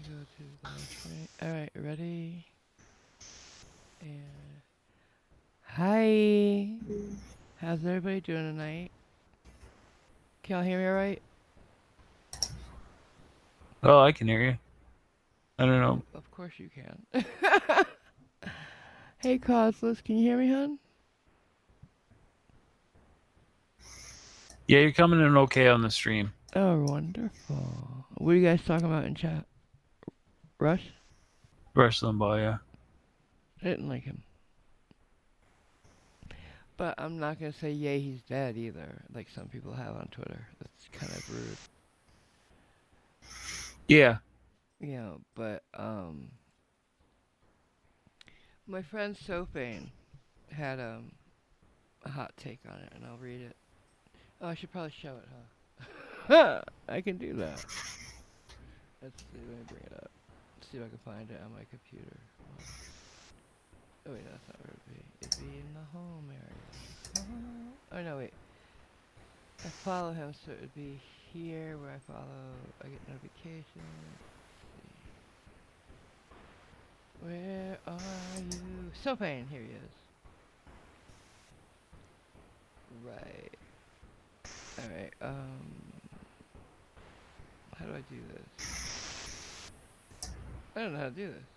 go to the last screen. All right, ready? And hi. How's everybody doing tonight? Can y'all hear me all right? Oh, I can hear you. I don't know. Of course you can. Hey, Costless, can you hear me, hon? Yeah, you're coming in okay on the stream. Oh, wonderful. What are you guys talking about in chat? Rush? Rush Limbaugh, yeah. I didn't like him. But I'm not gonna say yay he's dead either, like some people have on Twitter. That's kind of rude. Yeah. But my friend Sophane had a hot take on it, and I'll read it. Oh, I should probably show it, huh? I can do that. Let's see. Let me bring it up. See if I can find it on my computer. Oh wait, that's not where it'd be. It'd be in the home area. Oh no, wait. I follow him, so it would be here where I follow. I get notifications. Where are you? Sophane, here he is. Right. Alright, how do I do this? I don't know how to do this.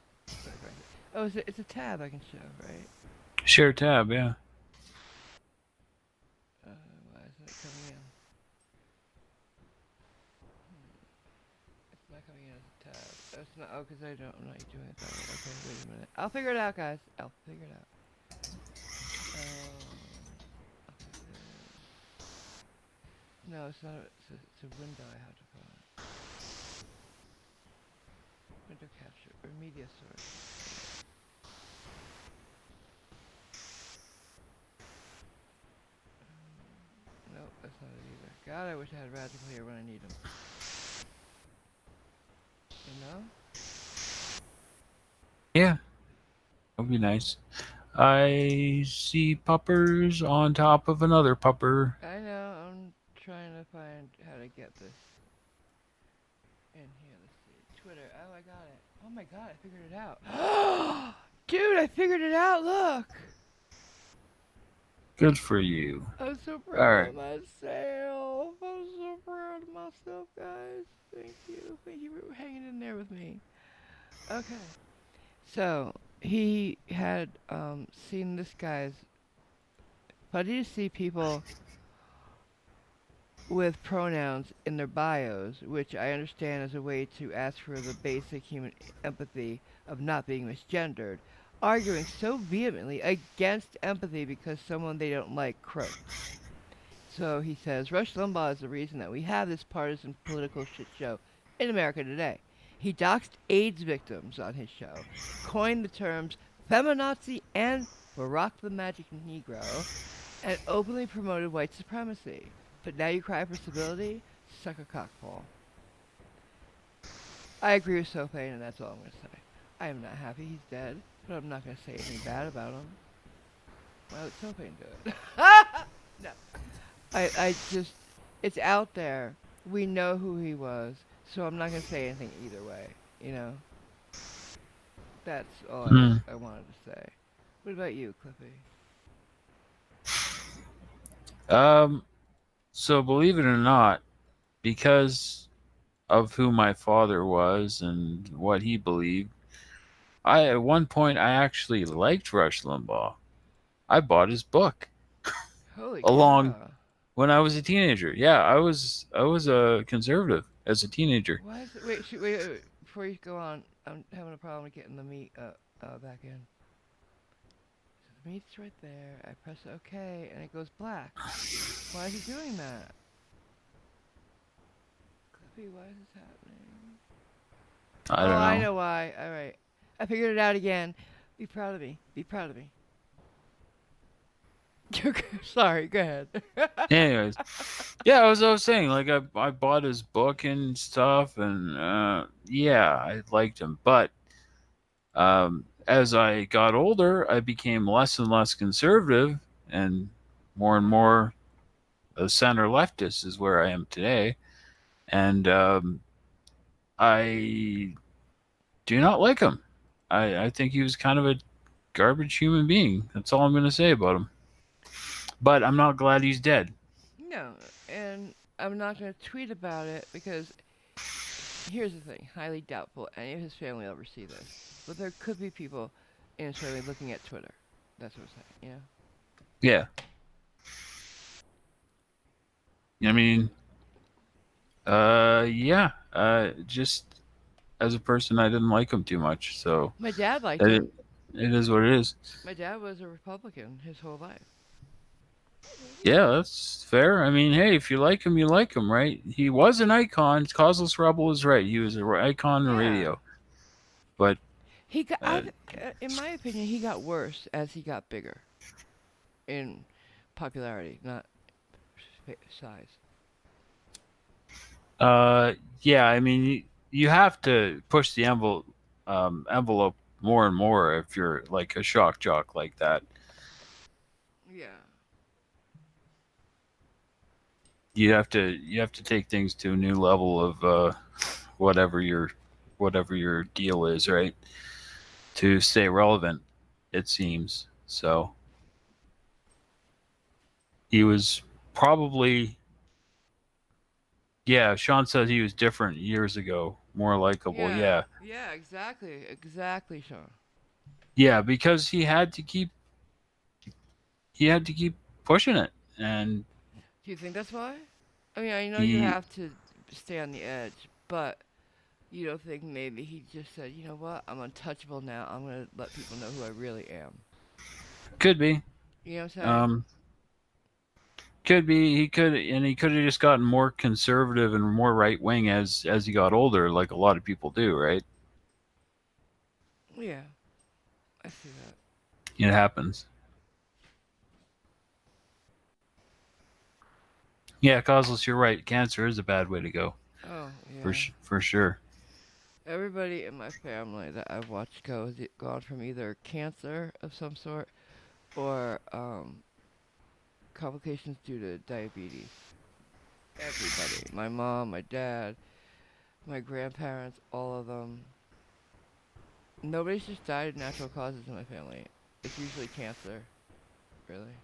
Oh, it's a tab I can show, right? Share tab, yeah. Why isn't it coming in? It's not coming in as a tab. Oh, it's not. Oh, because I'm not doing it that way. Okay, wait a minute. I'll figure it out, guys. I'll figure it out. No, it's not. It's a window I have to put on. Window capture or media source. Nope, that's not it either. God, I wish I had Radical here when I need them. You know? Yeah. That would be nice. I see puppers on top of another pupper. I know. I'm trying to find how to get this in here. Let's see. Twitter. Oh, I got it. Oh my God, I figured it out. Dude, I figured it out. Look. Good for you. I'm so All proud right. of myself. I'm so proud of myself, guys. Thank you. Thank you for hanging in there with me. Okay. So, he had seen this guy's. Funny to see people with pronouns in their bios, which I understand is a way to ask for the basic human empathy of not being misgendered, arguing so vehemently against empathy because someone they don't like croaks. So he says Rush Limbaugh is the reason that we have this partisan political shit show in America today. He doxed AIDS victims on his show, coined the terms feminazi and Barack the Magic Negro, and openly promoted white supremacy. But now you cry for stability? Suck a cockpole. I agree with Sophane, and that's all I'm going to say. I am not happy he's dead, but I'm not going to say anything bad about him. Why would Sophane do it? No. I just, it's out there. We know who he was, so I'm not going to say anything either way, you know? That's all Hmm. I wanted to say. What about you, Cliffy? Um, so believe it or not, because of who my father was and what he believed, at one point I actually liked Rush Limbaugh. I bought his book Holy along cow. when I was a teenager. Yeah, I was a conservative as a teenager. Why is it, wait, wait, before you go on, I'm having a problem with getting the meat back in. So the meat's right there. I press OK, and it goes black. Why is it doing that? Cliffy, why is this happening? I Oh, don't I know. know why. All right. I figured it out again. Be proud of me. Be proud of me. Sorry, go ahead. Anyways, yeah, as I was saying, like I bought his book and stuff, and yeah, I liked him. But as I got older, I became less and less conservative, and more a center leftist is where I am today. And I do not like him. I think he was kind of a garbage human being. That's all I'm going to say about him. But I'm not glad he's dead. No, and I'm not going to tweet about it because here's the thing: highly doubtful any of his family will ever see this. But there could be people in his family looking at Twitter. That's what I'm saying. You know? Yeah. I mean, yeah. Just as a person, I didn't like him too much. So My dad liked it, him. it is what it is. My dad was a Republican his whole life. Yeah, that's fair. I mean, hey, if you like him, you like him, right? He was an icon. Causeless Rebel is right. He was an icon in Yeah, radio. But he got. uh, In my opinion, he got worse as he got bigger in popularity, not size. uh, yeah, I mean, you have to push the envelope more and more if you're like a shock jock like that. Yeah. You have to take things to a new level of whatever your whatever your deal is, right? To stay relevant, it seems. So he was probably, yeah. Sean said he was different years ago, more likable. Yeah. Yeah, Yeah. Exactly. Exactly, Sean. yeah, because he had to keep pushing it, and Do you think that's why? I mean, I know you he have to stay on the edge, but you don't think maybe he just said, you know what, I'm untouchable now. I'm gonna let people know who I really am. could be. You know what I'm saying? Um, could be he could have just gotten more conservative and more right wing as he got older, like a lot of people do, right? Yeah, I see that. It happens. Yeah, causeless, you're right. Cancer is a bad way to go, Oh for yeah. for sure. Everybody in my family that I've watched go has gone from either cancer of some sort or complications due to diabetes. Everybody. My mom, my dad, my grandparents, all of them. Nobody's just died of natural causes in my family. It's usually cancer, really.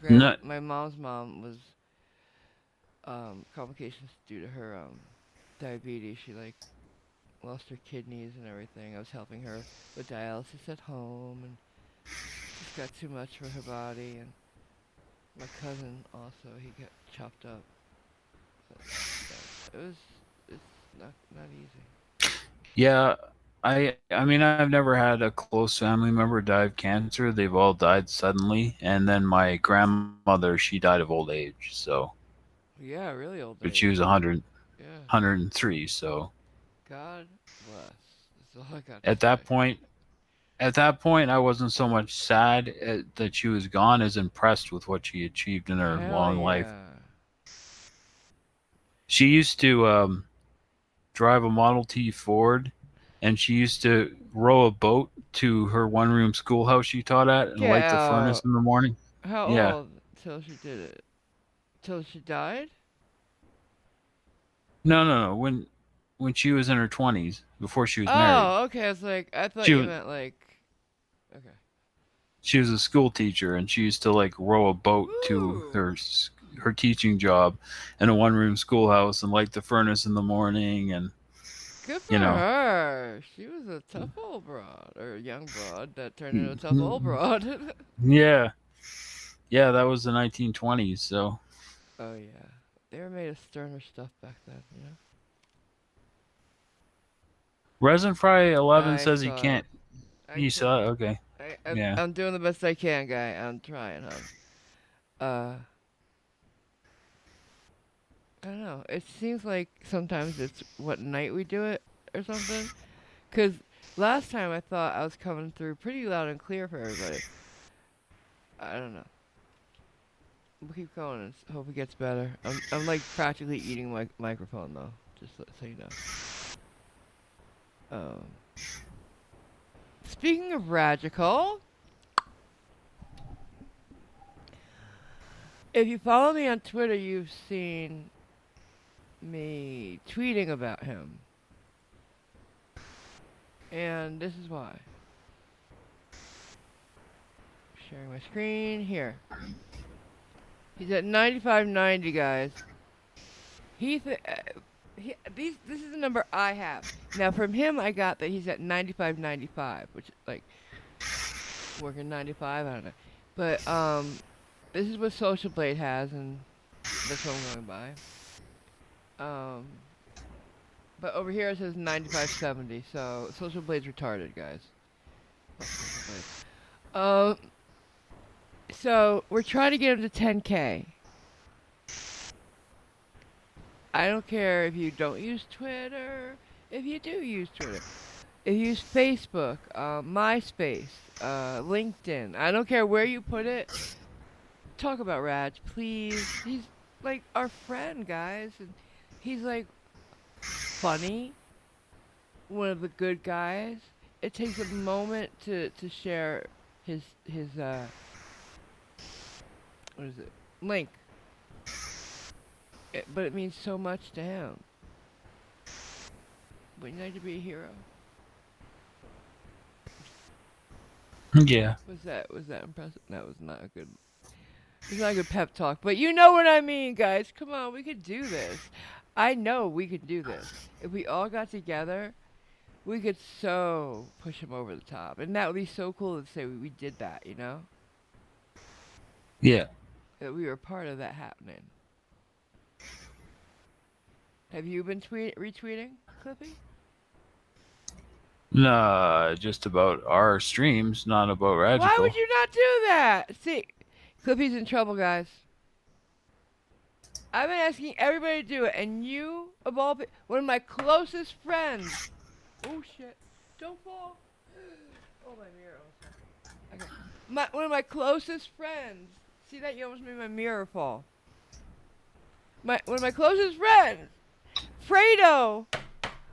Not My mom's mom was complications due to her diabetes. She like lost her kidneys and everything. I was helping her with dialysis at home, and just got too much for her body. And my cousin also, he got chopped up. But it was it's not easy. yeah. I mean, I've never had a close family member die of cancer. They've all died suddenly, and then my grandmother, she died of old age. So, Yeah, really old but she was age. 100, Yeah. 103. So God bless. That's all I got to at say. that point, at that point, I wasn't so much sad that she was gone as impressed with what she achieved in her Hell long life. yeah. She used to drive a Model T Ford, and she used to row a boat to her one-room schoolhouse she taught at and Get light the furnace out. in the morning. How Yeah. old till she did it? Till she died? No, no, no. When she was in her 20s, before she was married, Oh, okay. I thought she you was meant like. Okay. she was a school teacher, and she used to like row a boat to Woo! her teaching job in a one-room schoolhouse and light the furnace in the morning, and Good for you know. her. She was a tough old broad, or a young broad that turned into a tough old broad. Yeah, yeah, that was the 1920s. So Oh yeah, they were made of sterner stuff back then. You know. Resin Fry 11 I says he saw it. can't. I You can't. saw it? Okay. Yeah. I'm doing the best I can, guy. I'm trying, hon. I don't know. It seems like sometimes it's what night we do it or something. Cause last time I thought I was coming through pretty loud and clear for everybody. I don't know. We'll keep going and hope it gets better. I'm like practically eating my microphone though, just so you know. Um, Speaking of Radical, if you follow me on Twitter, you've seen me tweeting about him. And this is why. Sharing my screen here. He's at 9590, guys. He, th- this is the number I have. Now from him, I got that he's at 9595, which like working 95. I don't know, but this is what Social Blade has, and that's what I'm going by. Um, but over here it says 9570, so Social Blade's retarded, guys. Fuck Social Blade. So we're trying to get him to 10K. I don't care if you don't use Twitter, if you do use Twitter, if you use Facebook, MySpace, LinkedIn. I don't care where you put it. Talk about Raj, please. He's like our friend, guys, and he's like funny, one of the good guys. It takes a moment to share his what is it, link, but it means so much to him. Wouldn't you like to be a hero? Yeah. Was that impressive? That was not a good. It's not a good pep talk, but you know what I mean, guys. Come on, we could do this. I know we could do this. If we all got together, we could so push him over the top. And that would be so cool to say we did that, you know? Yeah. That we were part of that happening. Have you been retweeting, Clippy? Nah, just about our streams, not about Why would Radical. you not do that? See, Clippy's in trouble, guys. I've been asking everybody to do it, and you, of all people, one of my closest friends. Oh shit! Don't fall. Oh my mirror. Okay. One of my closest friends. See that? You almost made my mirror fall. One of my closest friends, Fredo.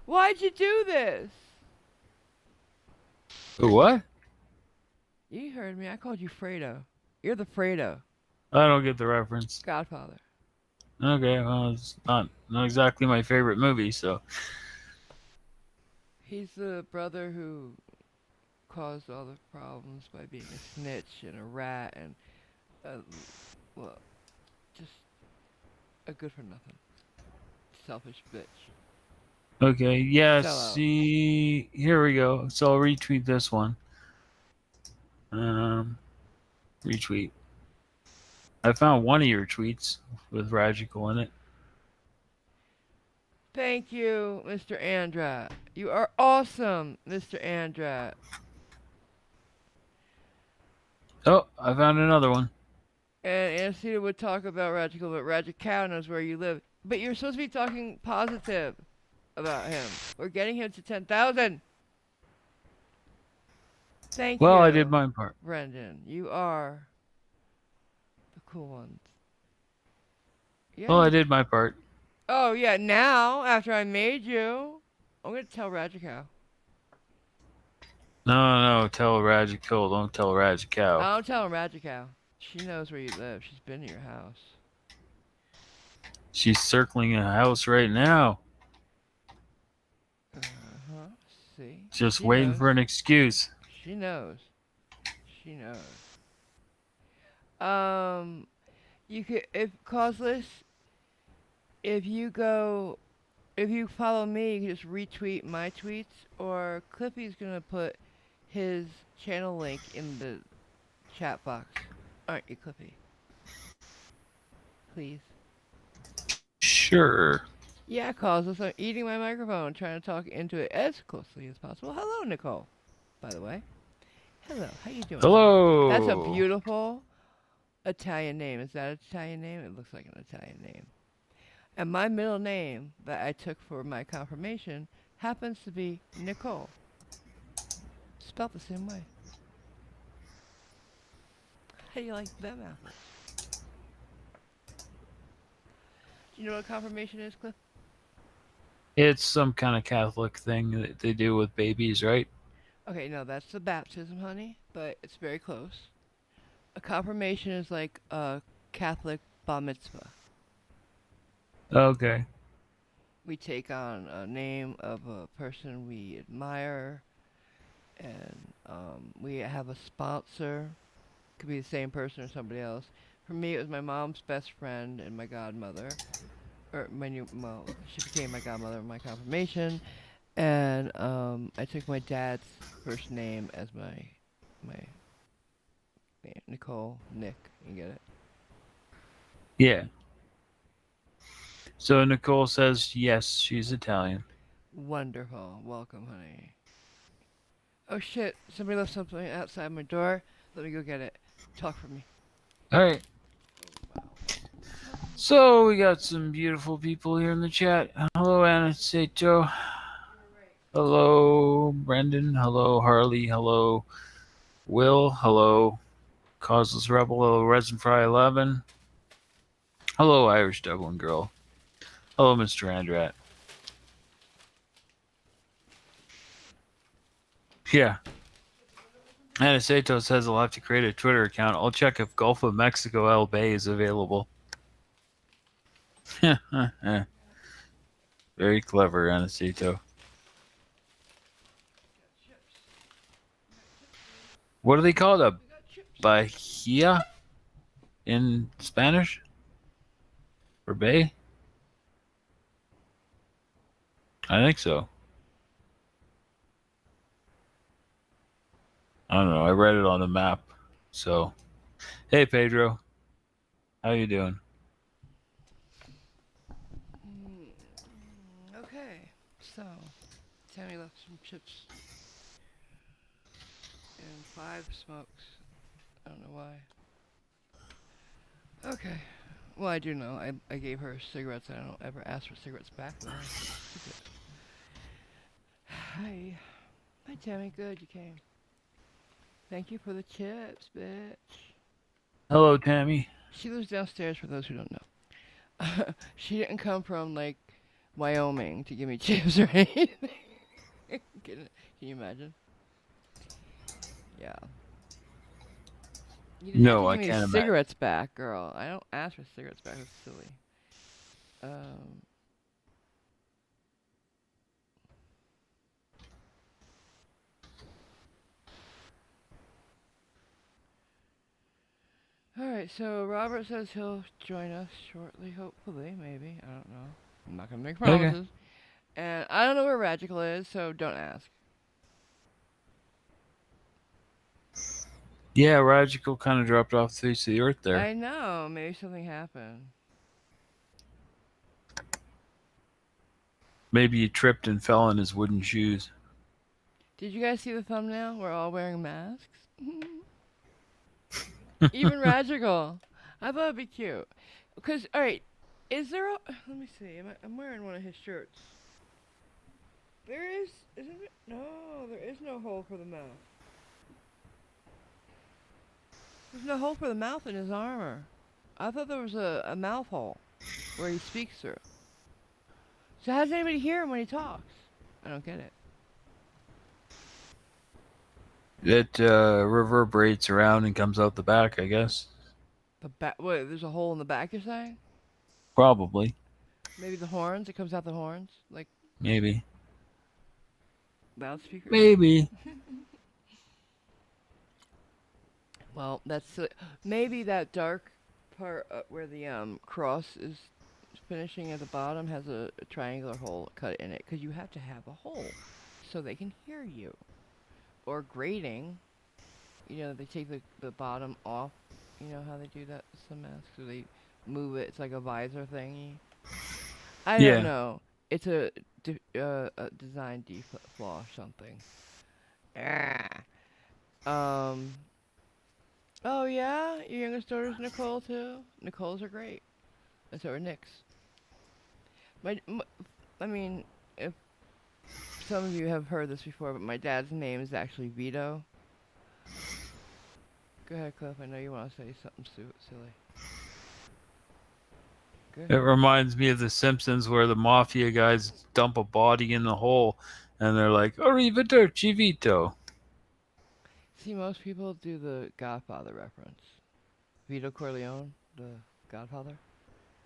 Why'd you do this? What? You heard me. I called you Fredo. You're the Fredo. I don't get the reference. Godfather. Okay, well, it's not exactly my favorite movie, so. He's the brother who caused all the problems by being a snitch and a rat and, well, just a good for nothing. Selfish bitch. Okay, yeah, Sellout. see, here we go. So I'll retweet this one. Retweet. I found one of your tweets with Radical in it. Thank you, Mr. Andra. You are awesome, Mr. Andra. Oh, I found another one. And Ancita would talk about Radical, but Radical knows where you live. But you're supposed to be talking positive about him. We're getting him to 10,000. Thank Well, I did you, my part. Brendan. You are the cool ones. Yeah, Well, I did my part. oh, yeah, now, after I made you, I'm going to tell Radical. No, tell Radical, don't tell Radical. I'll tell Radical. She knows where you live. She's been to your house. She's circling a house right now. Uh-huh. See? Just She waiting knows. for an excuse. She knows. She knows. Um, you could, if causeless, if you go, if you follow me, you can just retweet my tweets, or Clippy's gonna put his channel link in the chat box. Aren't you, Clippy? Please. Sure. Yeah, causeless. I'm eating my microphone, trying to talk into it as closely as possible. Hello, Nicole. By the way. Hello. How you doing? Hello. That's a beautiful Italian name. Is that an Italian name? It looks like an Italian name. And my middle name that I took for my confirmation happens to be Nicole. Spelled the same way. How do you like them apples? Do you know what confirmation is, Cliff? It's some kind of Catholic thing that they do with babies, right? Okay, no, that's the baptism, honey, but it's very close. A confirmation is like a Catholic bar mitzvah. Okay. We take on a name of a person we admire, and we have a sponsor. Could be the same person or somebody else. For me, it was my mom's best friend and my godmother, or my new. Well, she became my godmother in my confirmation, and I took my dad's first name as my name, Nicole, Nick. You get it? Yeah. So Nicole says yes, she's Italian. Wonderful. Welcome, honey. Oh shit! Somebody left something outside my door. Let me go get it. Talk for me. All right. Oh wow. So we got some beautiful people here in the chat. Hello, Anastato. You're right. Hello, Brendan. Hello, Harley. Hello, Will. Hello, Causeless Rebel. Hello, Resin Fry 11. Hello, Irish Dublin Girl. Hello, Mr. Andrat. Yeah. Anastato says I'll have to create a Twitter account. I'll check if Gulf of Mexico El Bay is available. Very clever, Anastato. Got chips. We got chips, babe. What do they call it? A We got chips. bahia in Spanish? For bay? I think so. I don't know. I read it on the map. So, hey, Pedro. How you doing? Okay. So, Tammy left some chips and 5 smokes. I don't know why. Okay. Well, I do know. I gave her cigarettes. I don't ever ask for cigarettes back, though. That's so stupid. Hi. Hi, Tammy. Good, you came. Thank you for the chips, bitch. Hello, Tammy. She lives downstairs, for those who don't know. She didn't come from, like, Wyoming to give me chips or anything. Can you imagine? Yeah. You didn't have to No, I give me can't imagine. cigarettes back, girl. I don't ask for cigarettes back. That's silly. Um. All right. So Robert says he'll join us shortly. Hopefully, maybe. I don't know. I'm not gonna make Okay. promises. And I don't know where Radical is, so don't ask. Yeah, Rajical kind of dropped off the face of the earth there. I know. Maybe something happened. Maybe he tripped and fell in his wooden shoes. Did you guys see the thumbnail? We're all wearing masks. Even Radical. I thought it'd be cute. Cause all right, is there a? Let me see. I'm wearing one of his shirts. There is, isn't it? No, there is no hole for the mouth. There's no hole for the mouth in his armor. I thought there was a mouth hole where he speaks through. So how does anybody hear him when he talks? I don't get it. It reverberates around and comes out the back, I guess. The back. What? There's a hole in the back. You're saying? Probably. Maybe the horns. It comes out the horns, like Maybe. loudspeakers. Maybe. Well, that's maybe that dark part where the cross is finishing at the bottom has a triangular hole cut in it because you have to have a hole so they can hear you. Or grating, they take the bottom off. You know how they do that with some masks? So they move it. It's like a visor thingy. I don't Yeah. know. It's a design flaw or something. Ah. Um. Oh yeah, your youngest daughter's Nicole too. Nicole's are great. And so are Nick's. My, m I mean, if some of you have heard this before, but my dad's name is actually Vito. Go ahead, Cliff. I know you want to say something silly. Go It ahead. reminds me of The Simpsons where the mafia guys dump a body in the hole and they're like, Arrivederci Vito. See, most people do the Godfather reference. Vito Corleone, the Godfather.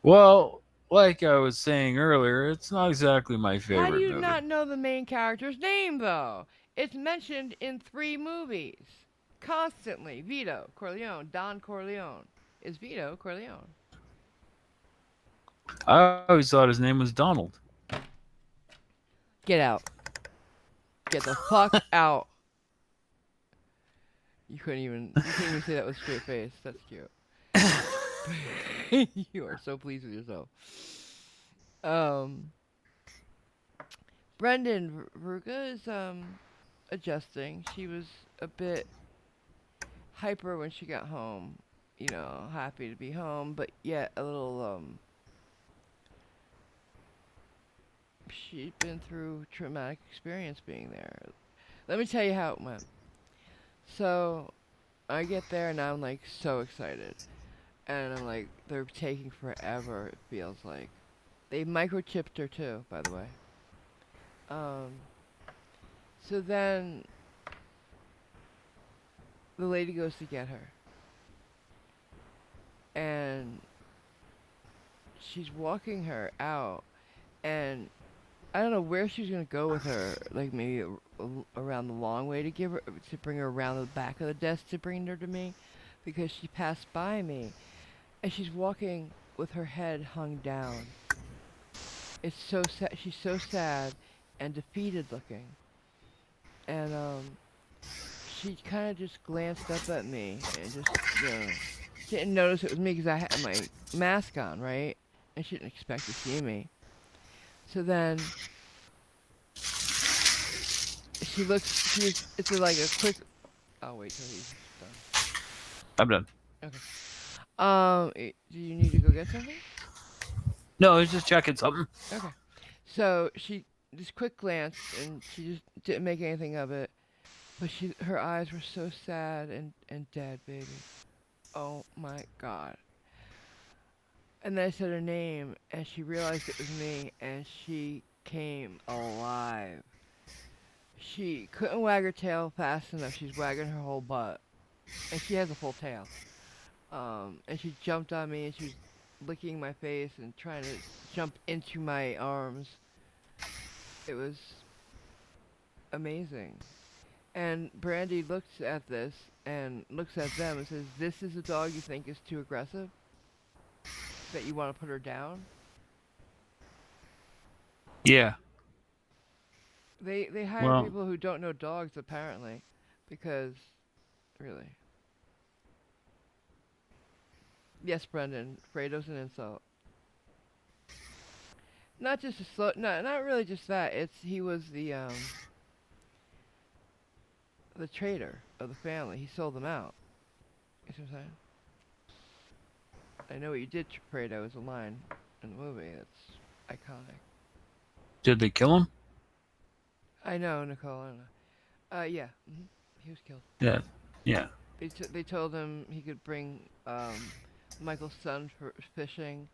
Well, like I was saying earlier, it's not exactly my How do favorite you movie. not know the main character's name, though? It's mentioned in 3 movies. Constantly. Vito Corleone. Don Corleone. Is Vito Corleone. I always thought his name was Donald. Get out. Get the fuck out. You couldn't even say that with a straight face. That's cute. You are so pleased with yourself. Um Brendan Varuka is adjusting. She was a bit hyper when she got home. Happy to be home, but yet a little she'd been through traumatic experience being there. Let me tell you how it went. So I get there and I'm like so excited. And I'm like, they're taking forever, it feels like. They microchipped her too, by the way. Um so then the lady goes to get her. And she's walking her out, and I don't know where she's gonna go with her. Like maybe around the long way to bring her around the back of the desk to bring her to me, because she passed by me, and she's walking with her head hung down. It's so sad. She's so sad and defeated looking, and she kind of just glanced up at me and just didn't notice it was me because I had my mask on, right? And she didn't expect to see me. So then she looks. It's like a quick. I'll wait till he's I'm done. done. Okay. Do you need to go get something? No, I was just checking something. Okay. So she just quick glance and she just didn't make anything of it. But her eyes were so sad and dead, baby. Oh my god. And then I said her name and she realized it was me and she came alive. She couldn't wag her tail fast enough. She's wagging her whole butt. And she has a full tail. And she jumped on me and she was licking my face and trying to jump into my arms. It was amazing. And Brandy looks at this and looks at them and says, "This is a dog you think is too aggressive? That you want to put her down?" Yeah. They hire Well, people who don't know dogs apparently, because really. Yes, Brendan, Fredo's an insult. Not just a slow, no, not really just that. He was the traitor of the family. He sold them out. You see what I'm saying? I know what you did, Fredo, is a line in the movie. That's iconic. did they kill him? I know, Nicole. I don't know. Yeah. He was killed. Yeah. Yeah. They told him he could bring Michael's son for fishing,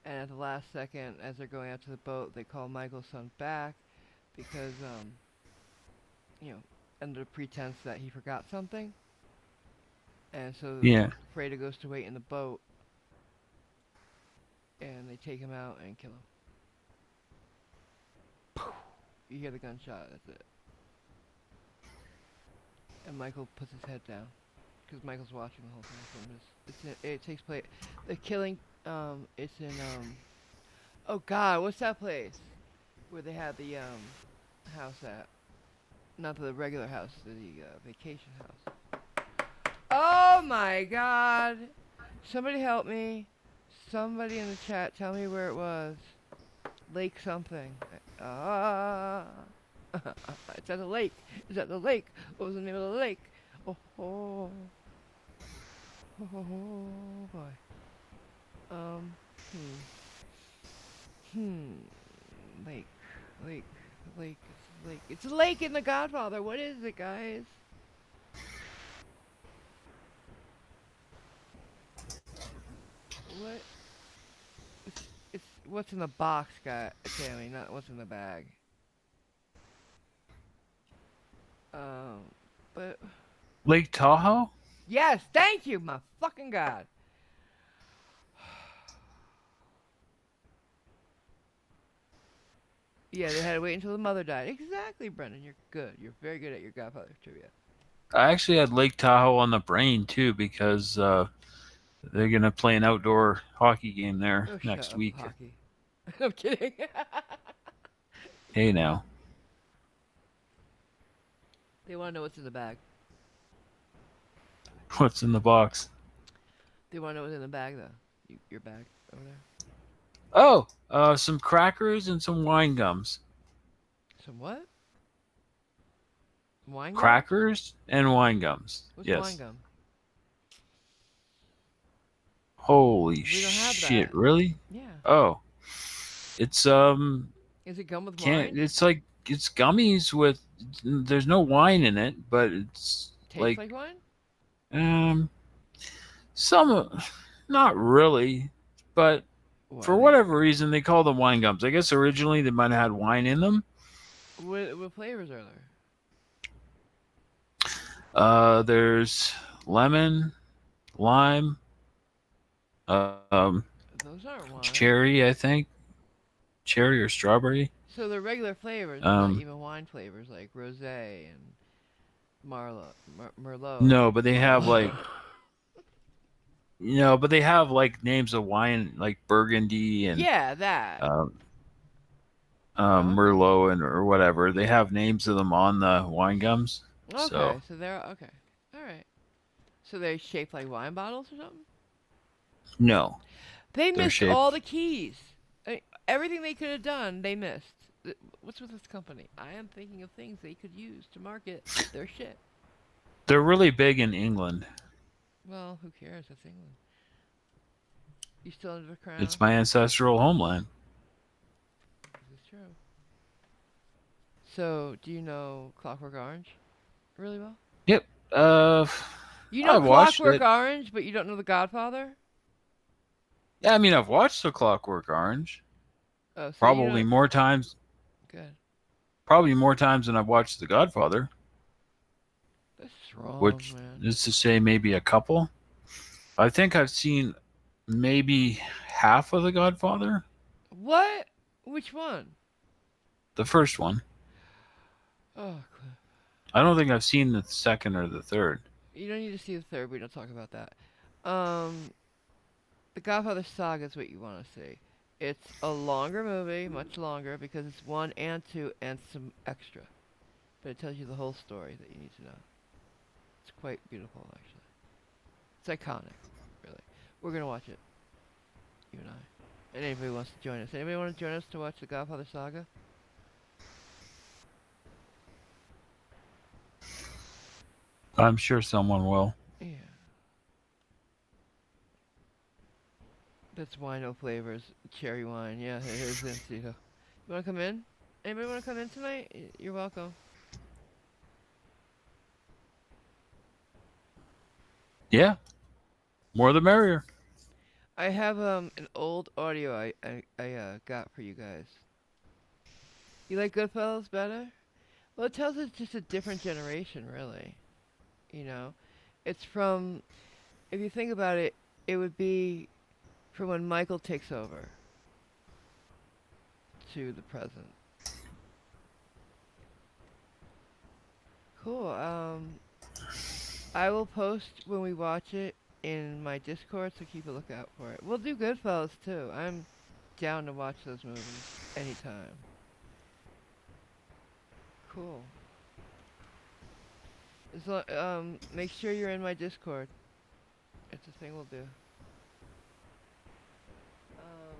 and at the last second, as they're going out to the boat, they call Michael's son back because you know, under the pretense that he forgot something, and so Yeah. Fredo goes to wait in the boat, and they take him out and kill him. You hear the gunshot. That's it. And Michael puts his head down because Michael's watching the whole thing from his. It takes place. The killing. It's in. Oh God, what's that place where they had the house at? Not the regular house, the vacation house. Oh my God! Somebody help me. Somebody in the chat, tell me where it was. Lake something. Ah. It's at the lake. It's at the lake. What was the name of the lake? Oh, oh. Oh, boy. Um, Lake. Lake. Lake. It's a lake. It's a lake in The Godfather. What is it, guys? What? It's what's in the box, guy, Tammy, not what's in the bag. Um, but Lake Tahoe? yes, thank you, my fucking God. Yeah, they had to wait until the mother died. Exactly, Brendan. You're good. You're very good at your Godfather trivia. I actually had Lake Tahoe on the brain too because they're gonna play an outdoor hockey game there Oh, shut next up, week. hockey. I'm kidding. Hey now, They want to know what's in the bag. what's in the box? They want to know what's in the bag, though. Your bag over there. Oh, some crackers and some wine gums. Some what? Wine gums? Crackers and wine gums. What's wine Yes. gum? Holy We don't have shit! that. Really? Yeah. Oh, it's Is it gum with can't. wine? It's like it's gummies with. There's no wine in it, but it's Tastes like like wine? um some, not really, but What for are they? whatever reason they call them wine gums. I guess originally they might have had wine in them. What flavors are there? There's lemon, lime, um, Those aren't wine. cherry, I think, cherry or strawberry. So they're regular flavors, but not Um, even wine flavors like rosé and Merlot. no, but they have like Merlot. but they have like names of wine like Burgundy and Yeah, that. um, Okay. Merlot and or whatever. They have names of them on the wine gums. So Okay, so they're okay. All right. So they're shaped like wine bottles or something? no, They they're missed all shaped. the keys. Everything they could have done, they missed. What's with this company? I am thinking of things they could use to market their shit. They're really big in England. Well, who cares? That's England. You still under the crown? It's my ancestral homeland. This is true. So, do you know Clockwork Orange really well? Yep. You know I've watched Clockwork it. Orange, but you don't know The Godfather? Yeah, I mean, I've watched The Clockwork Orange Oh, so you probably know. more times, Good. probably more times than I've watched The Godfather, This is wrong, which man. is to say maybe a couple. I think I've seen maybe half of The Godfather, What? Which one? the first one. Oh, I don't think I've seen the second or the third. you don't need to see the third. We don't talk about that. Um, The Godfather Saga is what you want to see. It's a longer movie, much longer, because it's one and two and some extra. But it tells you the whole story that you need to know. It's quite beautiful, actually. It's iconic, really. We're gonna watch it, you and I. And anybody wants to join us. Anybody want to join us to watch The Godfather Saga? I'm sure someone will. Yeah. That's wine, no flavors. Cherry wine. Yeah, it is Encito. You want to come in? Anybody want to come in tonight? You're welcome. Yeah, more the merrier. I have an old audio I got for you guys. You like Goodfellas better? Well, it tells us just a different generation, really. You know, it's from, if you think about it, it would be from when Michael takes over to the present. Cool. I will post when we watch it in my Discord, so keep a lookout for it. We'll do Goodfellas too. I'm down to watch those movies anytime. Cool. Make sure you're in my Discord. It's a thing we'll do. Um,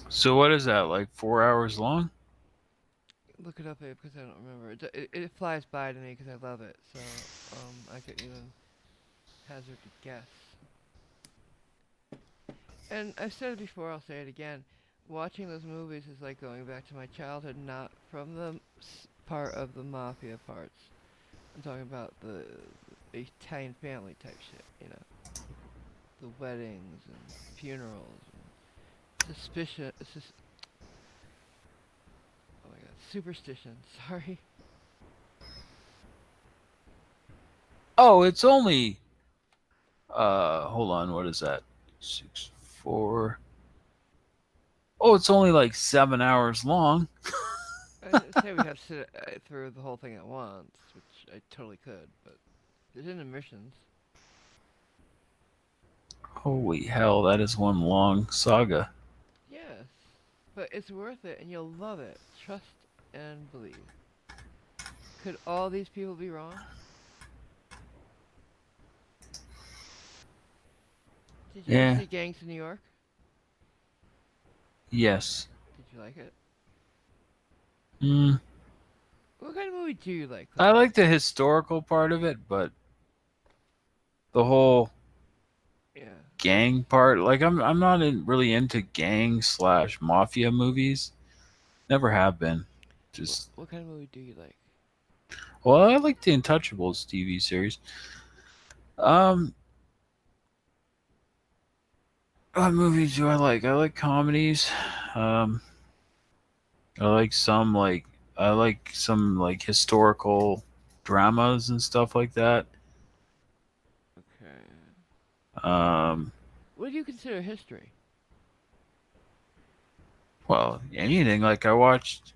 So what is that? Like 4 hours long? Look it up, Abe, because I don't remember. It flies by to me because I love it. So I couldn't even hazard to guess. And I've said it before. I'll say it again. Watching those movies is like going back to my childhood, not from the part of the mafia parts. I'm talking about the Italian family type shit. You know, the weddings and funerals and suspicion. Oh my god, superstition. Sorry. Oh, it's only hold on, what is that? 6 4. Oh, it's only like 7 hours long. I say we have to sit through the whole thing at once, which I totally could, but there's intermissions. Holy hell, that is one long saga. Yes, but it's worth it, and you'll love it. Trust and believe. Could all these people be wrong? Did you ever Yeah. see Gangs of New York? Yes. Did you like it? Mm, What kind of movie do you like, I though? like the historical part of it, but the whole Yeah. gang part, like I'm not really into gang slash mafia movies. Never have been. Just What kind of movie do you like? well, I like the Untouchables TV series. Um, what movies do I like? I like comedies. Um, I like some like I like some like historical dramas and stuff like that. Okay. Um, What do you consider history? well, anything like I watched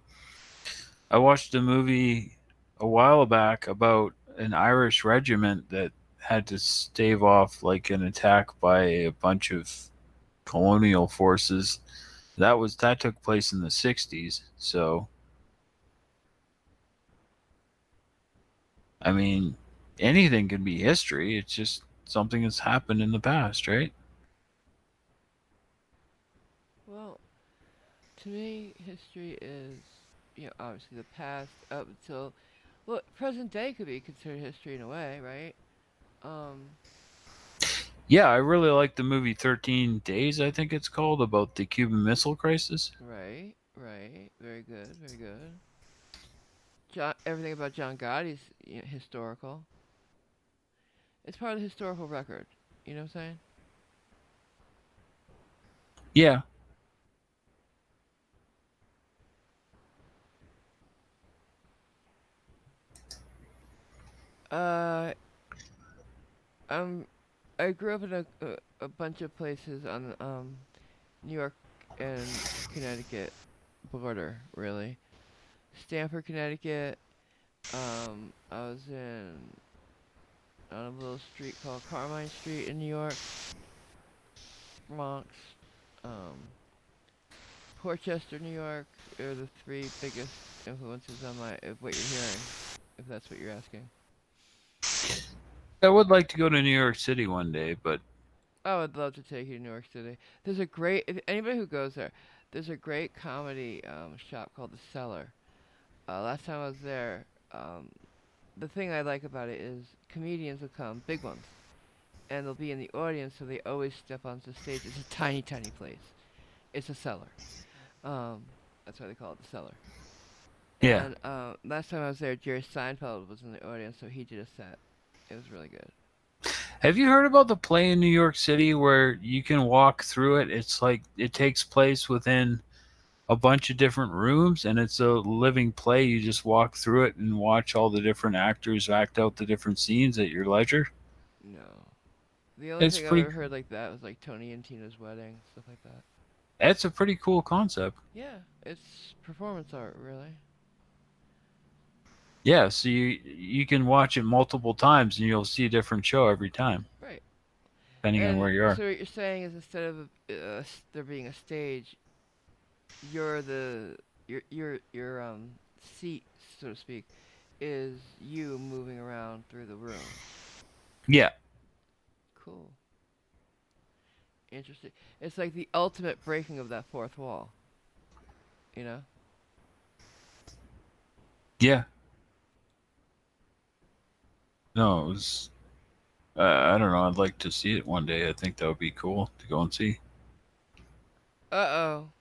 a movie a while back about an Irish regiment that had to stave off like an attack by a bunch of colonial forces. That took place in the 60s. So, I mean, anything can be history. It's just something that's happened in the past, right? Well, to me, history is, obviously the past up until, well, present day could be considered history in a way, right? Um, Yeah, I really like the movie 13 Days, I think it's called, about the Cuban Missile Crisis. right, right. Very good, very good. Everything about John Gotti's historical. It's part of the historical record. You know what I'm saying? Yeah. Uh, um, I grew up in a bunch of places on New York and Connecticut border, really. Stamford, Connecticut. I was on a little street called Carmine Street in New York, Bronx. Um, Portchester, New York are the three biggest influences on my of what you're hearing, if that's what you're asking. I would like to go to New York City one day, but I would love to take you to New York City. There's a great if anybody who goes there. There's a great comedy shop called The Cellar. Last time I was there, the thing I like about it is comedians will come, big ones, and they'll be in the audience, so they always step onto the stage. It's a tiny, tiny place. It's a cellar. Um, that's why they call it The Cellar. yeah. And last time I was there, Jerry Seinfeld was in the audience, so he did a set. It was really good. Have you heard about the play in New York City where you can walk through it? It's like it takes place within a bunch of different rooms and it's a living play. You just walk through it and watch all the different actors act out the different scenes at your leisure. No. The only It's thing I've pretty ever heard like that was like Tony and Tina's wedding, stuff like that. It's a pretty cool concept. Yeah, it's performance art, really. Yeah, so you can watch it multiple times and you'll see a different show every time, Right. depending on And where you are. so what you're saying is instead of there being a stage, you're the your seat, so to speak, is you moving around through the room. Yeah. Cool. Interesting. It's like the ultimate breaking of that fourth wall, you know? Yeah. No, it was I don't know. I'd like to see it one day. I think that would be cool to go and see. Uh-oh.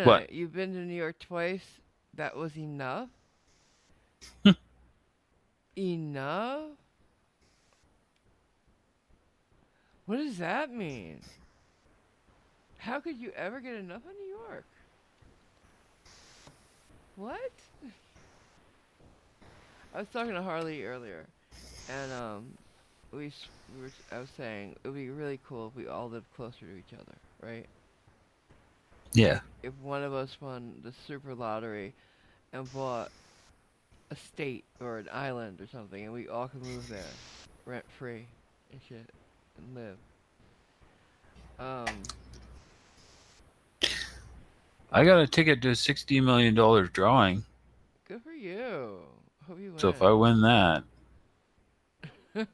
What? Nana, you've been to New York twice? That was enough? Enough? What does that mean? How could you ever get enough of New York? What? I was talking to Harley earlier, and I was saying it would be really cool if we all lived closer to each other, right? Yeah. Like if one of us won the super lottery and bought a state or an island or something, and we all could move there, rent free and shit, and live. Um, I got a ticket to a $60 million drawing. Good for you. Hope you So if I win that, win.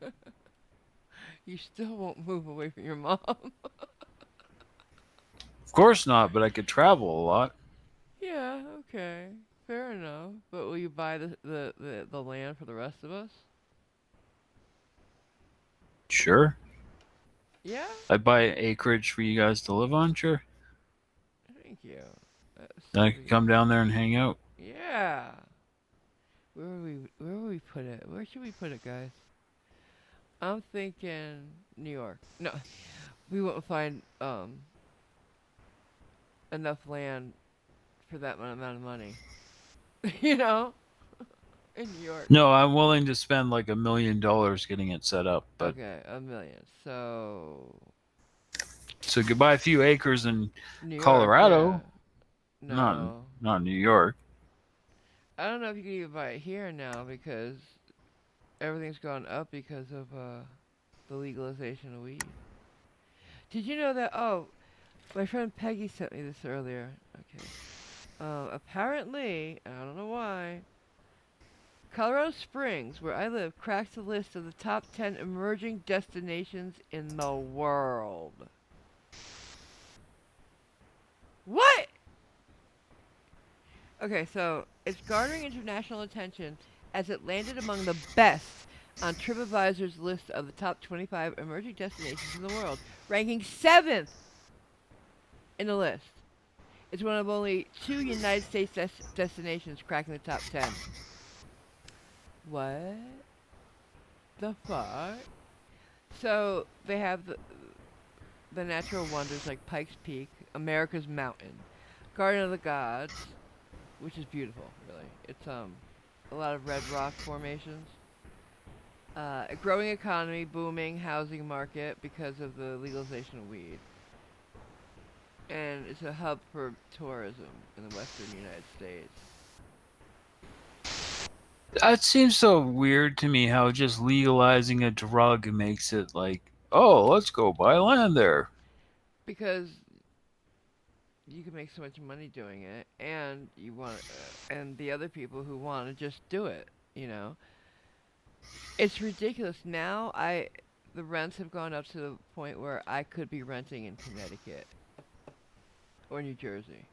You still won't move away from your mom. of course not, but I could travel a lot. Yeah, okay. Fair enough. But will you buy the land for the rest of us? Sure. Yeah? I'd buy acreage for you guys to live on, sure. Thank you. That's Then I could sweet. come down there and hang out. Yeah. Where would we put it? Where should we put it, guys? I'm thinking New York. No, we won't find enough land for that amount of money. you know? In New York. No, I'm willing to spend like $1 million getting it set up, but Okay, a million. So so you could buy a few acres in New York, yeah. Colorado, not No. not New York. I don't know if you can even buy it here now because everything's gone up because of the legalization of weed. Did you know that? Oh, my friend Peggy sent me this earlier. Okay. Apparently, I don't know why, Colorado Springs, where I live, cracks the list of the top 10 emerging destinations in the world. What? Okay, so it's garnering international attention as it landed among the best on TripAdvisor's list of the top 25 emerging destinations in the world, ranking 7th in the list. It's one of only 2 United States destinations cracking the top 10. What the fuck? So they have the natural wonders like Pikes Peak, America's Mountain, Garden of the Gods, which is beautiful, really. It's a lot of red rock formations. A growing economy, booming housing market because of the legalization of weed. And it's a hub for tourism in the western United States. It seems so weird to me how just legalizing a drug makes it like, oh, let's go buy land there. Because you can make so much money doing it, and and the other people who want to just do it, you know. It's ridiculous. Now the rents have gone up to the point where I could be renting in Connecticut or New Jersey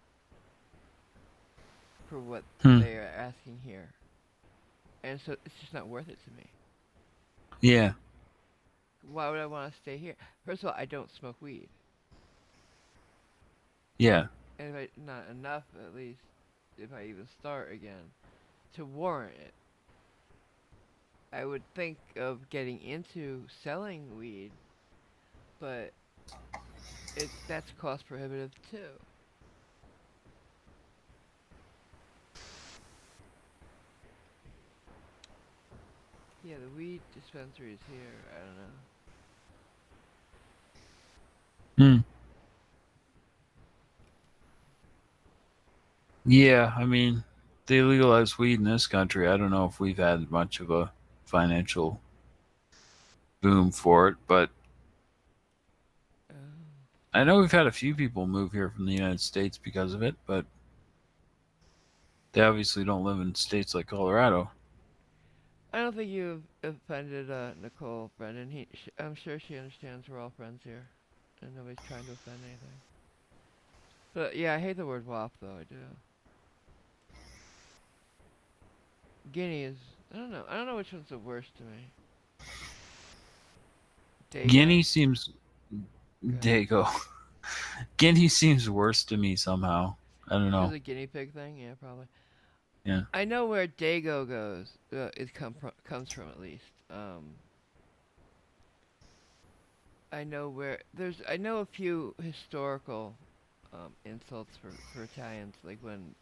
for what Hmm. they are asking here. And so it's just not worth it to me. Yeah. Why would I want to stay here? First of all, I don't smoke weed. Yeah. And if I not enough at least if I even start again to warrant it. I would think of getting into selling weed, but that's cost prohibitive too. Yeah, the weed dispensary is here. I don't know. Hmm. Yeah, I mean, they legalized weed in this country. I don't know if we've had much of a financial boom for it, but Oh. I know we've had a few people move here from the United States because of it, but they obviously don't live in states like Colorado. I don't think you've offended Nicole, Brendan. I'm sure she understands we're all friends here, and nobody's trying to offend anything. But yeah, I hate the word WAP though. I do. Guinea is. I don't know. I don't know which one's the worst to me. Guinea Dago. seems Good. Dago. Guinea seems worse to me somehow. I don't Because know. the guinea pig thing. Yeah, probably. Yeah. I know where Dago goes. Comes from at least. I know where there's. I know a few historical insults for Italians, like when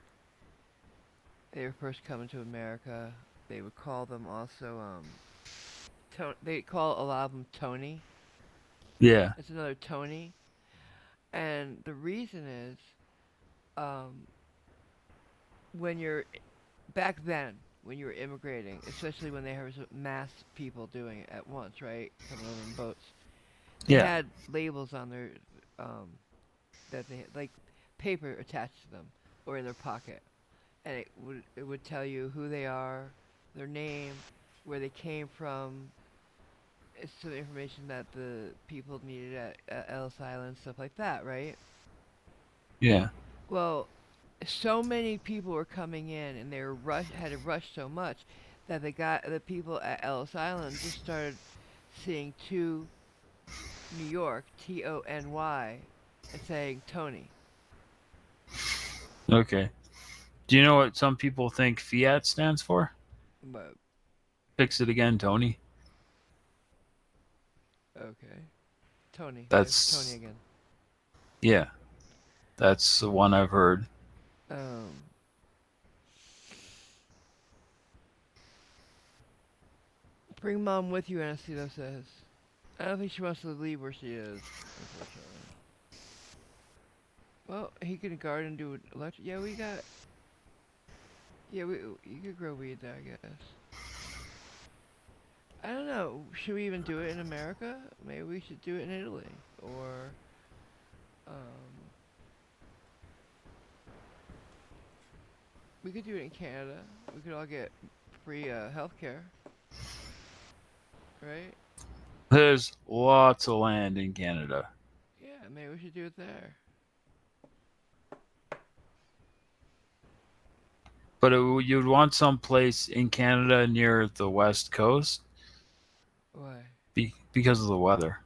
they were first coming to America, they would call them also They call a lot of them Tony. Yeah. It's another Tony, and the reason is, um, when you're back then when you were immigrating, especially when there was mass people doing it at once, right? Coming over in boats, they Yeah. had labels on their um, that they like paper attached to them or in their pocket, and it would tell you who they are, their name, where they came from. It's some information that the people needed at Ellis Island, stuff like that, right? Yeah. Well, so many people were coming in, and they were had to rush so much that the people at Ellis Island just started seeing two New York Tony and saying Tony. Okay. Do you know what some people think Fiat stands for? But Fix it again, Tony. okay, Tony, there's Tony That's again. yeah. That's the one I've heard. Um, bring mom with you, Anastasia says. I don't think she wants to leave where she is, unfortunately. Well, he can garden, do electric. Yeah, we got. Yeah, you could grow weed there, I guess. I don't know. Should we even do it in America? Maybe we should do it in Italy, or um, we could do it in Canada. We could all get free health care, right? There's lots of land in Canada. Yeah, maybe we should do it there. But you'd want some place in Canada near the west coast Why? because of the weather.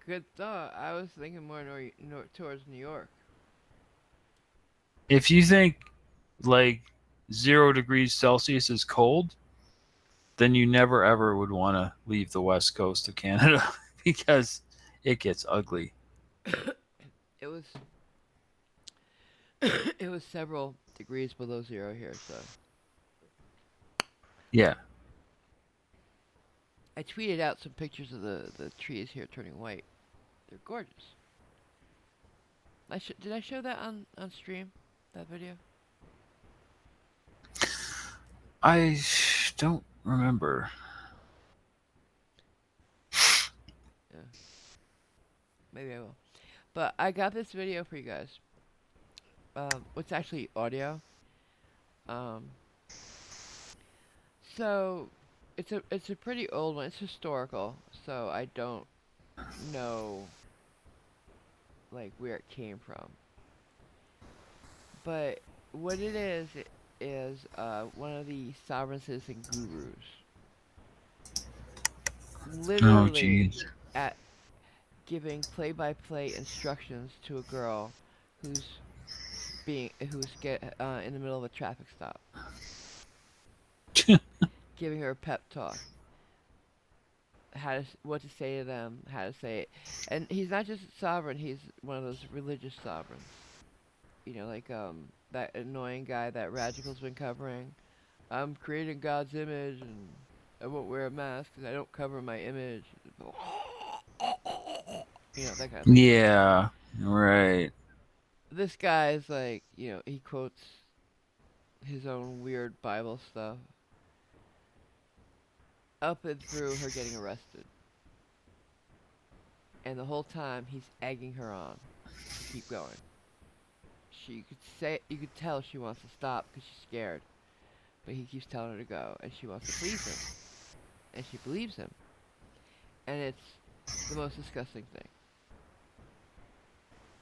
Good thought. I was thinking more towards New York. If you think like 0 degrees Celsius is cold, then you never ever would want to leave the west coast of Canada because it gets ugly. It was it was several degrees below zero here, so Yeah. I tweeted out some pictures of the trees here turning white. They're gorgeous. Did I show that on stream? That video? I don't remember. Yeah, maybe I will. But I got this video for you guys. It's actually audio. Um, so it's a pretty old one. It's historical, so I don't know like where it came from. But what is one of the sovereign citizen gurus Oh, literally jeez. at giving play-by-play instructions to a girl who's who's in the middle of a traffic stop, giving her a pep talk, what to say to them, how to say it. And he's not just a sovereign; he's one of those religious sovereigns. Like that annoying guy that Radical's been covering. I'm creating God's image, and I won't wear a mask because I don't cover my image. That kind of thing. Yeah. Right. This guy's like, he quotes his own weird Bible stuff up and through her getting arrested. And the whole time he's egging her on to keep going. You could tell she wants to stop because she's scared, but he keeps telling her to go, and she wants to please him, and she believes him, and it's the most disgusting thing.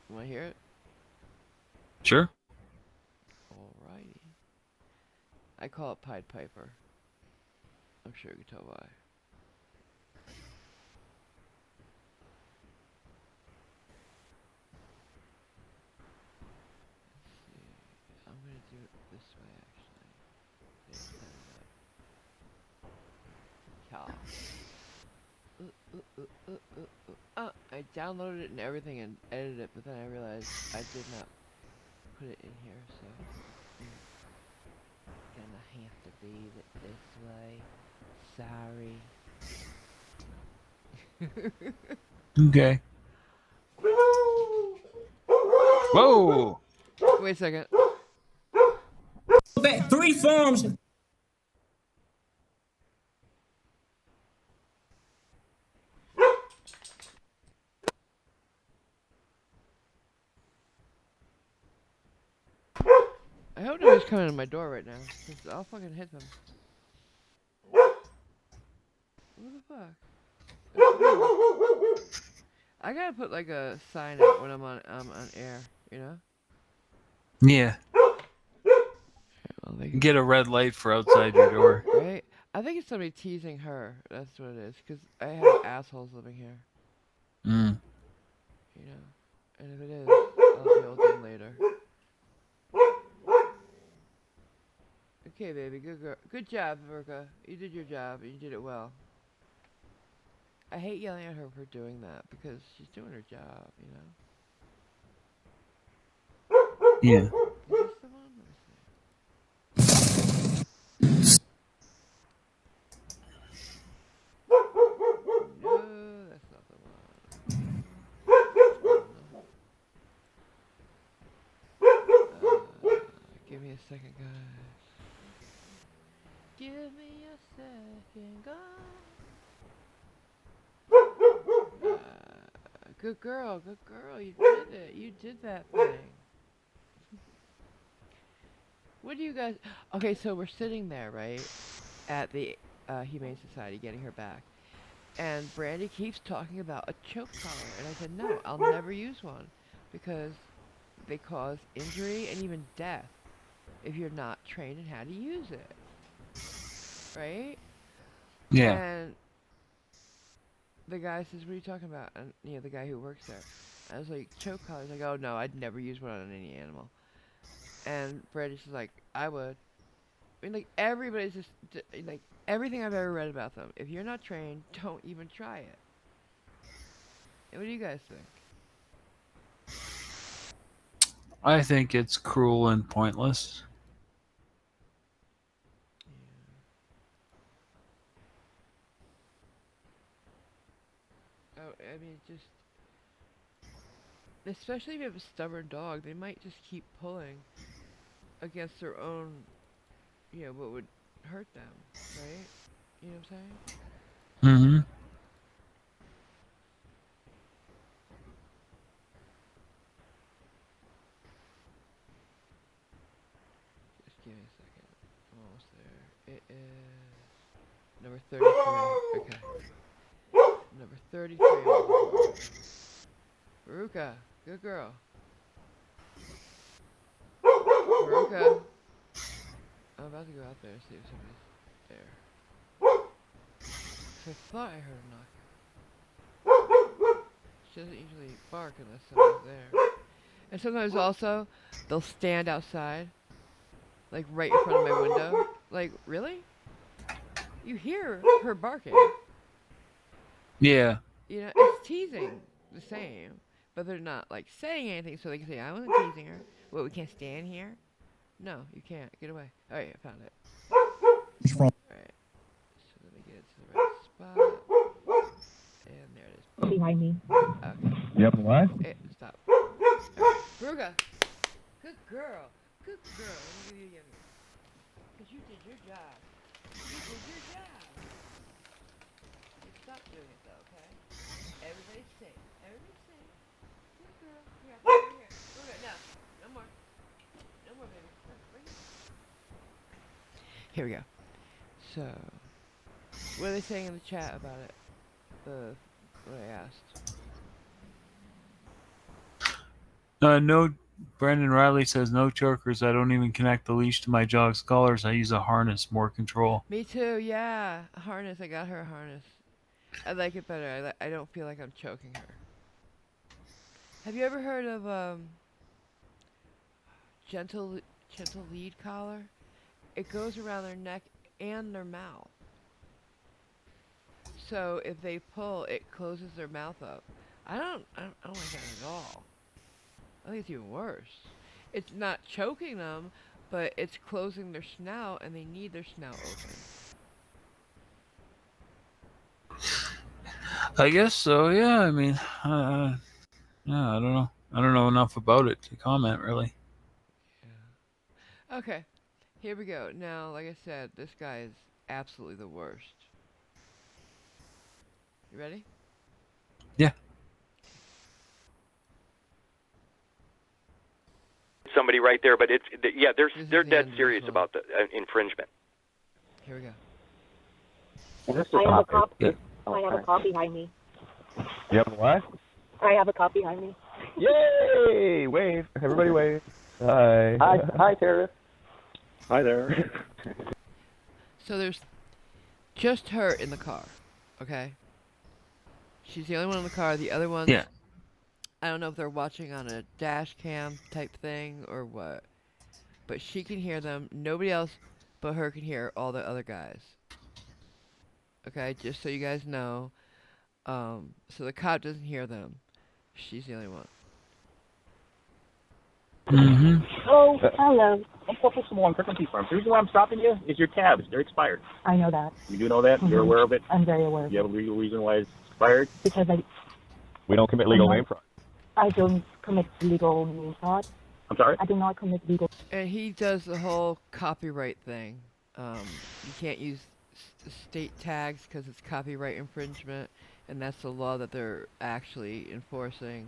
You want to hear it? Sure. Alrighty. I call it Pied Piper. I'm sure you can tell why. Let's see. I'm gonna do it this way actually. They set it up. Yeah. I downloaded it and everything and edited it, but then I realized I did not put it in here, so gonna have to leave it this way. sorry. Okay. Whoa! Wait a second. Back 3 forms. I hope nobody's coming to my door right now, cause I'll fucking hit them. What the fuck? That's weird. I gotta put like a sign out when I'm on air, you know? Yeah. Well, they Get a red light for outside your door. right? I think it's somebody teasing her. That's what it is. Cause I have assholes living here, Mm. you know. And if it is, I'll deal with them later. Okay, baby, good girl. Good job, Varuka. You did your job, and you did it well. I hate yelling at her for doing that because she's doing her job, you know. Yeah. Is this the one? Let me see. No, that's not the one. Give me a second, guys. Give me a second, guys. Good girl, good girl. You did it. You did that thing. What do you guys? Okay, so we're sitting there, right, at the Humane Society, getting her back, and Brandy keeps talking about a choke collar, and I said no, I'll never use one, because they cause injury and even death if you're not trained in how to use it, right? Yeah. And the guy says, "What are you talking about?" And the guy who works there. I was like, "Choke collars." Like, "Oh no, I'd never use one on any animal." And Brandy's just like, "I would." I mean, like, everybody's just, like, everything I've ever read about them. If you're not trained, don't even try it. And what do you guys think? I think it's cruel and pointless. Yeah. Oh, I mean, just, especially if you have a stubborn dog, they might just keep pulling against their own, what would hurt them, right? You know what I'm saying? Mm-hmm. Just give me a second. I'm almost there. It is number 33. Okay. Number 33. Varuka, good girl. Varuka. I'm about to go out there and see if somebody's there. 'Cause I thought I heard a knock. She doesn't usually bark unless somebody's there. And sometimes also, they'll stand outside, like right in front of my window. Like, really? You hear her barking. Yeah. It's teasing the same, but they're not like saying anything so they can say, I wasn't teasing her. What, we can't stand here? No, you can't. Get away. Alright, I found it. Alright. So let me get it to the right spot. And there it is. Boom. Behind me. Okay. Yep, what? Stop. Okay. Varuka. Good girl. Good girl. Let me give you a yummy. Because you did your job. You did your job. You stop doing it though, okay? Everybody's safe. Everybody's safe. Good girl. Here, I'll put it right here. Varuka, no. No more. No more, baby. No, right here. Here we go. So, what are they saying in the chat about it? What I asked. No, Brandon Riley says no chokers. I don't even connect the leash to my dog's collars. I use a harness, more control. Me too, yeah. A harness. I got her a harness. I like it better. I don't feel like I'm choking her. Have you ever heard of gentle lead collar? It goes around their neck and their mouth. So if they pull, it closes their mouth up. I don't like that at all. I think it's even worse. It's not choking them, but it's closing their snout, and they need their snout open. I guess so. Yeah. I mean, yeah. I don't know. I don't know enough about it to comment really. Yeah. Okay, here we go. Now, like I said, this guy is absolutely the worst. You ready? Yeah. Somebody right there, but yeah, This is they're the dead end of this serious one. about the infringement. Here we go. I have a copy. I have a copy behind me. You have what? I have a copy behind me. Yay! Wave. Everybody wave. Hi. Hi, Tara. Hi there. So there's just her in the car, okay? She's the only one in the car. The other ones, Yeah. I don't know if they're watching on a dash cam type thing or what. But she can hear them. Nobody else but her can hear all the other guys. Okay, just so you guys know. So the cop doesn't hear them. She's the only one. Mm-hmm. Oh, hello. I'm Corporal Simone, Frequency Farm. The reason why I'm stopping you is your tabs. They're expired. I know that. You do know that? You're aware of it? I'm very aware. You have a legal reason why it's expired? Because We don't commit legal name fraud. I don't commit legal name fraud. I'm sorry? I do not commit legal. And he does the whole copyright thing. You can't use state tags because it's copyright infringement, and that's the law that they're actually enforcing.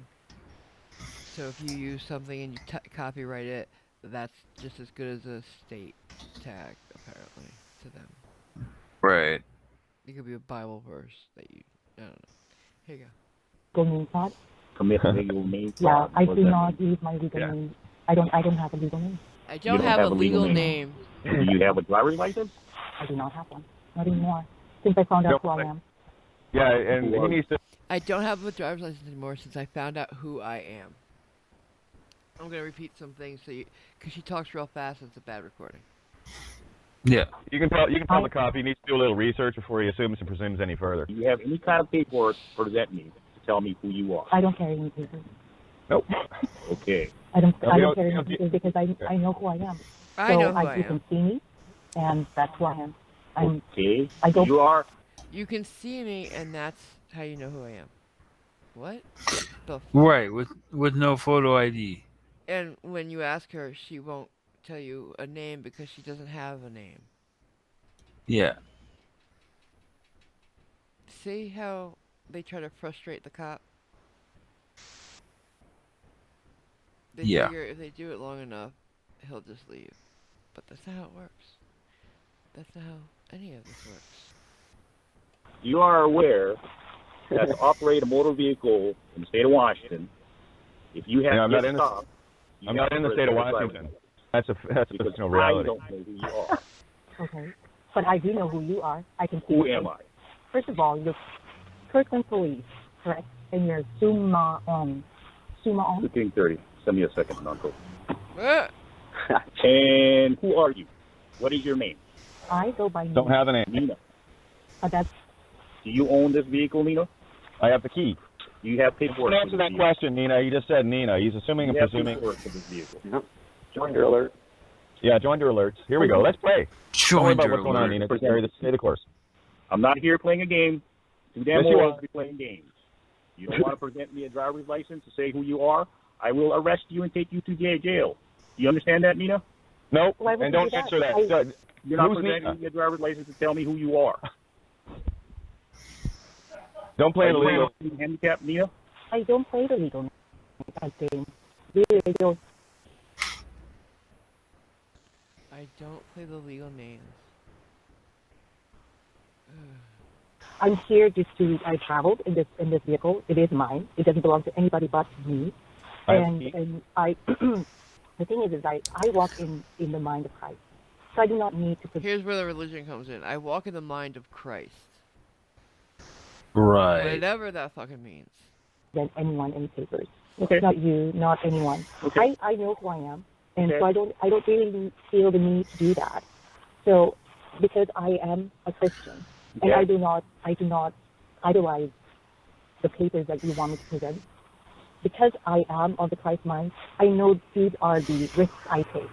So if you use something and you copyright it, that's just as good as a state tag, apparently, to them. Right. It could be a Bible verse that you, I don't know. Here you Legal name fraud. Commit legal name Yeah, fraud. I What do does that not mean? use my legal name. I don't have a legal name. go. I don't don't have have a a legal legal name. name. Do you have a driver's license? I do not have one. Not anymore. Since I found out Nope. who I am. Yeah, and he needs to. I don't have a driver's license anymore since I found out who I am. I'm gonna repeat some things because she talks real fast. And it's a bad recording. Yeah. You can tell the cop he needs to do a little research before he assumes and presumes any further. Do you have any kind of paperwork for that mean to tell me who you are? I don't carry any papers. Nope. Okay. I don't No, we don't- carry we any don't- papers because I know who I am. I know who I You am. can see me, and that's who I am. Okay. I go- You are. You can see me, and that's how you know who I am. What? Right. With no photo ID. And when you ask her, she won't tell you a name because she doesn't have a name. Yeah. See how they try to frustrate the cop? They Yeah. figure if they do it long enough, he'll just leave. But that's not how it works. That's not how any of this works. You are aware that to operate a motor vehicle in the state of Washington, if you have Yeah, I'm to not get in the- stopped, you I'm have not to in the state of register a driver's Washington. license. That's Because no I reality. don't know who you are. Okay. But I do know who you are. I can see Who you. am I? First of all, you're Kirkland Police, correct? And you're Sumaon. 15:30. Send me a second, Uncle. Ah! And who are you? What is your name? I go by Don't Nina. have a name. Nina. That's Do you own this vehicle, Nina? I have the key. Do you have paperwork? Don't answer that question, Nina. You just said Nina. He's assuming and You have presuming. paperwork for this vehicle. Yep. Joinder alert. Yeah, join your alerts. Here we go. Let's play. Don't worry about Joinder what's going on, alert. Nina. Just carry the stay the course. I'm not here playing a game. Too damn Yes, you old are. to be playing games. You don't want to present me a driver's license to say who you are? I will arrest you and take you to jail. Do you understand that, Nina? Nope. Why would And you don't do that? answer that. You're not Who's presenting Nina? me a driver's license to tell me who you are. Don't play Are the you legal. handicapped, Nina? I don't play the legal game. Really, I don't. I don't play the legal names. I'm here just to. I traveled in this vehicle. It is mine. It doesn't belong to anybody but me. I have the key. And I. The thing is I walk in the mind of Christ, so I do not need to. Here's where the religion comes in. I walk in the mind of Christ. Right. Whatever that fucking means. Present anyone any papers. Okay. Not you, not anyone. Okay. I know who I am, and Okay. so I don't really feel the need to do that. So because I am a Christian, and Okay. I do not idolize the papers that you want me to present. Because I am of the Christ mind, I know these are the risks I take.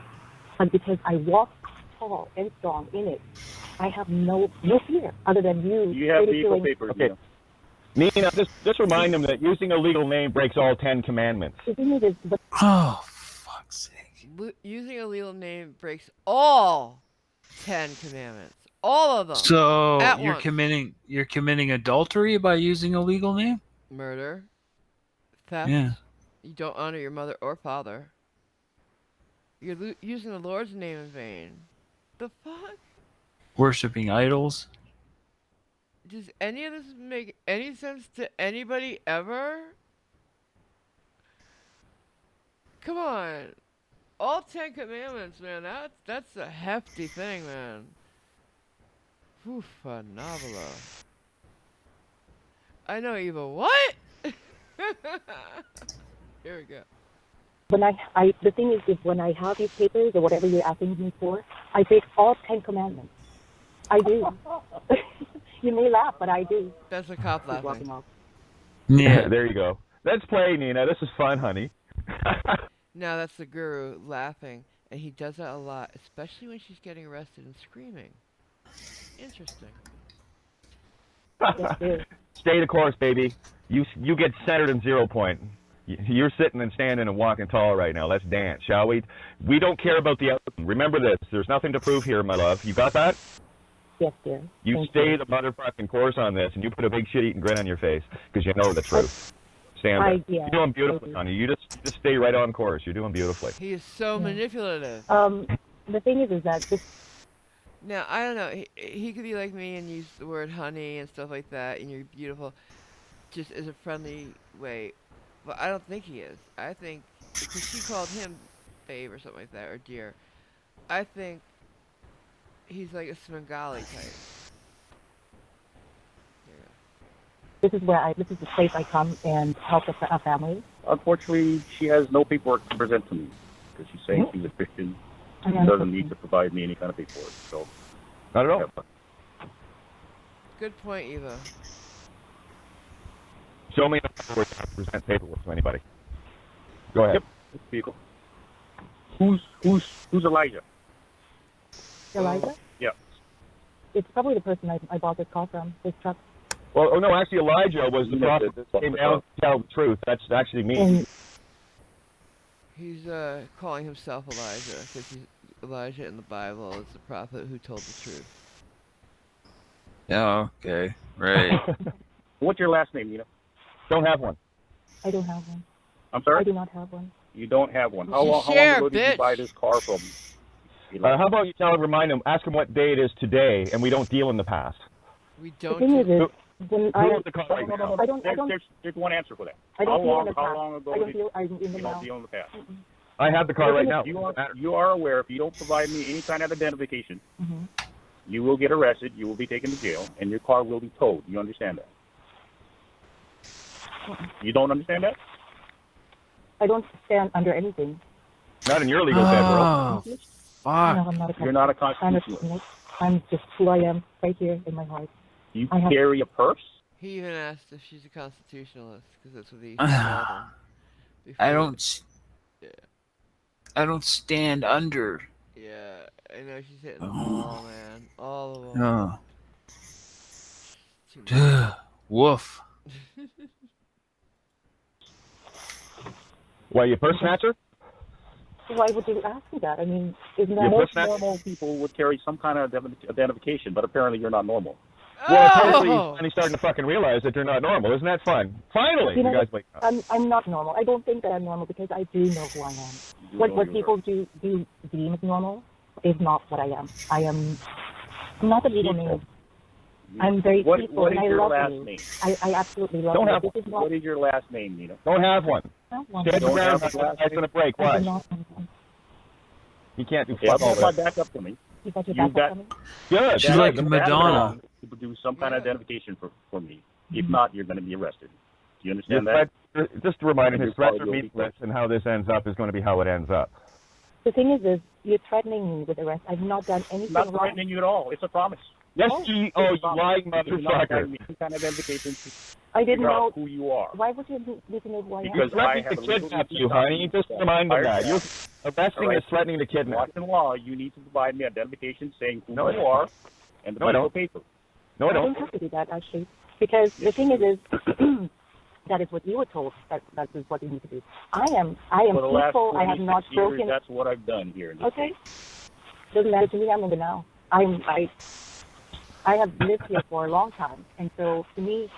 But because I walk tall and strong in it, I have no fear other than you. Do you have vehicle ridiculing- papers, Okay. Nina? Nina, just remind him that using a legal name breaks all 10 commandments. The thing is, Oh, fuck's sake. Using a legal name breaks all 10 commandments. All of them. So At you're once. committing adultery by using a legal name? Murder. Theft. Yeah. You don't honor your mother or father. You're using the Lord's name in vain. The fuck? Worshipping idols? Does any of this make any sense to anybody ever? Come on. All 10 commandments, man. That's a hefty thing, man. Oofa nabla. I know, Eva. What? Here we go. when the thing is when I have these papers or whatever you're asking me for, I break all 10 commandments. I do. You may laugh, but I do. That's a cop laughing. Yeah. There you go. Let's play, Nina. This is fun, honey. No, that's the guru laughing, and he does that a lot, especially when she's getting arrested and screaming. Interesting. Stay the course, baby. You get centered in 0 point. You're sitting and standing and walking tall right now. Let's dance, shall we? We don't care about the outcome. Remember this. There's nothing to prove here, my love. You got that? Yes, dear. You stay the motherfucking course on this, and you put a big shit-eating grin on your face because you know the truth. Stand there. You're doing beautifully, honey. You just stay right on course. You're doing beautifully. He is so manipulative. The thing is that this. Now, I don't know. He could be like me and use the word honey and stuff like that, and you're beautiful, just as a friendly way. But I don't think he is. I think, because she called him babe or something like that, or dear. I think he's like a Svengali type. This is the place I come and help a family. Unfortunately, she has no paperwork to present to me because she's saying she's a Christian. She doesn't need to provide me any kind of paperwork. So, not at all. Good point, Eva. Show me the paperwork to present paperwork to anybody. Go ahead. Yep. Vehicle. Who's Elijah? Elijah? Yeah. It's probably the person I bought this car from. This truck. Well, oh no, actually Elijah was the prophet that came down to tell the truth. That's actually me. He's calling himself Elijah because Elijah in the Bible is the prophet who told the truth. Yeah, okay. Right. What's your last name, Nina? Don't have one. I don't have one. I'm sorry? I do not have one. You don't have one. How long ago did you buy this car from? How about you remind him, ask him what day it is today, and we don't deal in the past. We don't. The thing is, when I don't. There's one answer for that. I don't deal in the past. How long ago I don't deal in the don't deal in the past? I have the car right now. You are aware if you don't provide me any kind of identification, you will get arrested, you will be taken to jail, and your car will be towed. You understand that? You don't understand that? I don't stand under anything. Not in your legal federal. Fuck. No, I'm not a You're not a constitutionalist. I'm just who I am right here in my heart. You carry a purse? He even asked if she's a constitutionalist because that's what he called him. I don't stand under. Yeah, I know she's hitting them all, man. All of them. Oh. Woof. Why, you purse snatcher? Why would you ask me that? I mean, isn't that most normal people would carry some kind of identification, but apparently you're not normal. Well, apparently you're finally starting to fucking realize that you're not normal. Isn't that fun? Finally, you guys wake up. I'm not normal. I don't think that I'm normal because I do know who I am. What people do deem as normal is not what I am. I'm not a legal name. I'm very peaceful and I love you. I absolutely love you. Don't have What is your last name, Nina? Don't have one. Stand around. It's going to break. Why? You can't do fuck all that. Back up to me. You got your back up to me? Good. She's like Madonna. To produce some kind of identification for me. If not, you're going to be arrested. Do you understand that? Just to remind him, his threats are meaningless, and how this ends up is going to be how it ends up. The thing is you're threatening me with arrest. I've not done anything wrong. Not threatening you at all. It's a promise. Yes, you lying motherfucker. Kind of identification I didn't know who you are. Why would you need to know who I am? Because I have to kidnap you, honey. Just remind him that. You're arresting is threatening to kidnap. Washington law, you need to provide me identification saying who you are and the medical paper. No, I don't don't. have to do that, actually. Because the thing is that is what you were told. That is what you need to do. I am For the last peaceful. I have 46 not years, broken. that's what I've done here. Okay. Doesn't matter to me. I'm in the now. I have lived here for a long time, and so to me,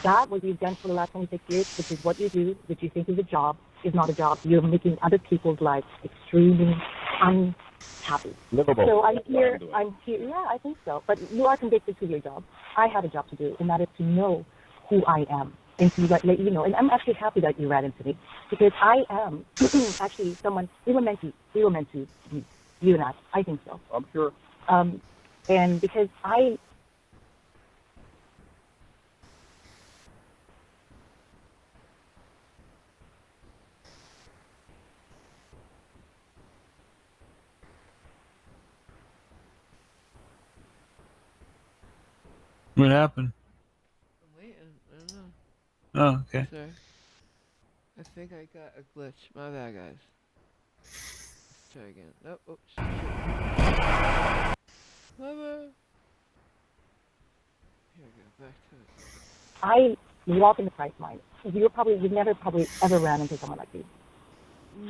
that what you've done for the last 26 years, which is what you do, which you think is a job, is not a job. You're making other people's lives extremely unhappy. Livable. So I'm That's what here. I'm doing. I'm here. Yeah, I think so. But you are convicted to your job. I have a job to do, and that is to know who I am and to let you know. And I'm actually happy that you ran into me because I am actually someone. We were meant to be. You and I. I think so. I'm sure. And because I. What happened? I'm waiting. I don't know. Oh, okay. Sorry. I think I got a glitch. My bad, guys. Let's try again. Nope. Oh, shit. My bad. Here we go. Back to it. I walk in the price line. You've never probably ever ran into someone like me.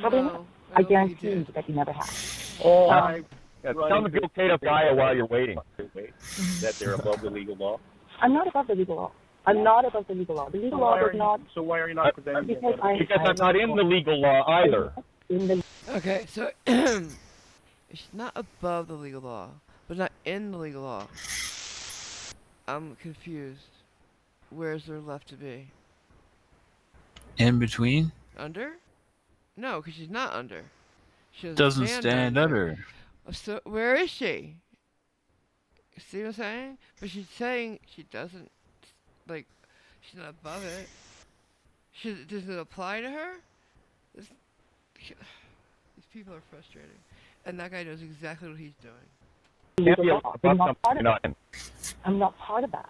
Probably not. No, I don't think guarantee you you did. that you never have. Oh, Yeah, tell them to go take a Gaia while you're waiting. That they're above the legal law. I'm not above the legal law. I'm not above the legal law. The legal law does not. So why are you not presenting? Because Because I'm not in the legal law either. in the Okay, so it's not above the legal law, but not in the legal law. I'm confused. Where's there left to be? In between? Under? No, because she's not under. She Doesn't stand under. So where is she? See what I'm saying? But she's saying she doesn't, like, she's not above it. Does it apply to her? These people are frustrating. And that guy knows exactly what he's doing. Can't be legal law. above I'm not something part you're of not that. in. I'm not part of that.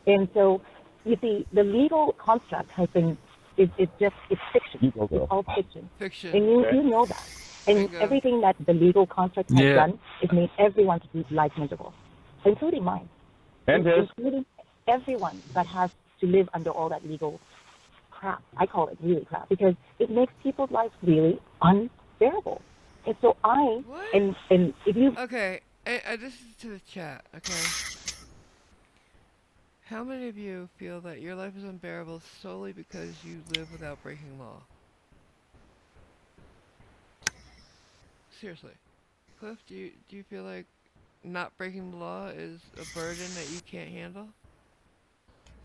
And so, you see, the legal construct has been, it's fiction. You go, It's girl. all fiction. Fiction. And you know that. And Bingo. everything that the legal construct has Yeah. done is made everyone's life miserable, including mine. And his. Including everyone that has to live under all that legal crap. I call it really crap because it makes people's lives really unbearable. And so What? and if you Okay, this is to the chat, okay? How many of you feel that your life is unbearable solely because you live without breaking law? Seriously. Cliff, do you feel like not breaking the law is a burden that you can't handle?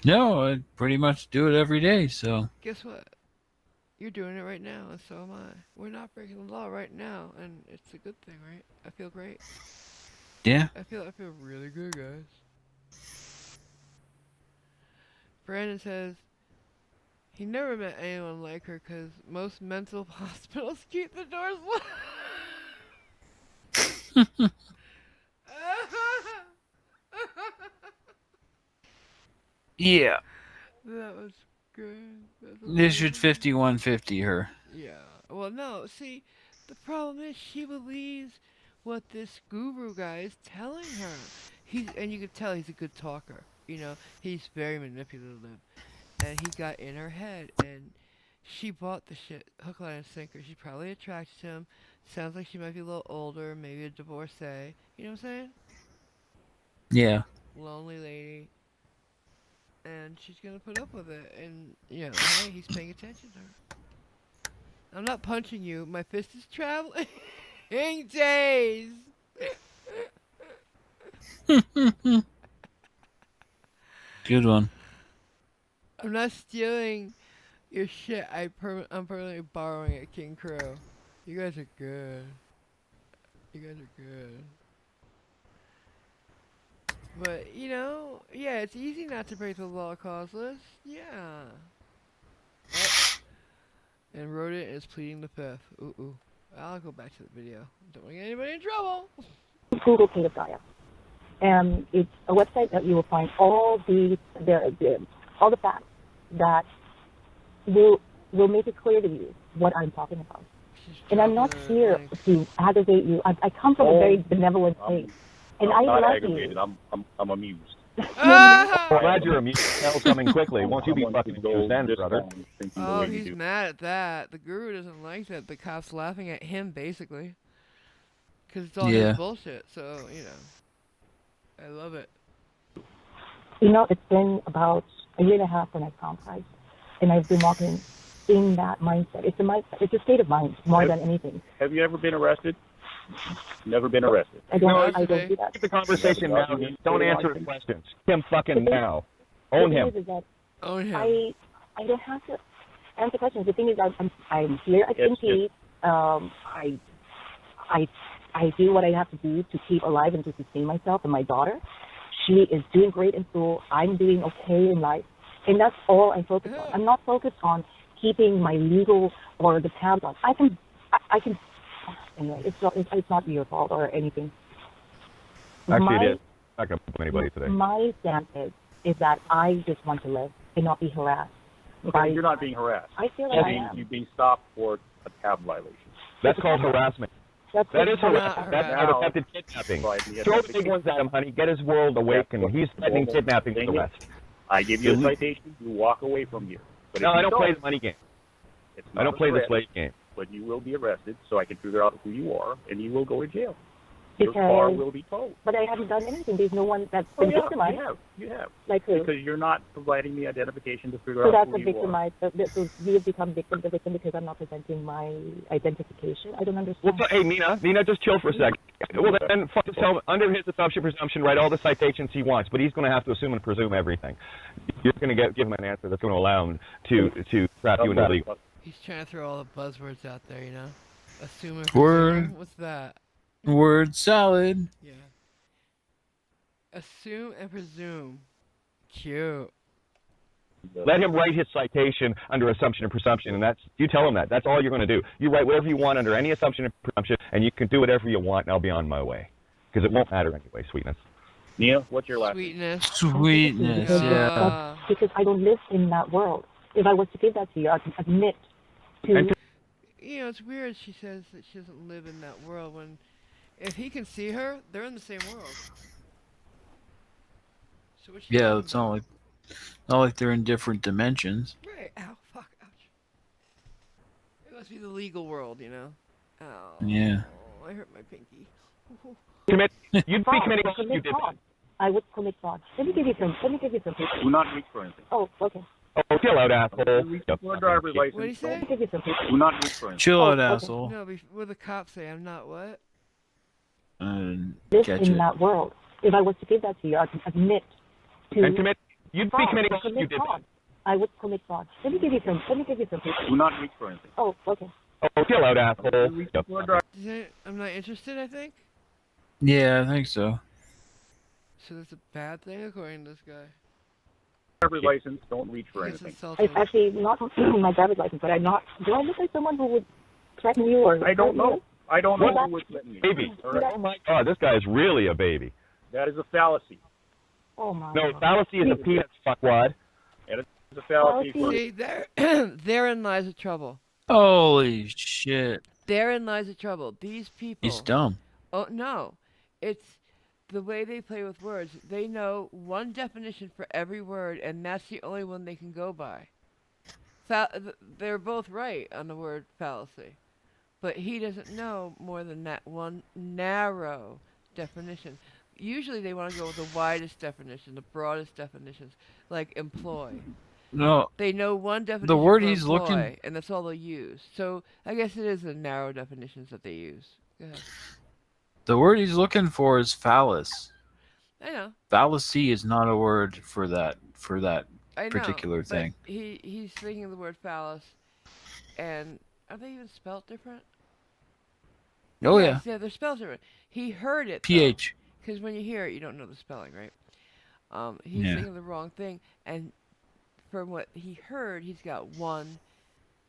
No, I pretty much do it every day, so. Guess what? You're doing it right now, and so am I. We're not breaking the law right now, and it's a good thing, right? I feel great. Yeah. I feel really good, guys. Brandon says he never met anyone like her because most mental hospitals keep the doors locked. Yeah. That was good. That's This should amazing. 5150 her. Yeah. Well, no. See, the problem is she believes what this guru guy is telling her. And you can tell he's a good talker. You know, he's very manipulative, and he got in her head, and she bought the shit hook, line, and sinker. She probably attracted him. Sounds like she might be a little older, maybe a divorcee. You know what I'm saying? Yeah. Lonely lady. And she's gonna put up with it, and you know, hey, he's paying attention to her. I'm not punching you. My fist is traveling days. Good one. I'm not stealing your shit. I'm permanently borrowing it, King Crow. You guys are good. You guys are good. But, you know, yeah, it's easy not to break the law causeless. Yeah. Oh. And Rodent is pleading the fifth. Ooh. I'll go back to the video. Don't want to get anybody in trouble. Google Creative Gaia. It's a website that you will find all all the facts that will make it clear to you what I'm talking about. And I'm not here to aggravate you. I come from a very benevolent place, and I I'm not love aggravated. you. I'm amused. Ah! Glad you're immune. Hell's coming quickly. Won't you be fucking amused then, brother? Oh, he's mad at that. The guru doesn't like that. The cop's laughing at him, basically. Because it's all his Yeah. bullshit, so, you know. I love it. You know, it's been about a year and a half when I found Christ, and I've been walking in that mindset. It's a mindset. It's a state of mind more than anything. Have you ever been arrested? Never been arrested. I don't do that. Keep the conversation now. Don't answer his questions. Him fucking now. Own him. The thing is that Own him. I don't have to answer questions. The thing is, I'm here at DMV. I do what I have to do to keep alive and to sustain myself and my daughter. She is doing great in school. I'm doing okay in life, and that's all I focus on. I'm not focused on keeping my legal or the tabs on. I can. Anyway, it's not your fault or anything. Actually, it is. I'm not going to blame anybody today. My stance is that I just want to live and not be harassed. Okay, you're not being harassed. I feel like I am. You're being stopped for a tab violation. That's called harassment. That is harassment. That's Now- attempted kidnapping. Throw the big ones at him, honey. Get his world awakened. He's threatening kidnapping with the rest. I give you a citation. You walk away from here. But No, if you I don't play the money game. It's I don't not play the arrest, slave game. But you will be arrested, so I can figure out who you are, and you will go to jail. Your car will be towed. But I haven't done anything. There's no one that's Oh, been yeah, victimized. you have. Like who? Because you're not providing me identification to figure So out that's who a you are. victimized. So we have become the victim because I'm not presenting my identification. I don't understand. Well, hey, Nina, just chill for a second. Well, then, fuck yourself. Under his presumption, write all the citations he wants, but he's going to have to assume and presume everything. You're going to give him an answer that's going to allow him to trap you into legal. He's trying to throw all the buzzwords out there, you know? Assume and Word. presume. What's that? Word salad. Yeah. Assume and presume. Cute. Let him write his citation under assumption and presumption, and you tell him that. That's all you're going to do. You write whatever you want under any assumption and presumption, and you can do whatever you want, and I'll be on my way. Because it won't matter anyway, sweetness. Neil, what's your last name? Sweetness. Sweetness, yeah. Because I don't live in that world. If I was to give that to you, I'd admit to. You know, it's weird she says that she doesn't live in that world when if he can see her, they're in the same world. So what she Yeah, talking it's not like they're in different dimensions. about? Right. Ow, fuck, ouch. It must be the legal world, you know? Ow. Yeah. I hurt my pinky. You'd be committing fraud if you did that. I would commit fraud. Let me give you some people. Do not reach for anything. Oh, okay. Oh, chill out, asshole. Reach for a driver's license. What'd he say? Let me give you some people. Do not reach for anything. Chill out, okay. asshole. No, what the cops say? I'm not what? Live Catch in it. that world. If I was to give that to you, I'd admit to. And you'd be fraud. committing fraud if you Commit did fraud. that. I would commit fraud. Let me give you some people. Do not reach for anything. Oh, okay. Oh, chill out, asshole. Reach for a driver's I'm not interested, I think? Yeah, I think so. So that's a bad thing according to this guy. license. Don't reach for He gets anything. insulted. It's actually not my driver's license, but I'm not. Do I look like someone who would threaten you or? I don't know. I don't know Well, who would threaten you. Baby. All right. Oh, my God, this guy is really a baby. That is a fallacy. Oh my. No, God. fallacy is a peanuts, fuckwad. It's a fallacy. Fallacy. See, therein lies the trouble. Holy shit. Therein lies the trouble. These people. He's dumb. Oh, no. It's the way they play with words. They know one definition for every word, and that's the only one they can go by. They're both right on the word fallacy. But he doesn't know more than that one narrow definition. Usually they want to go with the widest definition, the broadest definitions, like employ. No, They know one definition word for he's employ, looking- and that's all they'll use. So I guess it is the narrow definitions that they use. Go ahead. the word he's looking for is phallus. I know. Fallacy is not a word for that I know, particular but thing. He's thinking of the word phallus, and are they even spelled different? Oh Yes, yeah. yeah, they're spelled different. He heard it. PH. Because when you hear it, you don't know the spelling, right? He's Yeah. thinking of the wrong thing, and from what he heard, he's got one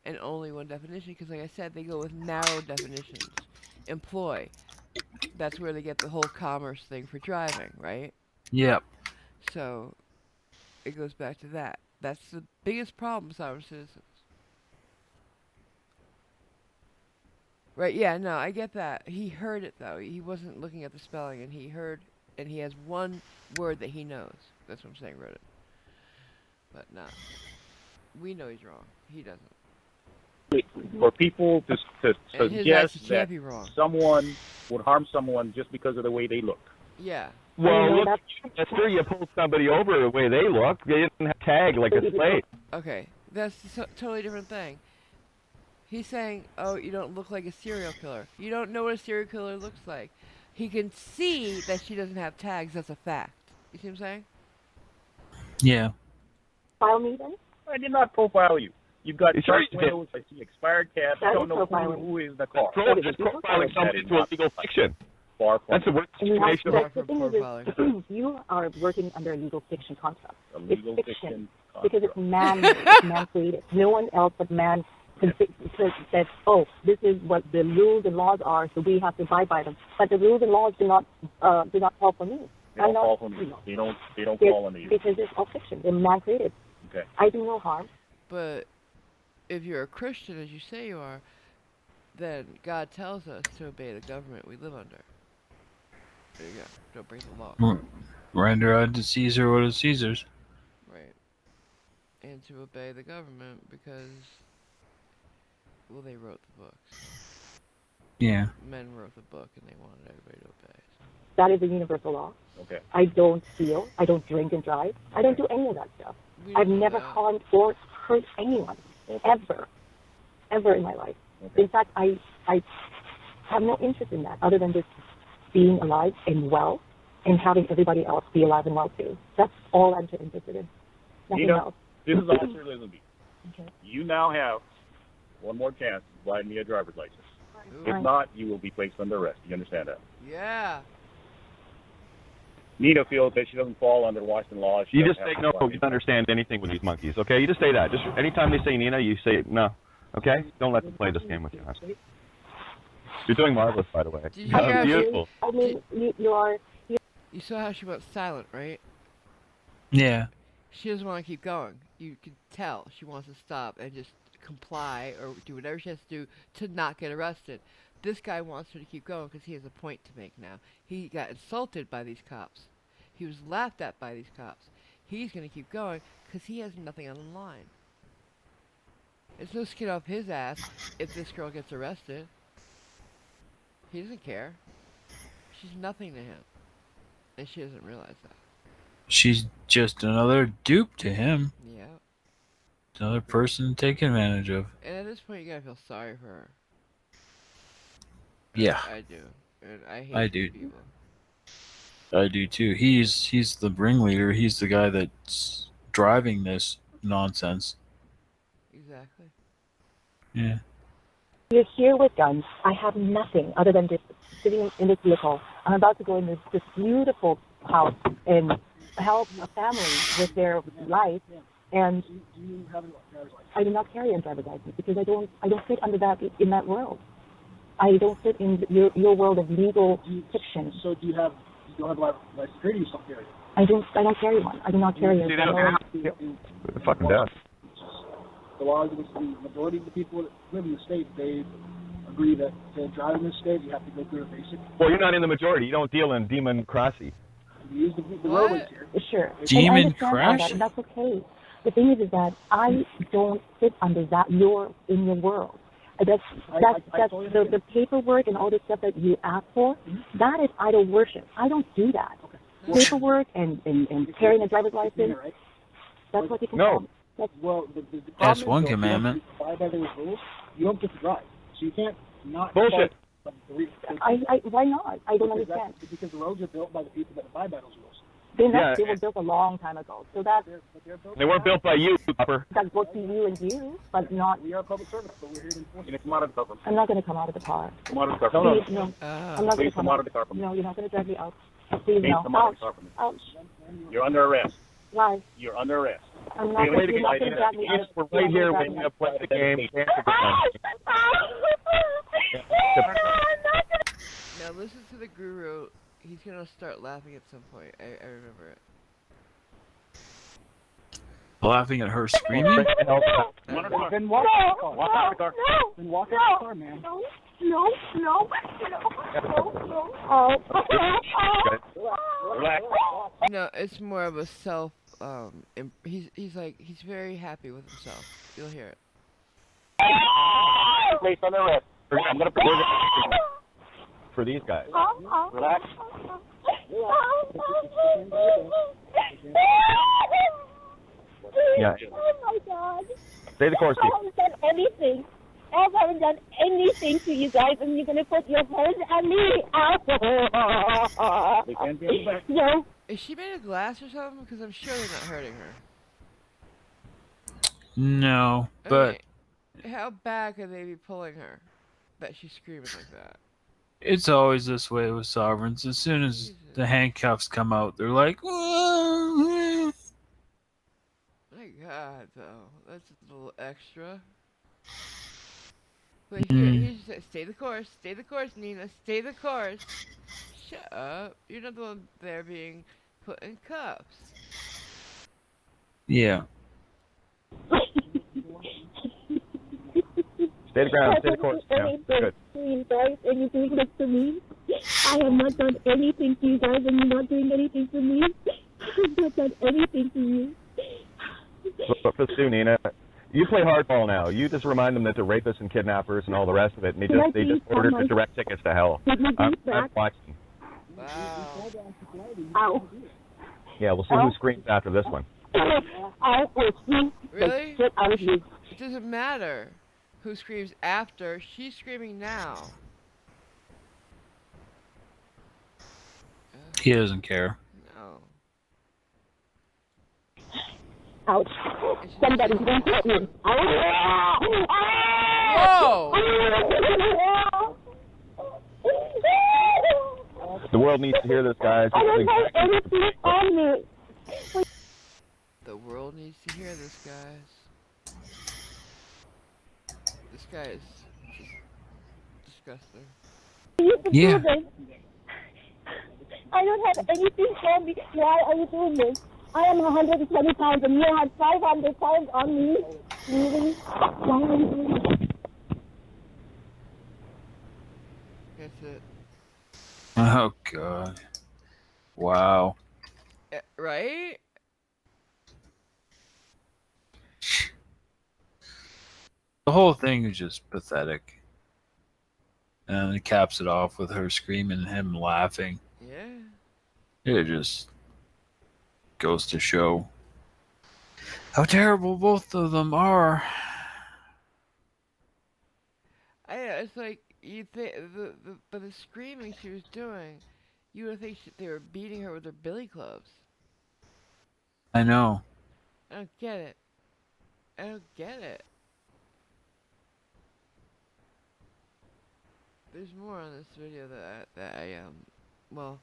and only one definition. Because, like I said, they go with narrow definitions. Employ. That's where they get the whole commerce thing for driving, right? Yep. So it goes back to that. That's the biggest problem with our citizens. Right, yeah, no, I get that. He heard it, though. He wasn't looking at the spelling, and he heard, and he has one word that he knows. Go That's what I'm saying, wrote it. But nah. We know he's wrong. He doesn't. For people to And his eyes, he suggest can't that be wrong. someone would harm someone just because of the way they look. Yeah. Well, look, that's true. You pulled somebody over the way they look. They didn't have tag like a slave. Okay, that's a totally different thing. He's saying, oh, you don't look like a serial killer. You don't know what a serial killer looks like. He can see that she doesn't have tags. That's a fact. You see what I'm saying? Yeah. File me then? I did not profile you. You've got Sure dark you did. windows. I see expired cabs. That I don't is know profiling. who is in the car. That's profiling someone into a legal fiction. Far from That's a worse And that's, situation. that's the for thing is, profiling. you are working under a legal fiction construct. a legal It's fiction. construct. Because it's man-made, it's man-created. No one else but man says, oh, this is what the rules and laws are, so we have to abide by them. But the rules and laws do not call for me. They don't call for me. They don't call on me. Because it's all fiction. They're man-created. Okay. I do no harm. But if you're a Christian, as you say you are, then God tells us to obey the government we live under. There you go. Don't break the law. Render unto Caesar what is Caesar's. Right. And to obey the government because, well, they wrote the books. Yeah. Men wrote the book and they wanted everybody to obey. That is a universal law. Okay. I don't steal. I don't drink and drive. I don't do any of that stuff. We I've know never that. harmed or hurt anyone, ever in my life. Okay. In fact, I have no interest in that other than just being alive and well and having everybody else be alive and well too. That's all I'm interested in. Nothing Nina, else. this is Officer Lisenby. Okay. You now have one more chance to provide me a driver's license. Ooh. If not, you will be placed under arrest. You understand that? Yeah. Nina feels that she doesn't fall under Washington law. She You doesn't just have say to no. comply. You don't understand anything with these monkeys. Okay, you just say that. Just anytime they say Nina, you say no. Okay, don't let them play this game with you. You're doing marvelous, by the way. Did you hear Beautiful. I mean, you are. You saw how she went silent, right? Yeah. She doesn't want to keep going. You can tell she wants to stop and just comply or do whatever she has to do to not get arrested. This guy wants her to keep going because he has a point to make now. He got insulted by these cops. He was laughed at by these cops. He's going to keep going because he has nothing on the line. It's no skin off his ass if this girl gets arrested. He doesn't care. She's nothing to him. And she doesn't realize that. She's just another dupe to him. Yeah. Another person to take advantage of. And at this point, you gotta feel sorry for her. Yeah. I do. And I hate I these do. people. I do too. He's the ringleader. He's the guy that's driving this nonsense. Exactly. Yeah. You're here with guns. I have nothing other than just sitting in this vehicle. I'm about to go in this beautiful house and help a family with their life. And I do not carry a driver's license because I don't fit under that in that world. I don't fit in your world of legal fiction. So you don't have a license to carry, you still carry it? I don't carry one. I do not carry See, it. they're fucking down. The law is the majority of the people that live in the state, they agree that to drive in this state, you have to go through a basic. Well, you're not in the majority. You don't deal in demon crossy. You use the What? roadways here. Sure. Demon And I understand all crash? that, and that's okay. The thing is that I don't fit under that. You're in your world. That's totally the paperwork and all the stuff that you ask for. That is idol worship. I don't do that. Paperwork and carrying a driver's license. Right? That's what you can No. call. That's Well, the That's problem one is, though, commandment. If you abide by those rules, you don't get to drive. So you can't not. Bullshit. follow the re- why not? I don't because understand. because the roads are built by the people that abide by those rules. They Yeah. were built a long time ago. So that They're built. They weren't built by you, Copper. that goes to you and you, but not. We are public service, but we're here to enforce You it. know, come out of the car for me. I'm not going to come out of the car. Come out of the car for No, me. Please, no. I'm Ah. not going Please to come out of the car for me. No, you're not going to drag me out. Please, Please no. come out of Ouch. the car for me. Ouch. You're under arrest. Why? You're under arrest. I'm not Wait a you're not minute. going to drag me out. We're right here when you play the game. Now listen to the guru. He's gonna start laughing at some point. I remember it. Laughing at her screaming? Then walk out the car. Walk out the car. Then walk out the car, man. Relax. No, it's more of a self. He's very happy with himself. You'll hear it. Place on their wrist. I'm gonna for these guys. Relax. Yeah. Oh my God. Stay the course, I haven't done anything. I haven't done anything to you guys, and you're gonna put your hands on me. They can't be on the back. No. Is she made of glass or something? Because I'm sure they're not hurting her. No, but How bad could they be pulling her that she's screaming like that? it's always this way with sovereigns. As soon as the handcuffs come out, they're like, "Whoa." My God, though, that's a little extra. But he just said, stay the course, Nina, stay the course. Shut up. You're not the one there being put in cuffs. Yeah. Stay the ground. Stay the course. Yeah. Good. You guys, and you're doing this to me. I have not done anything to you guys, and you're not doing anything to me. I have not done anything to you. But for Sue, Nina, you play hardball now. You just remind them that they're rapists and kidnappers and all the rest of it, and they just ordered the direct tickets to hell. I'm watching. Wow. Ow. Yeah, we'll see who screams after this one. I will scream Really? the shit out of you. It doesn't matter who screams after. She's screaming now. He doesn't care. No. Ouch. Somebody's going to hit me. Whoa! The world needs to hear this, guys. I don't have anything on me. The world needs to hear this, guys. This guy is just disgusting. You can Yeah. do this. I don't have anything on me. Why are you doing this? I am 120 pounds and you have 500 pounds on me. Really? Why are you doing this? That's it. Oh, God. Wow. Right? The whole thing is just pathetic. And it caps it off with her screaming and him laughing. Yeah. It just goes to show how terrible both of them are. I know, it's like, you think, the screaming she was doing, you would think they were beating her with their billy clubs. I know. I don't get it. I don't get it. There's more on this video that I well,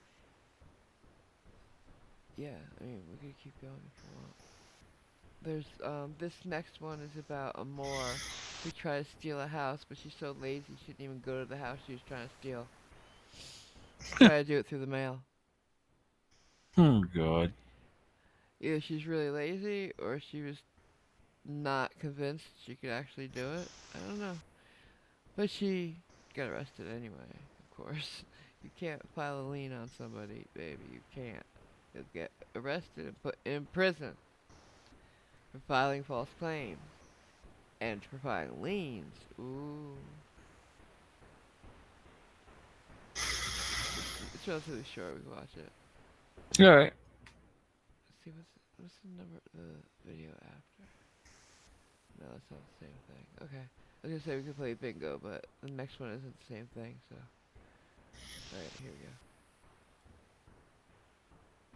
yeah, I mean, we could keep going if you want. There's, this next one is about a Moor who tried to steal a house, but she's so lazy she didn't even go to the house she was trying to steal. Try to do it through the mail. Oh, God. Either she's really lazy, or she was not convinced she could actually do it. I don't know. But she got arrested anyway, of course. You can't file a lien on somebody, baby. You can't. You'll get arrested and put in prison for filing false claims and for filing liens. Ooh. It's relatively short. We can watch it. All right. Let's see what's the number the video after. No, that's not the same thing. Okay. I was gonna say we could play bingo, but the next one isn't the same thing, so. Alright, here we go.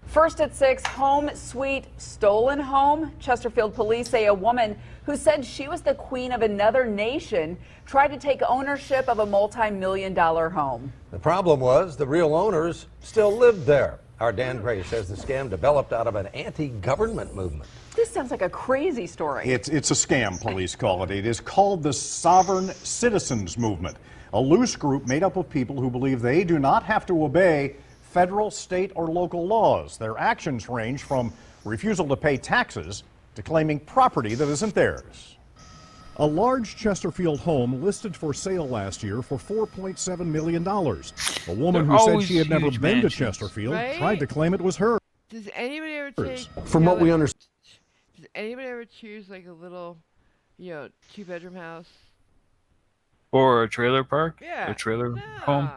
First at 6, home sweet stolen home. Chesterfield police say a woman who said she was the queen of another nation tried to take ownership of a multi-million-dollar home. The problem was the real owners still lived there. Our Dan Gray says the scam developed out of an anti-government movement. This sounds like a crazy story. It's a scam, police call it. It is called the Sovereign Citizens Movement, a loose group made up of people who believe they do not have to obey federal, state, or local laws. Their actions range from refusal to pay taxes to claiming property that isn't theirs. A large Chesterfield home listed for sale last year for $4.7 million. A woman who said she had never been to Chesterfield tried to claim it was hers. Does anybody ever take? From what we understand. Does anybody ever choose like a little, 2-bedroom house? Or a trailer park? Yeah. A trailer home?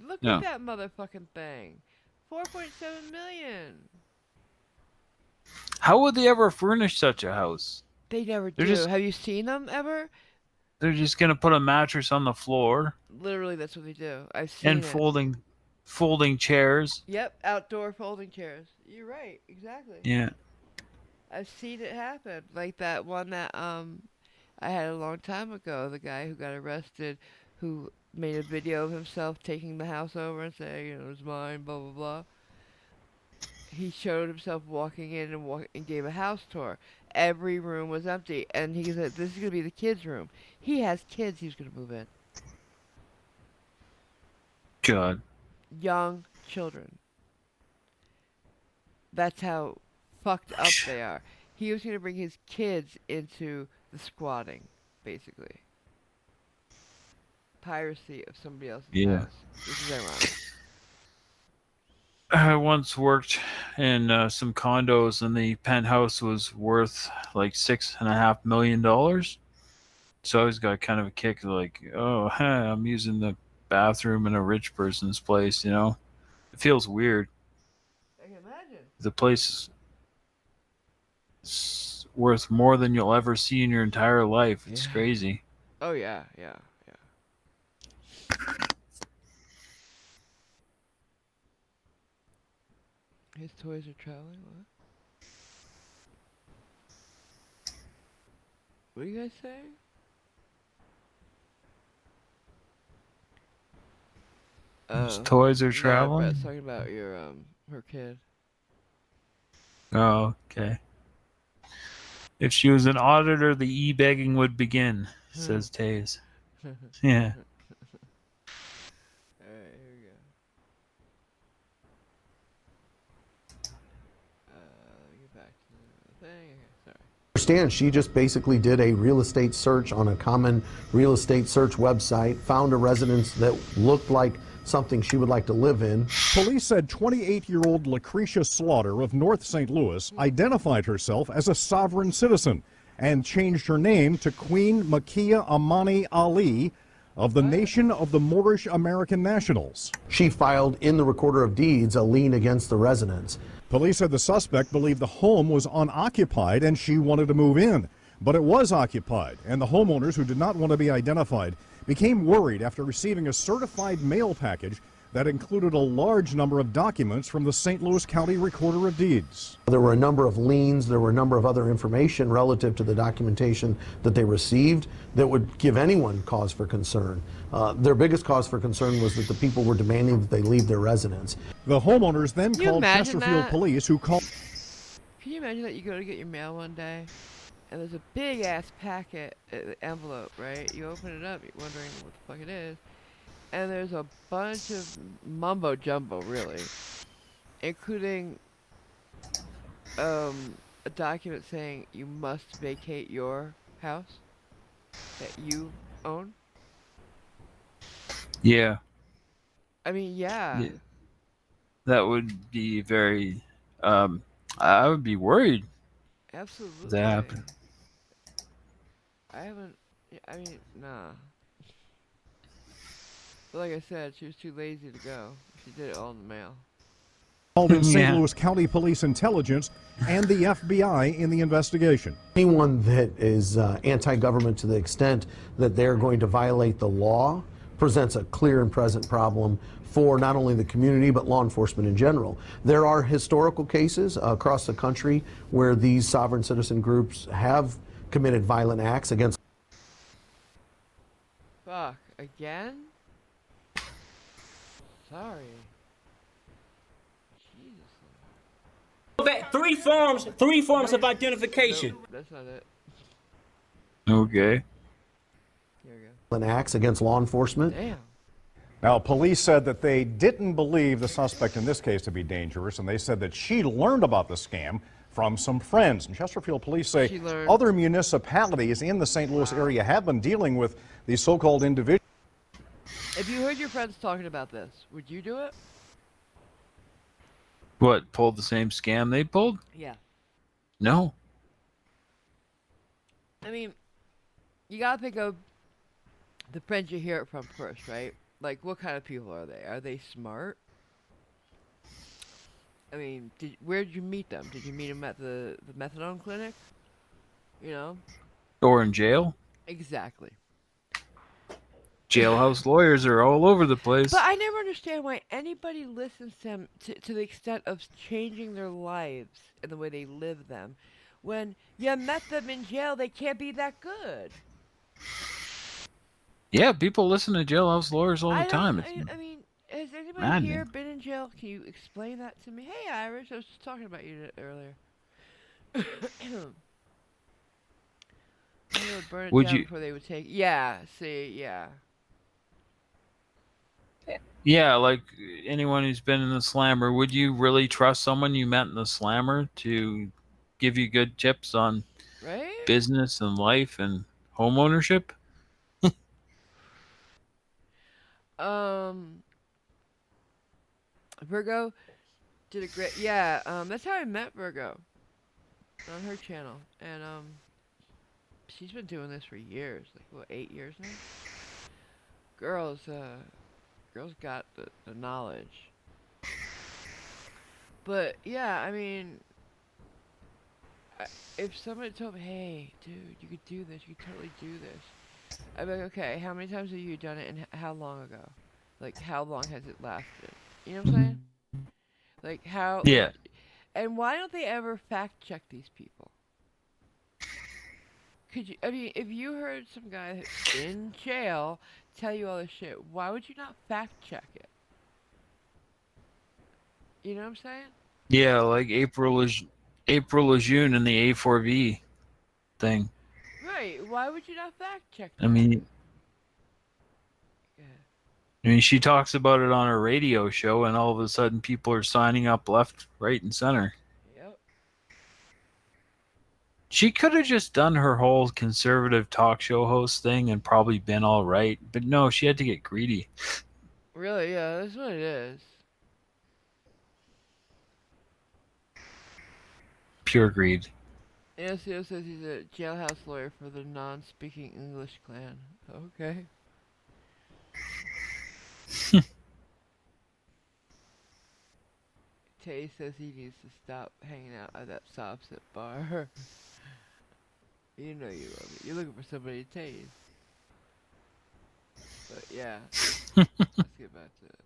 Look at that motherfucking thing. $4.7 million. How would they ever furnish such a house? They never do. Have you seen them ever? They're just gonna put a mattress on the floor. Literally, that's what they do. I've seen and it. folding chairs. Yep, outdoor folding chairs. You're right, exactly. Yeah. I've seen it happen. Like that one that I had a long time ago. The guy who got arrested, who made a video of himself taking the house over and saying, it's mine, blah blah blah. He showed himself walking in and gave a house tour. Every room was empty, and he said, "This is gonna be the kids' room." He has kids. He's gonna move in. God. Young children. That's how fucked up they are. He was gonna bring his kids into the squatting, basically. Piracy of somebody else's house. This is ironic. I once worked in some condos, and the penthouse was worth like $6.5 million. So I always got kind of a kick, like, oh, I'm using the bathroom in a rich person's place. It feels weird. I can imagine. The place is worth more than you'll ever see in your entire life. It's crazy. Oh yeah, yeah. His toys are traveling? What are you guys saying? His toys are traveling? No, Brett's talking about her kid. Oh, okay. If she was an auditor, the e-begging would begin, says Taze. Yeah. Alright, here we go. Let me get back to the thing. Okay, sorry. Understand, she just basically did a real estate search on a common real estate search website, found a residence that looked like something she would like to live in. Police said 28-year-old Lucretia Slaughter of North St. Louis identified herself as a sovereign citizen and changed her name to Queen Makia Amani Ali of the Nation of the Moorish American Nationals. She filed in the Recorder of Deeds a lien against the residence. Police said the suspect believed the home was unoccupied and she wanted to move in. But it was occupied, and the homeowners, who did not want to be identified, became worried after receiving a certified mail package that included a large number of documents from the St. Louis County Recorder of Deeds. There were a number of liens, there were a number of other information relative to the documentation that they received that would give anyone cause for concern. Their biggest cause for concern was that the people were demanding that they leave their residence. The homeowners then Can you called imagine Chesterfield that? police, who called... Can you imagine that you go to get your mail one day, and there's a big ass packet, envelope, right? You open it up, you're wondering what the fuck it is, and there's a bunch of mumbo jumbo, really, including a document saying you must vacate your house that you own. Yeah. I mean, yeah. That would be very... I would be worried. Absolutely. If that happened. Nah. But like I said, she was too lazy to go. She did it all in the mail. Called in St. Louis County Police Intelligence and the FBI in the investigation. Anyone that is anti-government to the extent that they're going to violate the law presents a clear and present problem for not only the community but law enforcement in general. There are historical cases across the country where these sovereign citizen groups have committed violent acts against... Fuck. Again? Sorry. Back three forms of identification. Nope, that's not it. Okay. Here we go. Violent acts against law enforcement. Damn. Now, police said that they didn't believe the suspect in this case to be dangerous, and they said that she learned about the scam from some friends. And Chesterfield police say She learned. other municipalities in the St. Louis area have been dealing with these so-called individuals. If you heard your friends talking about this, would you do it? What, pulled the same scam they pulled? Yeah. No. I mean, you gotta think of the friends you hear it from first, right? Like, what kind of people are they? Are they smart? I mean, where did you meet them? Did you meet them at the methadone clinic? You know? Or in jail? Exactly. Jailhouse lawyers are all over the place. But I never understand why anybody listens to them to the extent of changing their lives and the way they live them. When you met them in jail, they can't be that good. Yeah, people listen to jailhouse lawyers all the time. I mean, has anybody maddening. here been in jail? Can you explain that to me? Hey, Irish, I was just talking about you earlier. They would burn it Would down you- before they would take. Yeah, see, yeah. Yeah, like anyone who's been in the slammer, would you really trust someone you met in the slammer to give you good tips on Right? business and life and home ownership? Virgo did a great. Yeah, that's how I met Virgo on her channel, and she's been doing this for years, like what, 8 years now. Girls got the knowledge. But yeah, I mean, if somebody told me, hey, dude, you could do this, you could totally do this, I'd be like, okay, how many times have you done it, and how long ago? Like, how long has it lasted? You know what I'm saying? Like, how? Yeah. And why don't they ever fact check these people? Could you? I mean, if you heard some guy in jail tell you all this shit, why would you not fact check it? You know what I'm saying? Yeah, like April Lejeune in the A4V thing. Right. Why would you not fact check that? I mean, she talks about it on her radio show, and all of a sudden people are signing up left, right, and center. Yep. She could have just done her whole conservative talk show host thing and probably been all right, but no, she had to get greedy. Really? Yeah, that's what it is. Pure greed. NCO says he's a jailhouse lawyer for the non-speaking English clan. Okay. Tay says he needs to stop hanging out at that Softset bar. You know you love it. You're looking for somebody to tase. But yeah, let's get back to it.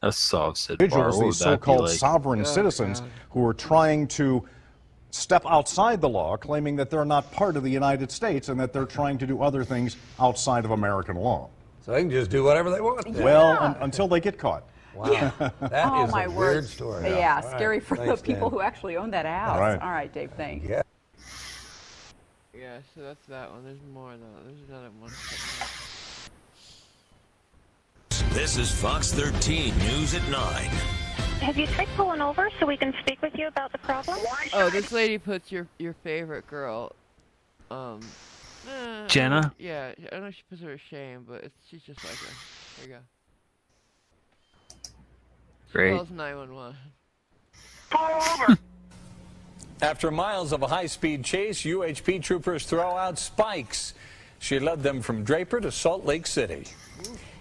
A soft bar. Individuals, What would these that be so-called like? sovereign citizens who are trying to step outside the law, claiming that they're not part of the United States and that they're trying to do other things outside of American law. So they can just do whatever they want. Yeah. Well, until they get caught. Wow, that Oh, is my a word. weird story. Yeah, All scary right. for Thanks, the people Dan. who actually own that house. right. All right, Dave, thanks. Yeah. Yeah, so that's that one. There's more though. There's another one. This is Fox 13 News at 9. Have you tried pulling over so we can speak with you about the problem? Oh, this lady puts your favorite girl. Jenna? Yeah, I don't know if she puts her to shame, but she's just like her. There you go. Great. Calls 911. After miles of a high-speed chase, UHP troopers throw out spikes. She led them from Draper to Salt Lake City.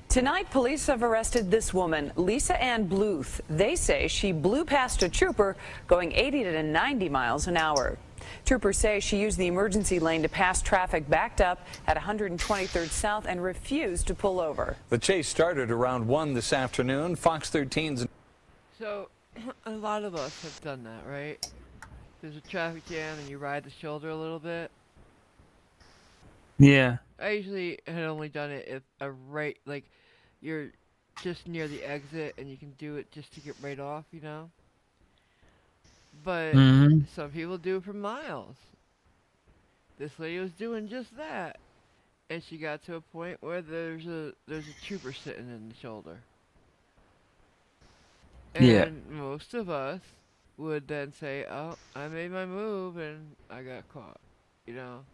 Tonight, police have arrested this woman, Lisa Ann Bluth. They say she blew past a trooper going 80 to 90 miles an hour. Troopers say she used the emergency lane to pass traffic backed up at 123rd South and refused to pull over. The chase started around 1 this afternoon. Fox 13's... So, a lot of us have done that, right? There's a traffic jam and you ride the shoulder a little bit. Yeah. I usually had only done it if like you're just near the exit and you can do it just to get right off, you know? But some people do it for miles. This lady was doing just that. And she got to a point where there's a trooper sitting in the shoulder. And Yeah. most of us would then say, "Oh, I made my move and I got caught." You know,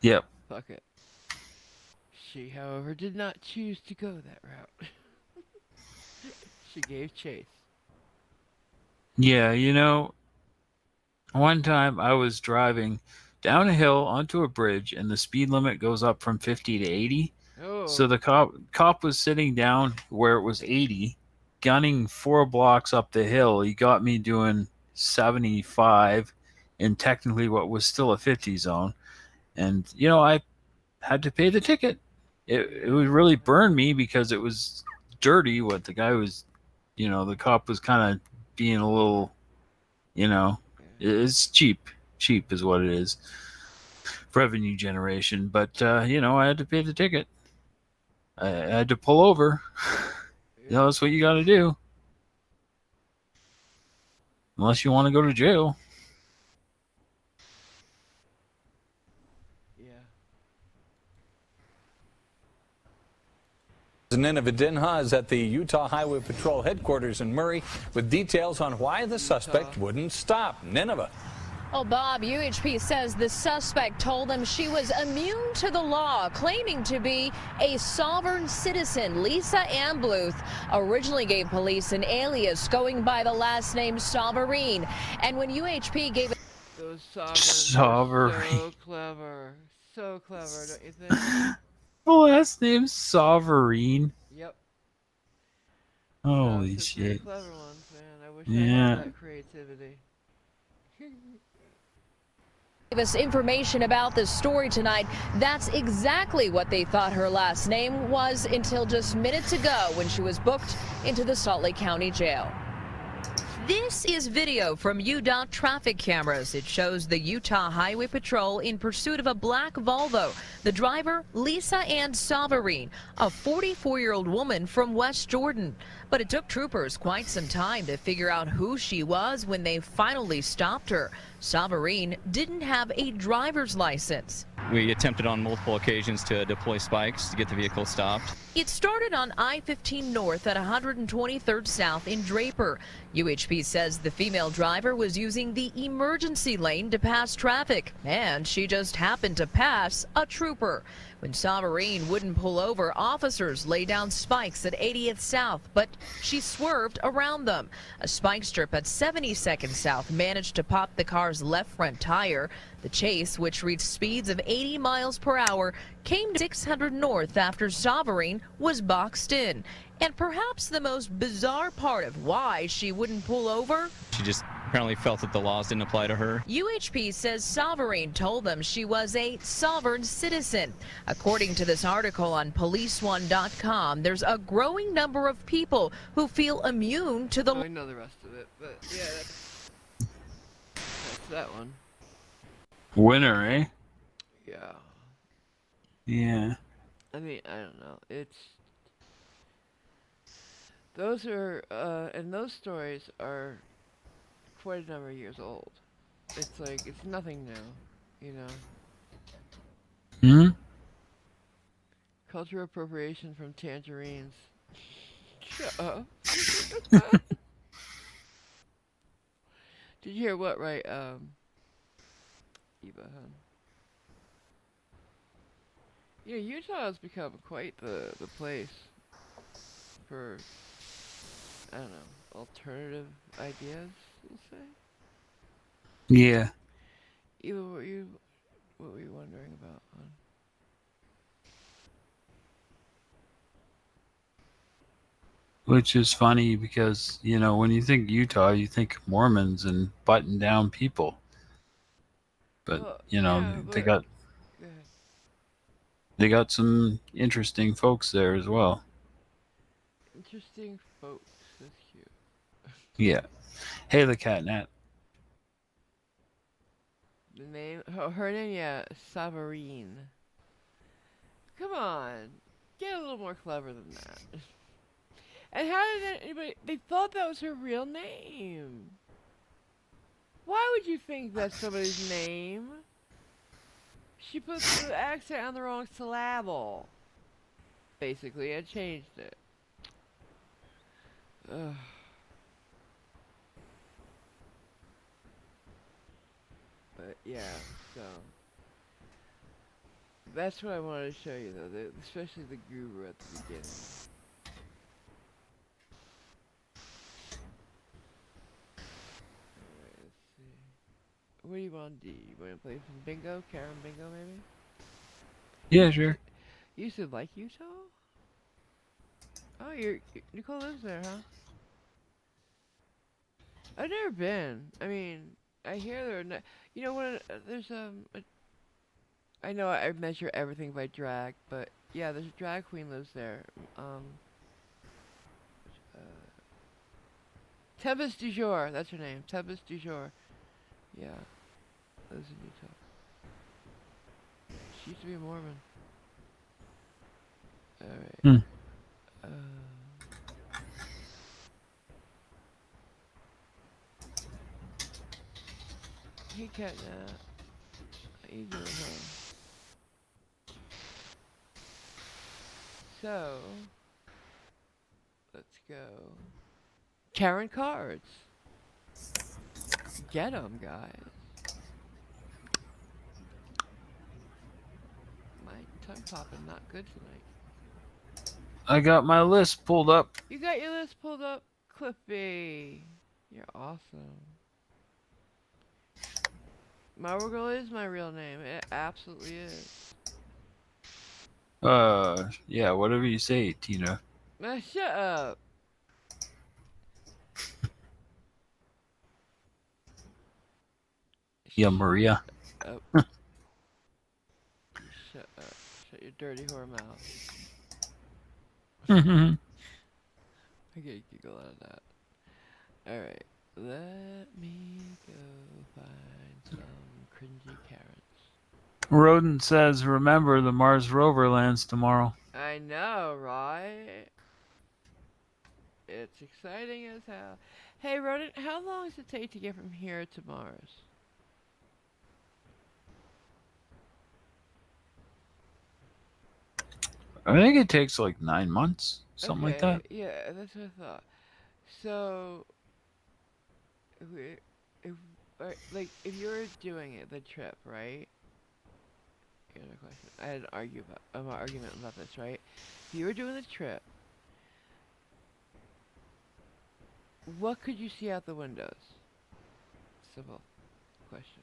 Yep. fuck it. She, however, did not choose to go that route. She gave chase. Yeah, one time I was driving down a hill onto a bridge and the speed limit goes up from 50 to 80. Oh. So the cop was sitting down where it was 80, gunning 4 blocks up the hill. He got me doing 75 in technically what was still a 50 zone. And, I had to pay the ticket. It would really burn me because it was dirty what the guy was, the cop was kind of being a little, it's cheap. Cheap is what it is. Revenue generation. But, I had to pay the ticket. I had to pull over. That's what you got to do. Unless you want to go to jail. Nineveh Dinha is at the Utah Highway Patrol headquarters in Murray with details on why the suspect wouldn't stop. Nineveh. Well, Bob, UHP says the suspect told them she was immune to the law, claiming to be a sovereign citizen. Lisa Ann Bluth originally gave police an alias going by the last name Sovereign. And when UHP gave it... Those sovereigns Sovereign. are so clever. So clever, don't you think? The last name's Sovereign. Yep. Holy Some shit. pretty clever ones, man. I wish I Yeah. had that creativity. Gave us information about this story tonight. That's exactly what they thought her last name was until just minutes ago when she was booked into the Salt Lake County Jail. This is video from UDOT traffic cameras. It shows the Utah Highway Patrol in pursuit of a black Volvo. The driver, Lisa Ann Sovereign, a 44-year-old woman from West Jordan. But it took troopers quite some time to figure out who she was when they finally stopped her. Sovereign didn't have a driver's license. We attempted on multiple occasions to deploy spikes to get the vehicle stopped. It started on I-15 North at 123rd South in Draper. UHP says the female driver was using the emergency lane to pass traffic, and she just happened to pass a trooper. When Sovereign wouldn't pull over, officers laid down spikes at 80th South, but she swerved around them. A spike strip at 72nd South managed to pop the car's left front tire. The chase, which reached speeds of 80 miles per hour, came to 600 North after Sovereign was boxed in. And perhaps the most bizarre part of why she wouldn't pull over? She just apparently felt that the laws didn't apply to her. UHP says Sovereign told them she was a sovereign citizen. According to this article on policeone.com, there's a growing number of people who feel immune to the law. I know the rest of it, but yeah, that's that one. Winner, eh? Yeah. Yeah. I mean, I don't know. Those are, and those stories are quite a number of years old. It's like, it's nothing new, you know? Hmm? Cultural appropriation from tangerines. Shut up. Did you hear what, right, Eva, huh? Yeah, Utah has become quite the place for, I don't know, alternative ideas, we'll say. Yeah. Eva, what were you wondering about, hon? Which is funny because, when you think Utah, you think Mormons and button down people. But, Well, they but- got Go ahead. they got some interesting folks there as well. Interesting folks. That's cute. Yeah. Hey, the catnat. The name, her name, yeah, Sovereign. Come on, get a little more clever than that. And how did anybody? They thought that was her real name. Why would you think that's somebody's name? She put the accent on the wrong syllable. Basically, and changed it. Ugh. Yeah, so that's what I wanted to show you, though, especially the guru at the beginning. Alright, let's see. What do you want to do? You want to play some bingo? Karen bingo, maybe? Yeah, sure. You used to like Utah? Oh, Nicole lives there, huh? I've never been. I mean, I hear there are you know what? There's I know I measure everything by drag, but yeah, there's a drag queen lives there. Uh, Tempest du Jour, that's her name. Tempest du Jour. Yeah, lives in Utah. She used to be a Mormon. Alright. Hmm. Hey, Catnap. How you doing, huh? So, let's go. Karen cards. Get 'em, guys. My tongue popping not good tonight. I got my list pulled up. You got your list pulled up, Cliffy. You're awesome. Varuka is my real name. It absolutely is. Yeah, whatever you say, Tina. Shut up. Yeah, Maria. Up. Shut up. Shut your dirty whore mouth. I get a giggle out of that. Alright. Let me go find some cringy Karens. Rodent says, remember the Mars rover lands tomorrow. I know, right? It's exciting as hell. Hey, Rodent, how long does it take to get from here to Mars? I think it takes like 9 months, something like that. Yeah, that's what I thought. So, if you were doing it, the trip, right? Here's a question. I had an argument about this, right? If you were doing the trip, what could you see out the windows? Simple question.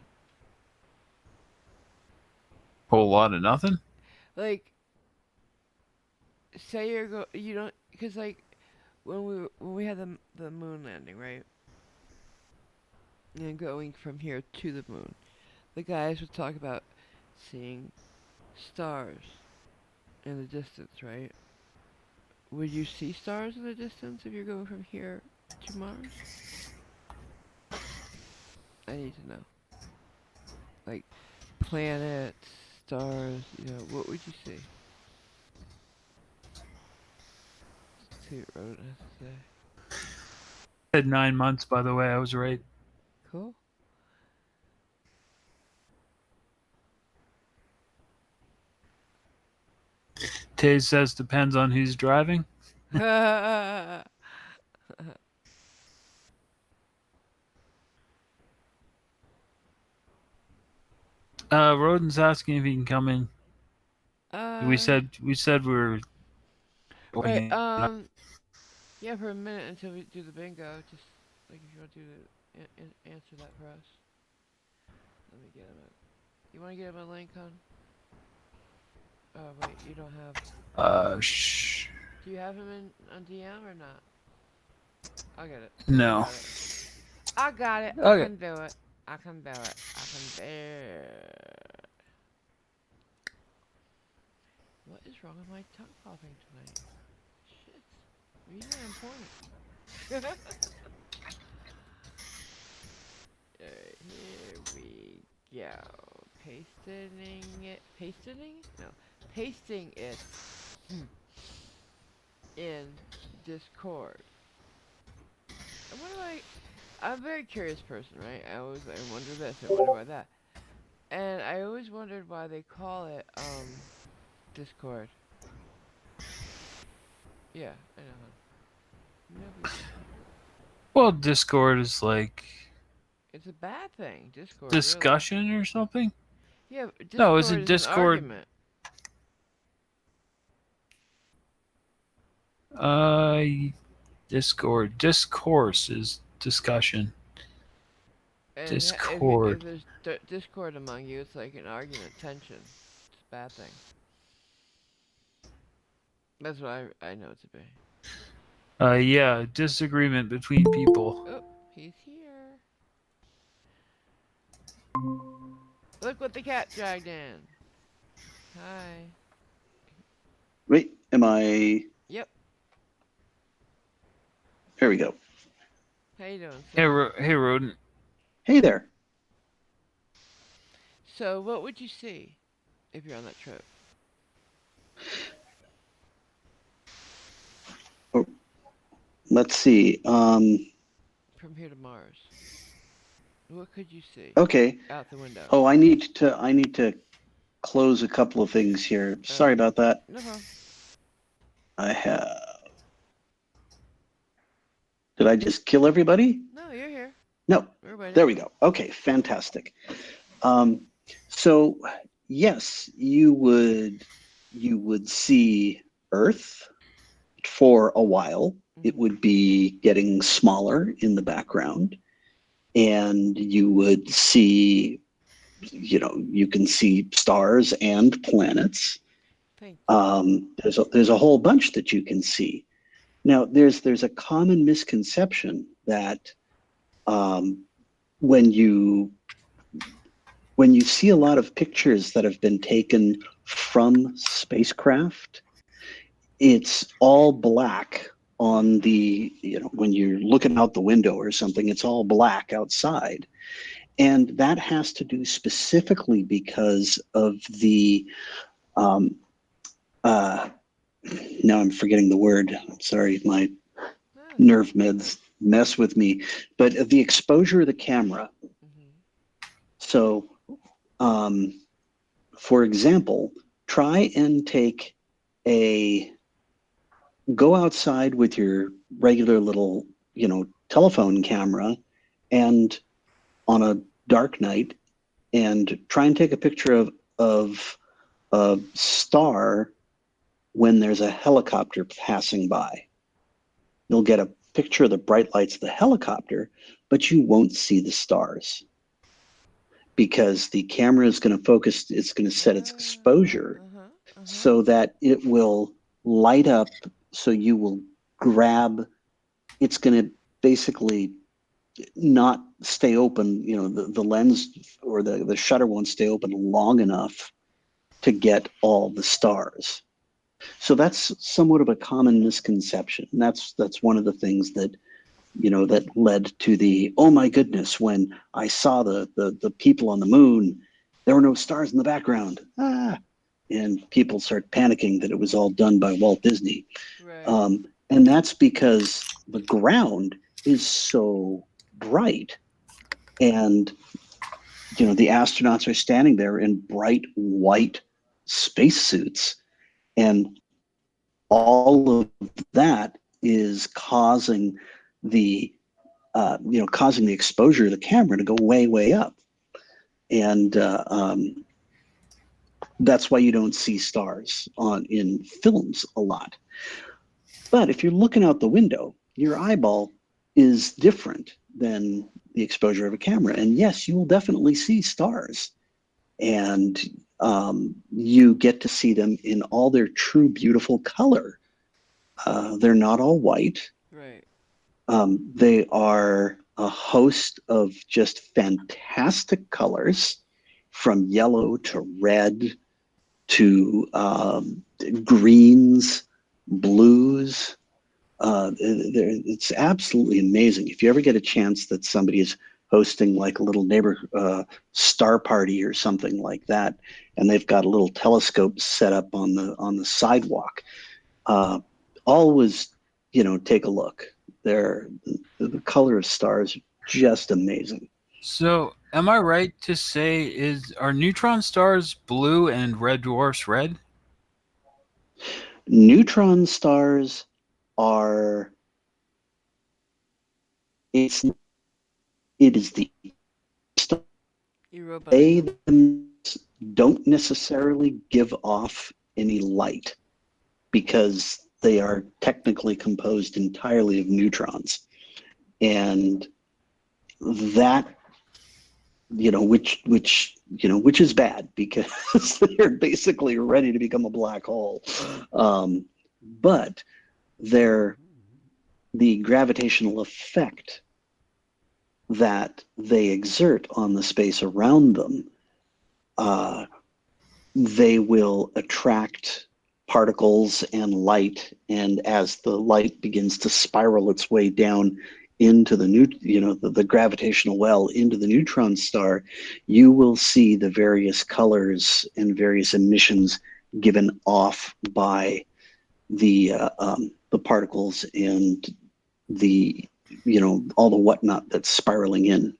Whole lot of nothing? Like, say you don't, because like, when we had the moon landing, right? And going from here to the moon, the guys would talk about seeing stars in the distance, right? Would you see stars in the distance if you're going from here to Mars? I need to know. Like, planets, stars, what would you see? Let's see what Rodent has to say. Said 9 months, by the way. I was right. Cool. Taze says depends on who's driving. Rodent's asking if he can come in. We said we were. Right, yeah, for a minute until we do the bingo, just like if you want to do answer that for us. Let me get him you want to get him a link, hon? Oh wait, you don't have. Shh. Do you have him on DM or not? I'll get it. No. I got it. Okay. I can do it. I can do it. I can do it. What is wrong with my tongue popping tonight? Shit. Usually I'm pointing. Alright, here we go. Pasting it in Discord. I'm a very curious person, right? I wonder this, I wonder why that. And I always wondered why they call it, Discord. Yeah, I know. Well, Discord is like It's a bad thing. Discord. discussion or something? Really. Yeah, Discord No, it's a is an Discord. argument. Discord. Discourse is discussion. And Discord. if there's discord among you, it's like an argument, tension. It's a bad thing. That's what I know it to be. Yeah, disagreement between people. Oh, he's here. Look what the cat dragged in. Hi. Wait, am I? Yep. There we go. How you doing, Hey, sir? hey, rodent. Hey there. So, what would you see if you're on that trip? Oh, let's see. From here to Mars. What could you see? Okay. Out the window. Oh, I need to close a couple of things here. Sorry about that. No problem. I have. Did I just kill everybody? No, you're here. No. We're waiting. There we go. Okay, fantastic. So yes, you would see Earth for a while. It would be getting smaller in the background, and you would see, you can see stars and planets. There's a whole bunch that you can see. Now, there's a common misconception that when you see a lot of pictures that have been taken from spacecraft, it's all black on the, when you're looking out the window or something, it's all black outside. And that has to do specifically because of the, now I'm forgetting the word. I'm sorry, my nerve meds mess with me. But the exposure of the camera. So, for example, try and go outside with your regular little, telephone camera, and on a dark night, and try and take a picture of a star when there's a helicopter passing by. You'll get a picture of the bright lights of the helicopter, but you won't see the stars because the camera is going to focus, it's going to set its exposure so that it will light up, so you will grab, it's going to basically not stay open, the lens or the shutter won't stay open long enough to get all the stars. So that's somewhat of a common misconception. That's one of the things that, that led to the, oh my goodness, when I saw the people on the moon, there were no stars in the background. And people start panicking that it was all done by Walt Disney. Right. And that's because the ground is so bright. And, the astronauts are standing there in bright white spacesuits. And all of that is causing the exposure of the camera to go way, way up. And that's why you don't see stars in films a lot. But if you're looking out the window, your eyeball is different than the exposure of a camera. And yes, you will definitely see stars. And you get to see them in all their true beautiful color. They're not all white. Right. They are a host of just fantastic colors, from yellow to red to greens, blues. It's absolutely amazing. If you ever get a chance that somebody is hosting like a little neighbor star party or something like that, and they've got a little telescope set up on the sidewalk, always take a look. The color of stars, just amazing. So am I right to say, are neutron stars blue and red dwarfs red? Neutron stars are, it is the they don't necessarily give off any light because they are technically composed entirely of neutrons. And that, which is bad because they're basically ready to become a black hole. But the gravitational effect that they exert on the space around them, they will attract particles and light, and as the light begins to spiral its way down into the gravitational well into the neutron star, you will see the various colors and various emissions given off by the particles and the all the whatnot that's spiraling in.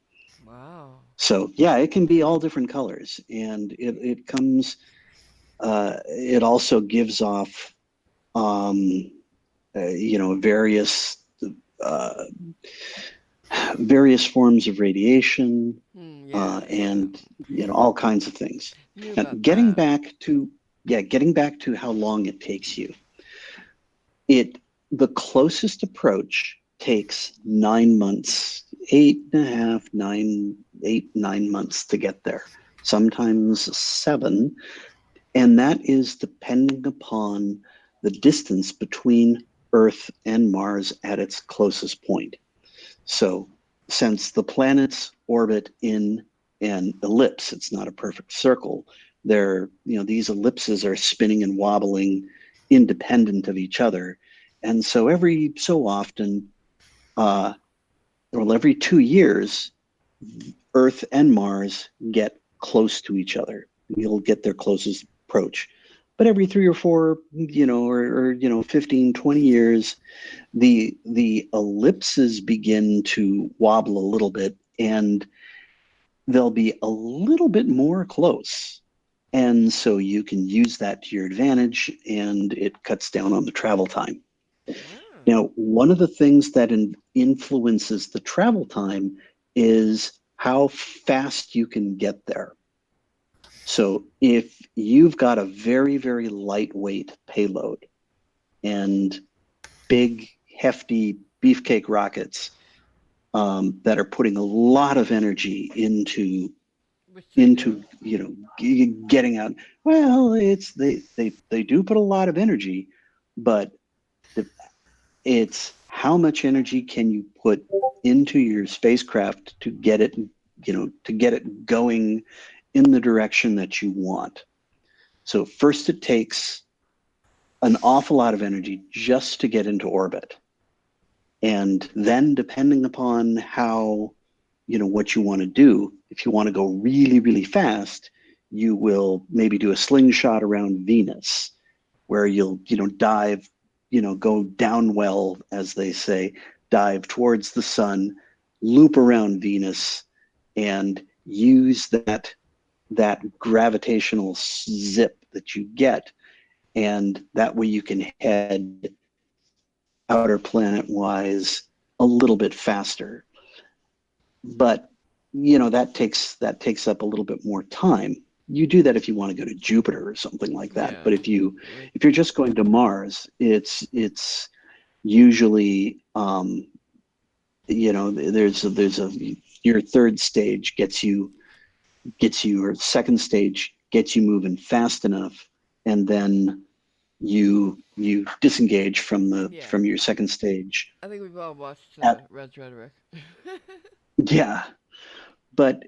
Wow. So yeah, it can be all different colors, and it comes. It also gives off, various forms of radiation, and all kinds of things. Now, getting back to how long it takes you. The closest approach takes 9 months, 9 months to get there. Sometimes 7. And that is depending upon the distance between Earth and Mars at its closest point. So since the planets orbit in an ellipse, it's not a perfect circle, these ellipses are spinning and wobbling independent of each other. And so every so often, every 2 years, Earth and Mars get close to each other. You'll get their closest approach. But every 3 or 4, or 15, 20 years, the ellipses begin to wobble a little bit, and they'll be a little bit more close. And so you can use that to your advantage, and it cuts down on the travel time. Now, one of the things that influences the travel time is how fast you can get there. So if you've got a very, very lightweight payload and big, hefty beefcake rockets that are putting a lot of energy into getting out, well, they do put a lot of energy, but it's how much energy can you put into your spacecraft to get it going in the direction that you want. So first it takes an awful lot of energy just to get into orbit. And then depending upon how, what you want to do, if you want to go really, really fast, you will maybe do a slingshot around Venus, where you'll, dive, go down well, as they say, dive towards the sun, loop around Venus, and use that gravitational zip that you get, and that way you can head outer planet wise a little bit faster. But that takes up a little bit more time. You do that if you want to go to Jupiter or something like that. But if you're just going to Mars, it's usually your third stage gets you, or second stage gets you moving fast enough, and then you disengage from your second stage. I think we've all watched Red's Rhetoric. Yeah, but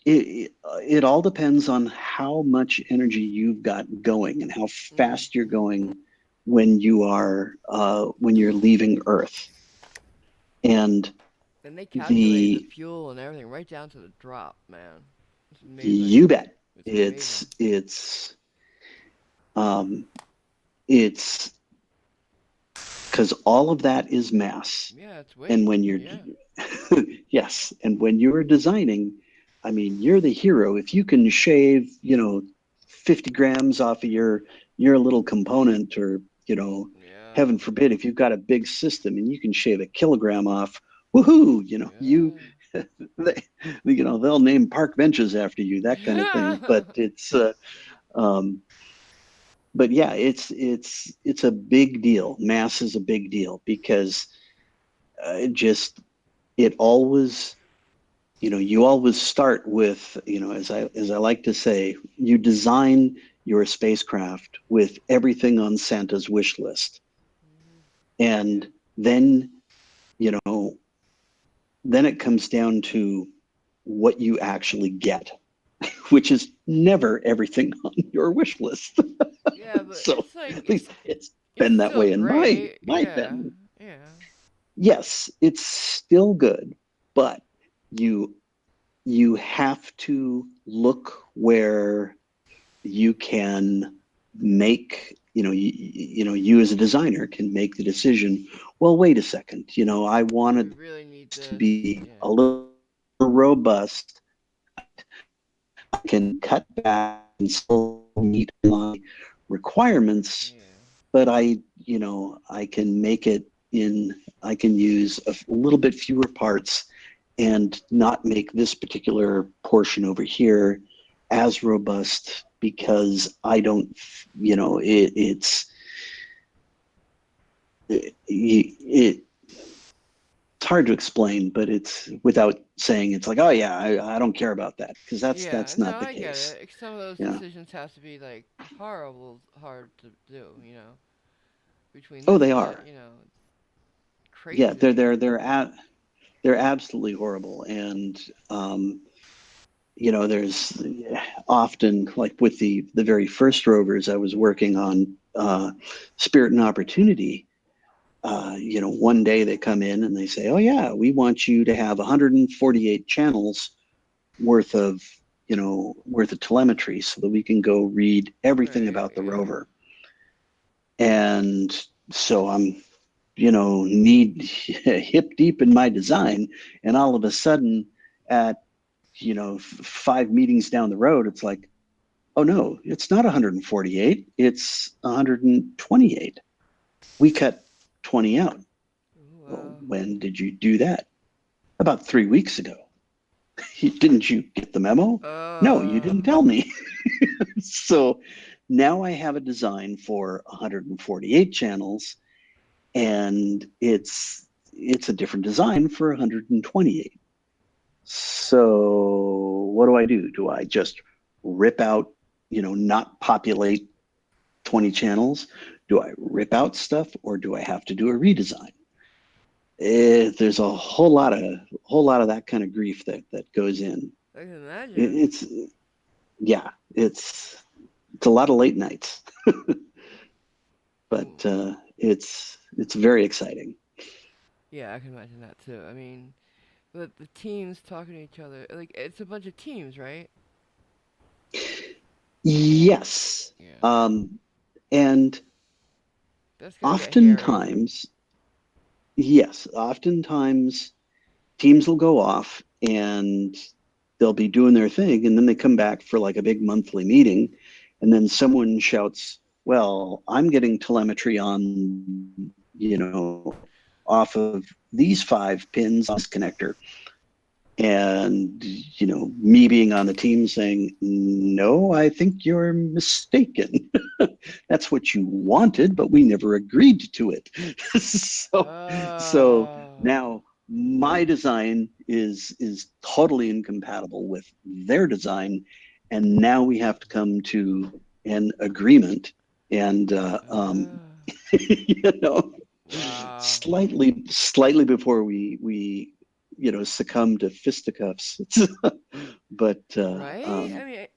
it all depends on how much energy you've got going and how fast you're going when you're leaving Earth. And they calculate the fuel and everything right down to the drop, man. It's amazing. You bet. It's because all of that is mass. Yeah, it's weight. And when you're yes, and when you're designing, I mean, you're the hero. If you can shave, 50 grams off of your little component, or heaven forbid, if you've got a big system and you can shave a kilogram off, woohoo! they'll name park benches after you, that kind of thing. But it's, but yeah, it's a big deal. Mass is a big deal because it always, you always start with, as I like to say, you design your spacecraft with everything on Santa's wish list, and then then it comes down to what you actually get, which is never everything on your wish list. Yeah, but So it's like at least it's been that still way in great. my Yeah, thing. yeah. Yes, it's still good, but you have to look where you can make, you as a designer can make the decision, well, wait a second, I wanted Really need this to this. be Yeah. a little robust. I can cut back and still meet my requirements, but I can make it I can use a little bit fewer parts and not make this particular portion over here as robust because I don't, it's hard to explain, but it's without saying it's like, oh yeah, I don't care about that, because Yeah, that's no, not the I get case. it. Some of those Yeah. decisions have to be like horrible, hard to do. Between Oh, this they and are. that. Yeah, Crazy. they're absolutely horrible, and there's often, like with the very first rovers I was working on, Spirit and Opportunity. One day they come in and they say, "Oh yeah, we want you to have 148 channels worth of telemetry so that we can go read everything about the rover." And so I'm, need hip deep in my design, and all of a sudden, at 5 meetings down the road, it's like, oh no, it's not 148, it's 128. We cut 20 out. Well, when did you do that? About 3 weeks ago. Didn't you get the memo? No, you didn't tell me. So now I have a design for 148 channels, and it's a different design for 128. So what do? Do I just rip out, not populate 20 channels? Do I rip out stuff, or do I have to do a redesign? There's a whole lot of that kind of grief that goes in. I can imagine. It's a lot of late nights, but it's very exciting. Yeah, I can imagine that too. I mean, the teams talking to each other, like it's a bunch of teams, right? Yes. Yeah. And oftentimes, yes, oftentimes teams will go off and they'll be doing their thing, and then they come back for like a big monthly meeting, and then someone shouts, well, I'm getting telemetry on, off of these 5 pins on this connector. And, me being on the team saying, no, I think you're mistaken. That's what you wanted, but we never agreed to it. So now my design is totally incompatible with their design, and now we have to come to an agreement, and slightly before we succumb to fisticuffs. But right? I mean,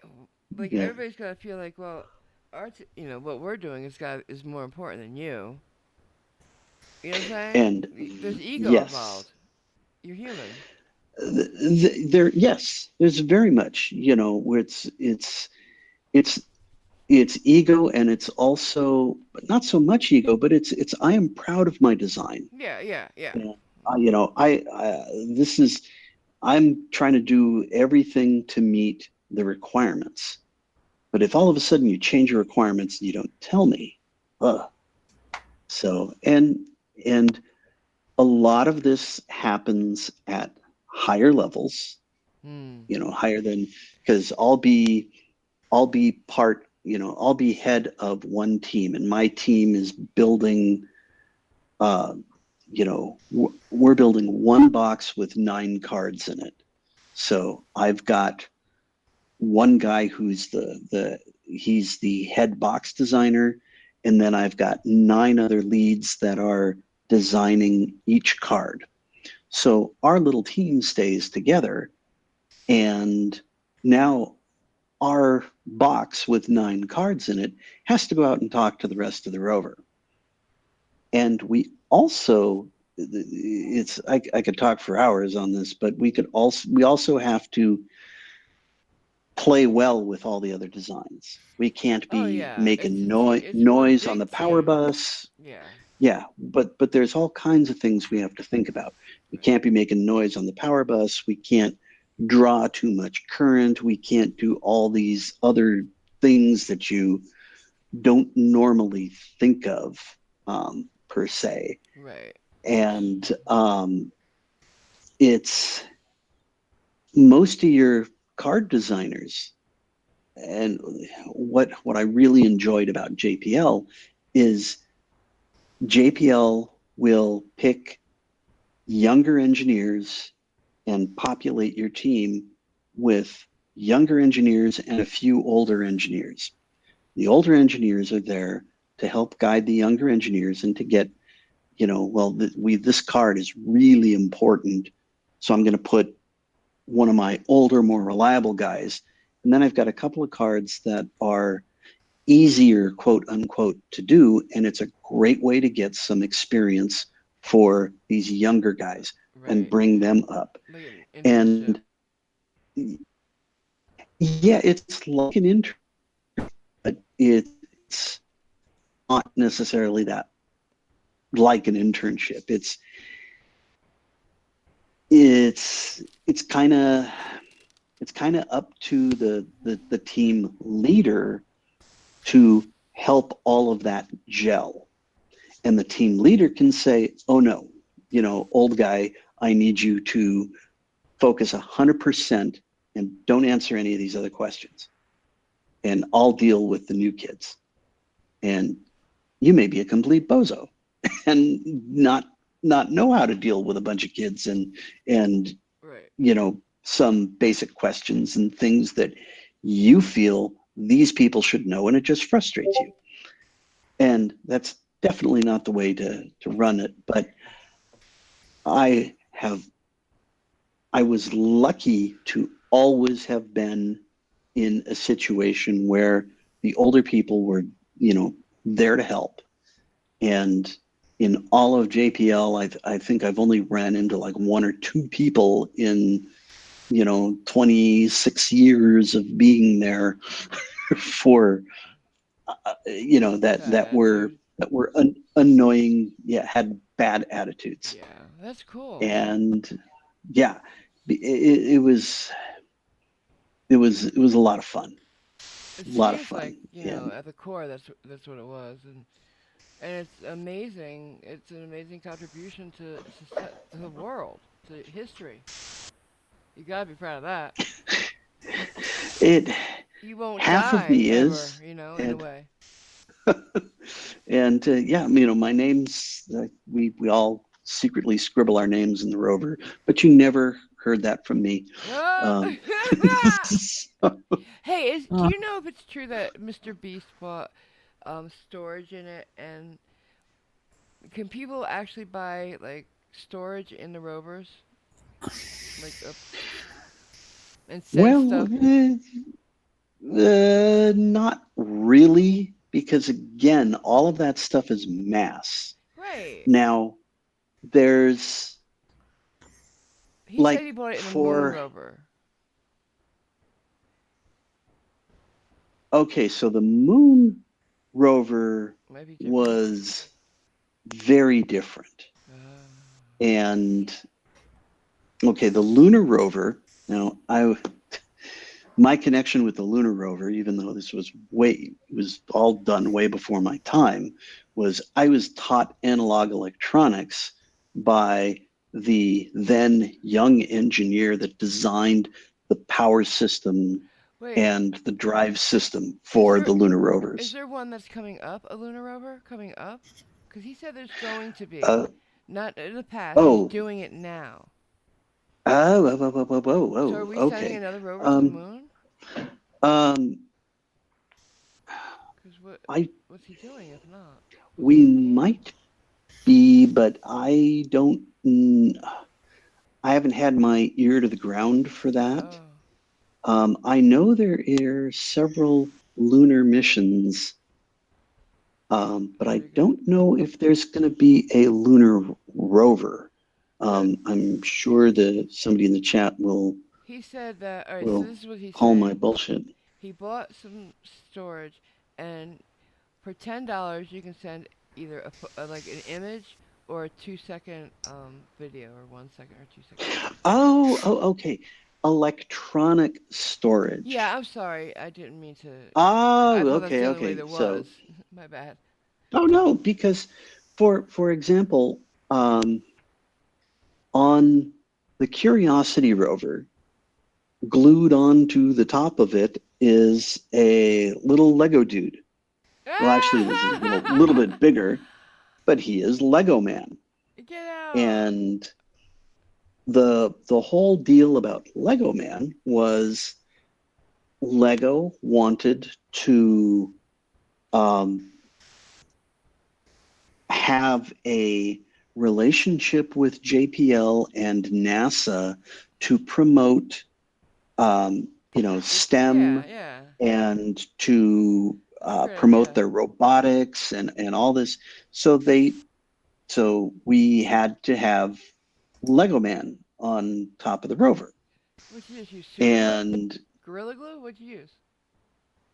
like everybody's got to feel like, well, what we're doing is more important than you. You know what I'm saying? And there's ego yes, involved. You're human. Yes, there's very much, where it's ego, and it's also, but not so much ego, but it's I am proud of my design. Yeah. I'm trying to do everything to meet the requirements. But if all of a sudden you change your requirements and you don't tell me, so and a lot of this happens at higher levels, higher than, because I'll be part, I'll be head of one team, and my team is building, we're building one box with 9 cards in it. So I've got one guy who's he's the head box designer, and then I've got 9 other leads that are designing each card. So our little team stays together, and now our box with 9 cards in it has to go out and talk to the rest of the rover. And we also, I could talk for hours on this, but we also have to play well with all the other designs. We can't be making noise on the power bus. Yeah, but there's all kinds of things we have to think about. We can't be making noise on the power bus. We can't draw too much current. We can't do all these other things that you don't normally think of, per se. Right. And it's most of your card designers, and what I really enjoyed about JPL is JPL will pick younger engineers and populate your team with younger engineers and a few older engineers. The older engineers are there to help guide the younger engineers and to get, this card is really important, so I'm going to put one of my older, more reliable guys. And then I've got a couple of cards that are easier, quote unquote, to do, and it's a great way to get some experience for these younger guys and bring them up. And yeah, it's like an internship, but it's not necessarily that like an internship. It's kind of up to the team leader to help all of that gel. And the team leader can say, oh no, old guy, I need you to focus 100% and don't answer any of these other questions. And I'll deal with the new kids. And you may be a complete bozo and not know how to deal with a bunch of kids and some basic questions and things that you feel these people should know, and it just frustrates you. And that's definitely not the way to run it. But I was lucky to always have been in a situation where the older people were, there to help. And in all of JPL, I think I've only ran into like 1 or 2 people in 26 years of being there for that were annoying, had bad attitudes. Yeah, that's cool. And yeah, it was a lot of fun. It A lot of seems fun. like at the core that's what it was, and it's amazing. It's an amazing contribution to the world, to history. You gotta be proud of that. You won't Half die of me ever, is, in a way. And my name's we all secretly scribble our names in the rover, but you never heard that from me. Hey, do you know if it's true that Mr. Beast bought storage in it, and can people actually buy like storage in the rovers, like and send stuff? Not really, because again, all of that stuff is mass. Right. Now, there's he said he bought it in the Moon rover. Okay, so the Moon rover was very different. And okay, the lunar rover, now my connection with the lunar rover, even though this was all done way before my time, was I was taught analog electronics by the then young engineer that designed the power system Wait. and the drive system for the lunar rovers. Is there one that's coming up, a lunar rover coming up? Because he said there's going to be. Not in the past, he's doing it now. Oh, whoa, So are we okay. sending another rover to the moon? Because what's he doing if not? We might be, but I don't. I haven't had my ear to the ground for that. I know there are several lunar missions, but I don't know if there's going to be a lunar rover. I'm sure that somebody in the chat will. He said that. All right, will so this is what he said. call my bullshit. He bought some storage, and for $10 you can send either like an image or a 2-second video, or 1 second or 2 seconds. Oh, okay. Electronic storage. Yeah, I'm sorry. I didn't mean to. Oh, I thought that's the okay. only way there was. My bad. Oh no, because for example, on the Curiosity rover, glued onto the top of it is a little Lego dude. Well, actually, it was a little bit bigger, but he is Lego Man. Get out. And the whole deal about Lego Man was Lego wanted to have a relationship with JPL and NASA to promote, STEM and to promote their robotics and all this. So we had to have Lego Man on top of the rover. What'd you use? And Gorilla Glue? What'd you use?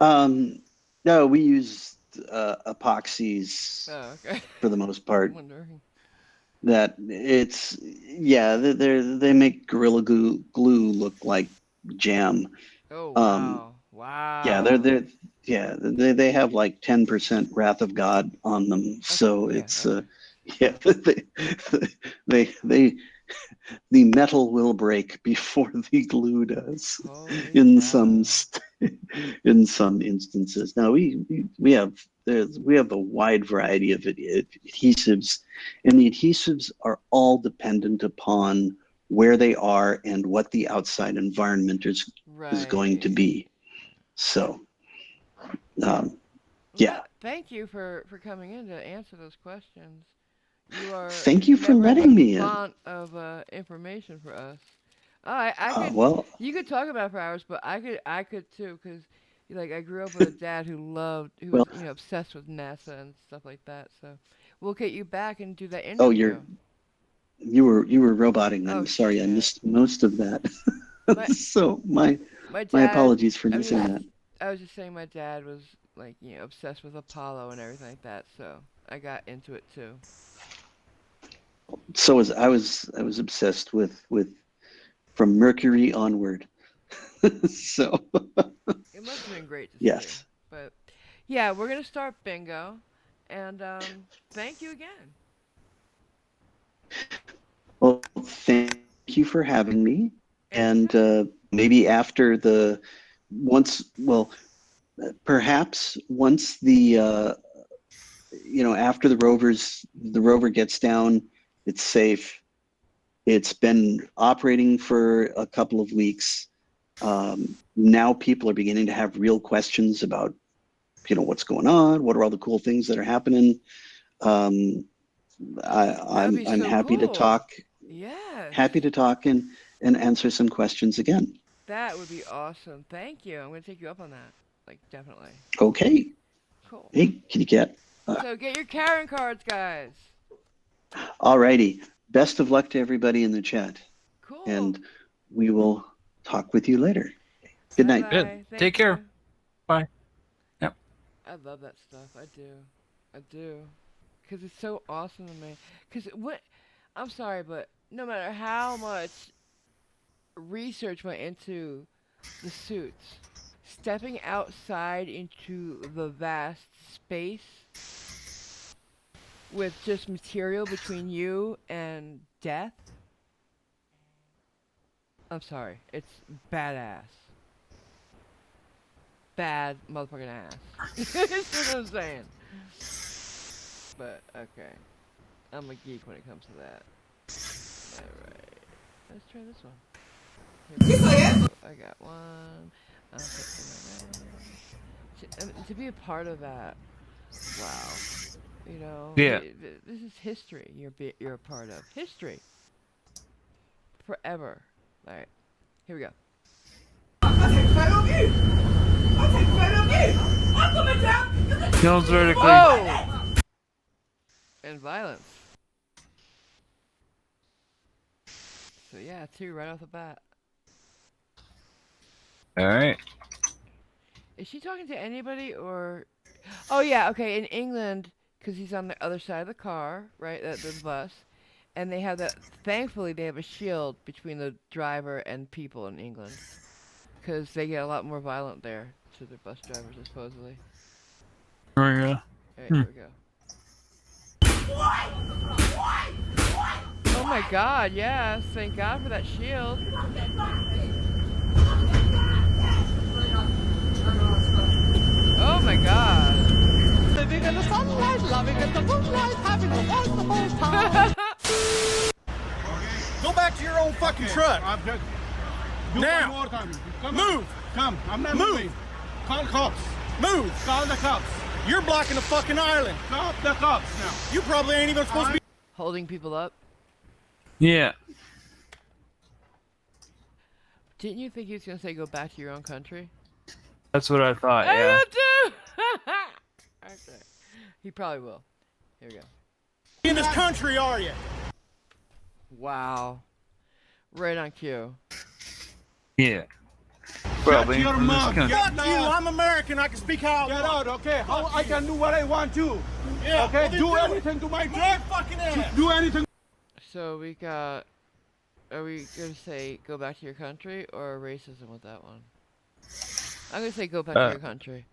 no, we used epoxies for the most part. Wondering. That they make Gorilla Glue look like jam. Oh wow! Wow. Yeah, they have like 10% Wrath of God on them. So it's they the metal will break before the glue does in some instances. Now we have a wide variety of adhesives, and the adhesives are all dependent upon where they are and what the outside environment is going to be. So Thank you for coming in to answer those questions. You are Thank you for letting me in. font of information for us. I could. You could talk about it for hours, but I could too, because I grew up with a dad who was obsessed with NASA and stuff like that. So we'll get you back and do that interview. You were roboting. I'm sorry, I missed most of that. So my apologies for missing that. I was just saying my dad was obsessed with Apollo and everything like that, so I got into it too. So I was obsessed with from Mercury onward. So it must have been great to see. Yes. But yeah, we're gonna start bingo, and thank you again. Well, thank you for having me, and maybe after perhaps once the after the rover gets down, it's safe. It's been operating for a couple of weeks. Now people are beginning to have real questions about, what's going on. What are all the cool things that are happening? I'm happy to talk. Yes. Happy to talk and answer some questions again. That would be awesome. Thank you. I'm going to take you up on that. Definitely. Okay. Cool. Hey, kitty cat. So get your Karen cards, guys. Alrighty. Best of luck to everybody in the chat. Cool. And we will talk with you later. Good night. Good. Take care. Bye. Yep. I love that stuff. I do. Because it's so awesome to me. I'm sorry, but no matter how much research went into the suits, stepping outside into the vast space with just material between you and death I'm sorry. It's badass. Bad motherfucking ass. That's what I'm saying. But, okay. I'm a geek when it comes to that. Alright. Let's try this one. I got one. To be a part of that, wow. You know, Yeah. this is history. You're a part of history. Forever. All right, here we go. Kills vertically. Whoa! And violence. So yeah, 2 right off the bat. All right. Is she talking to anybody or? Oh yeah, okay. In England, because he's on the other side of the car, right? The bus, and they have that. Thankfully, they have a shield between the driver and people in England, because they get a lot more violent there to the bus drivers, supposedly. There we go. Alright, here we go. Oh my God! Yes, thank God for that shield. Oh my God! Living in the sunlight, loving in the moonlight, having a wonderful time. Go back to your own fucking truck. Now. Move. Come. I'm not Move. moving. Call cops. Move. Call the cops. You're blocking the fucking island. Call the cops now. You probably ain't even supposed to be holding people up. Yeah. Didn't you think he was gonna say go back to your own country? That's what I thought. I Yeah. will too. Okay. He probably will. Here we go. in this country, are you? Wow. Right on cue. Yeah. Probably. your in this mouth. country. Fuck you. I'm American. I can speak how I Get want. out, okay? How I can do what I want to. Yeah. Okay, well, do then anything to my Move truck. your fucking ass. Do anything. So we got. Are we gonna say go back to your country or racism with that one? I'm gonna say go back to your country.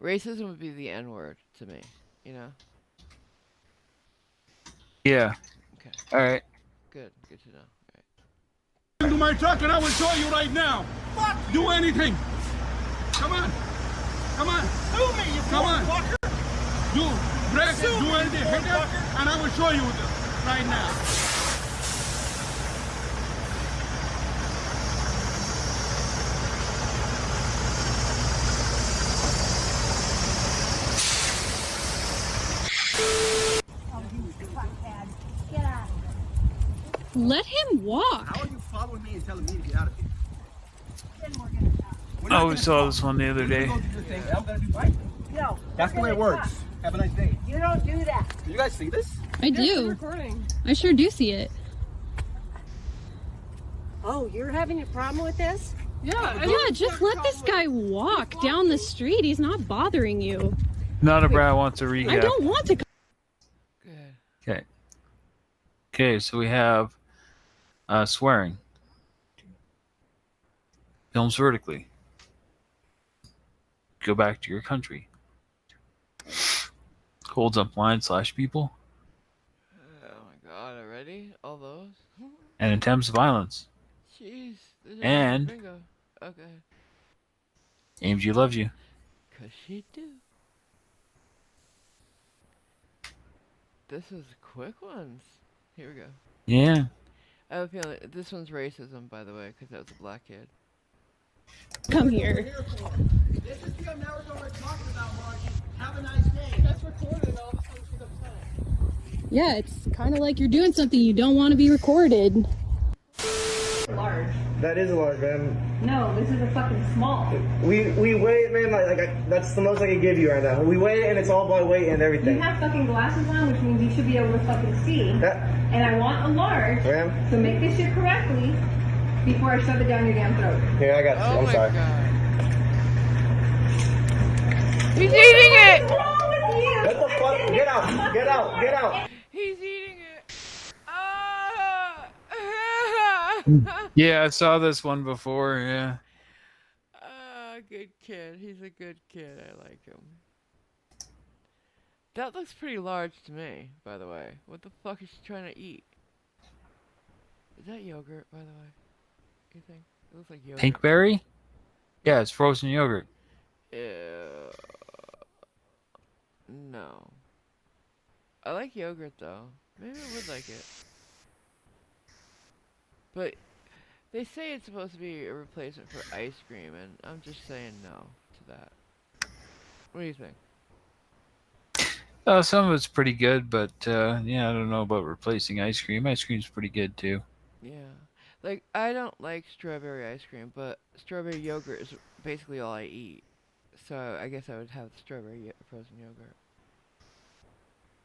Racism would be the N-word to me, you know? Yeah. Okay. All right. Good to know. All right. Do my truck and I will show you right now. Fuck. Do anything. Come on. Come on. Sue me, you Come on. fucker. Do break it, Sue do me, anything. you Hit it, fucker. and I will show you right now. Let him walk. How are you following me and telling me to get out of here? Oh, we saw this one the other day. No. That's the way it works. Have a nice day. You don't do that. Do you guys see this? I do. I sure do see it. Oh, you're having a problem with this? Yeah, just let this guy walk down the street. He's not bothering you. Not a Brad wants a recap. I don't want to. Okay. Okay, so we have swearing. Films vertically. Go back to your country. Holds up line / people. Oh my God! Already? All those? And attempts violence. Jeez. And bingo. Okay. AMG loves you. 'Cause she do. This is quick ones. Here we go. Yeah. I have a feeling this one's racism, by the way, because that was a black kid. Come here. This is the America we're talking about, Margie. Have a nice day. That's recorded all the time. She's upset. Yeah, it's kind of like you're doing something you don't want to be recorded. Large. That is a large, man. No, this is a fucking small. We weigh it, man. That's the most I can give you right now. We weigh it, and it's all by weight and everything. You have fucking glasses on, which means you should be able to fucking see. And I want a large, Ma'am? so make this shit correctly before I shove it down your damn throat. Here, I got you. I'm sorry. He's eating it! What the fuck? Get out! Get out! Get out! He's eating it! Yeah, I saw this one before. Yeah. Good kid. He's a good kid. I like him. That looks pretty large to me, by the way. What the fuck is she trying to eat? Is that yogurt, by the way? you think? It looks like yogurt. Pinkberry? Yeah, it's frozen yogurt. No. I like yogurt though. Maybe I would like it. But they say it's supposed to be a replacement for ice cream, and I'm just saying no to that. What do you think? Some of it's pretty good, but yeah, I don't know about replacing ice cream. Ice cream's pretty good too. Yeah. Like, I don't like strawberry ice cream, but strawberry yogurt is basically all I eat. So I guess I would have strawberry frozen yogurt.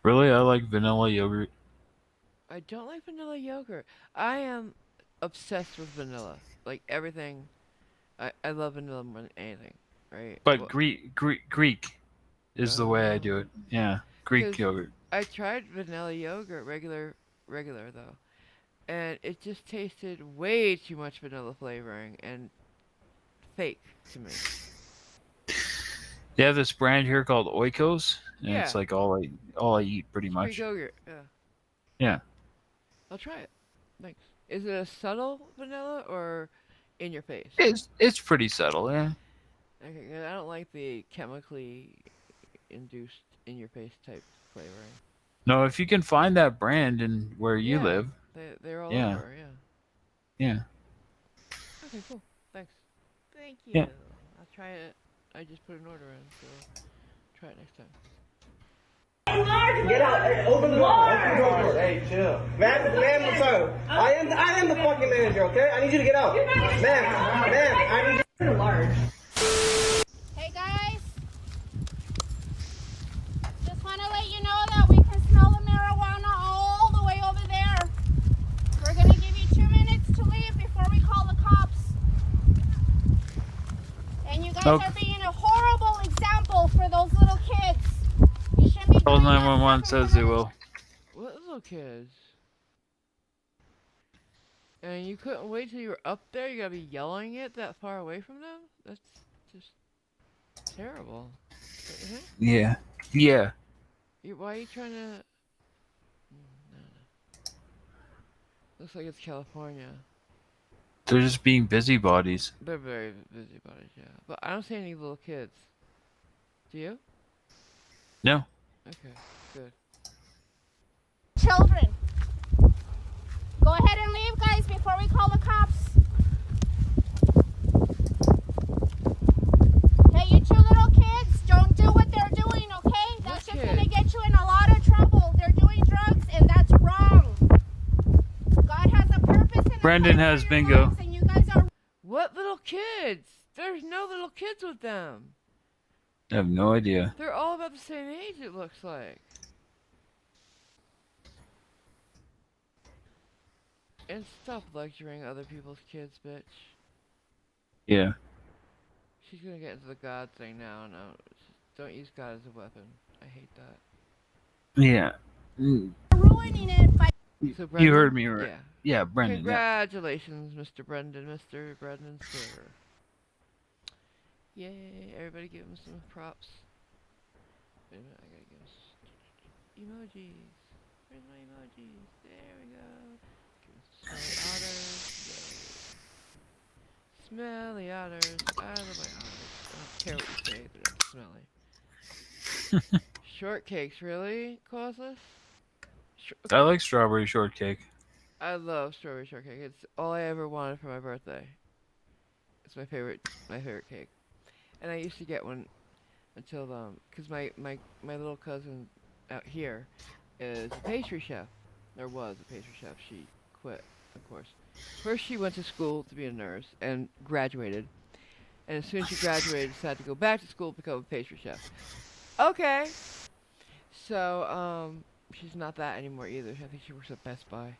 Really, I like vanilla yogurt. I don't like vanilla yogurt. I am obsessed with vanilla. Like, everything. I love vanilla more than anything, right? But Greek is the way I do it. Yeah, Greek yogurt. I tried vanilla yogurt, regular though, and it just tasted way too much vanilla flavoring and fake to me. They have this brand here called Oikos, and it's Yeah. like all I eat pretty Greek much. yogurt, yeah. Yeah. I'll try it. Thanks. Is it a subtle vanilla or in your face? It's pretty subtle, yeah. Okay, 'cause I don't like the chemically induced in your face type flavoring. No, if you can find that brand in where you Yeah, live. They're all Yeah. over, yeah. Yeah. Okay, cool. Thanks. Thank you. Yeah. I'll try it. I just put an order in, so try it next time. Get out. Hey, open the door. Open the door. Hey, chill. Ma'am, sir. I am the fucking manager, okay? I need you to get out. Ma'am, I need you to large. Hey guys, just want to let you know that we can smell the marijuana all the way over there. We're going to give you 2 minutes to leave before we call the cops. And you guys are being a horrible example for those little kids. You shouldn't be Call 911 says they will. What little kids? And you couldn't wait till you were up there? You gotta be yelling it that far away from them? That's just terrible. Don't you think? Yeah. Yeah. Why are you trying to... No. Looks like it's California. They're just being busybodies. They're very busybodies, yeah. But I don't see any little kids. Do you? No. Okay, good. Children, go ahead and leave, guys, before we call the cops. Hey, you two little kids, don't do what they're doing, okay? That's just going to get you in a lot of trouble. They're doing drugs, and that's wrong. God has a purpose in Brendan has bingo. lives, and you guys are... What little kids? There's no little kids with them. I have no idea. They're all about the same age, it looks like. And stop lecturing other people's kids, bitch. Yeah. She's gonna get into the God thing now. No, don't use God as a weapon. I hate that. Yeah. ruining it by... So You heard me right. Yeah. Yeah, Brendan. Yeah. Congratulations, Mr. Brendan. Mr. Brendan, sir. Yay, everybody give him some props. Wait a minute, I gotta give him emojis. Where's my emojis? There we go. Give him some smelly otters. Smelly otters. I love my otters. I don't care what you say, but it's smelly. Shortcakes, really? Causeless? I like strawberry shortcake. I love strawberry shortcake. It's all I ever wanted for my birthday. It's my favorite cake. And I used to get one until because my little cousin out here is a pastry chef, or was a pastry chef. She quit, of course. First she went to school to be a nurse and graduated, and as soon as she graduated, decided to go back to school to become a pastry chef. Okay. So she's not that anymore either. I think she works at Best Buy.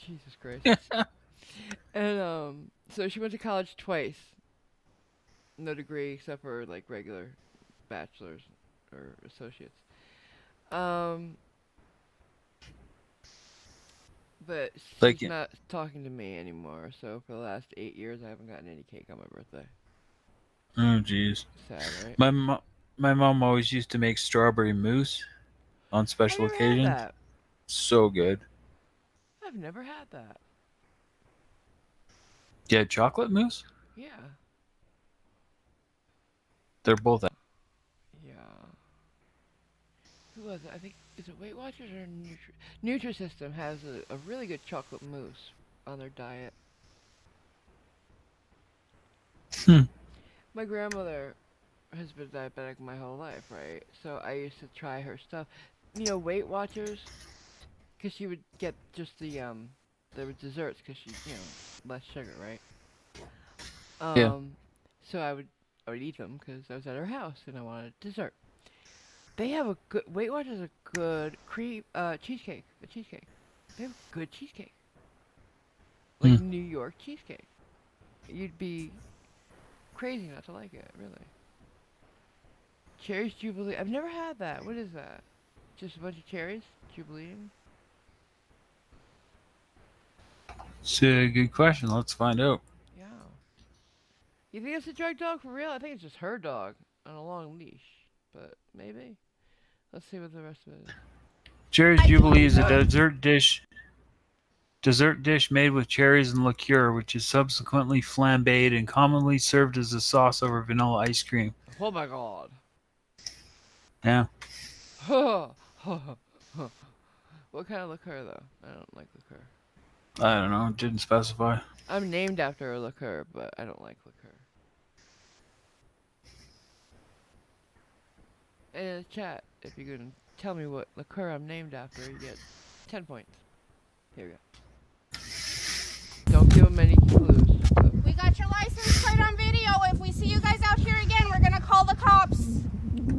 Jesus Christ. And so she went to college twice. No degree except for like regular bachelor's or associates. But she's not talking to me anymore. So for the last 8 years, I haven't gotten any cake on my birthday. Oh, jeez. Sad, right? My mom always used to make strawberry mousse on special occasions. That. So good. I've never had that. Yeah, chocolate mousse? Yeah. They're both. Yeah. Who was it? I think, is it Weight Watchers or Nutrisystem has a really good chocolate mousse on their diet. My grandmother has been diabetic my whole life, right? So I used to try her stuff. You know, Weight Watchers, because she would get just the desserts, because she, less sugar, right? Yeah. So I would eat them because I was at her house and I wanted dessert. They have a good Weight Watchers, a good cheesecake, a cheesecake. They have good cheesecake, like New York cheesecake. You'd be crazy not to like it, really. Cherries Jubilee. I've never had that. What is that? Just a bunch of cherries jubileeing? It's a good question. Let's find out. Yeah. You think it's a drug dog for real? I think it's just her dog on a long leash. But maybe. Let's see what the rest of it is. Cherries Jubilee is a dessert dish made with cherries and liqueur, which is subsequently flambéed and commonly served as a sauce over vanilla ice cream. Oh my god. Yeah. What kind of liqueur, though? I don't like liqueur. I don't know. It didn't specify. I'm named after a liqueur, but I don't like liqueur. And in the chat, if you can tell me what liqueur I'm named after, you get 10 points. Here we go. Don't give them any clues. We got your license plate on video. If we see you guys out here again, we're gonna call the cops.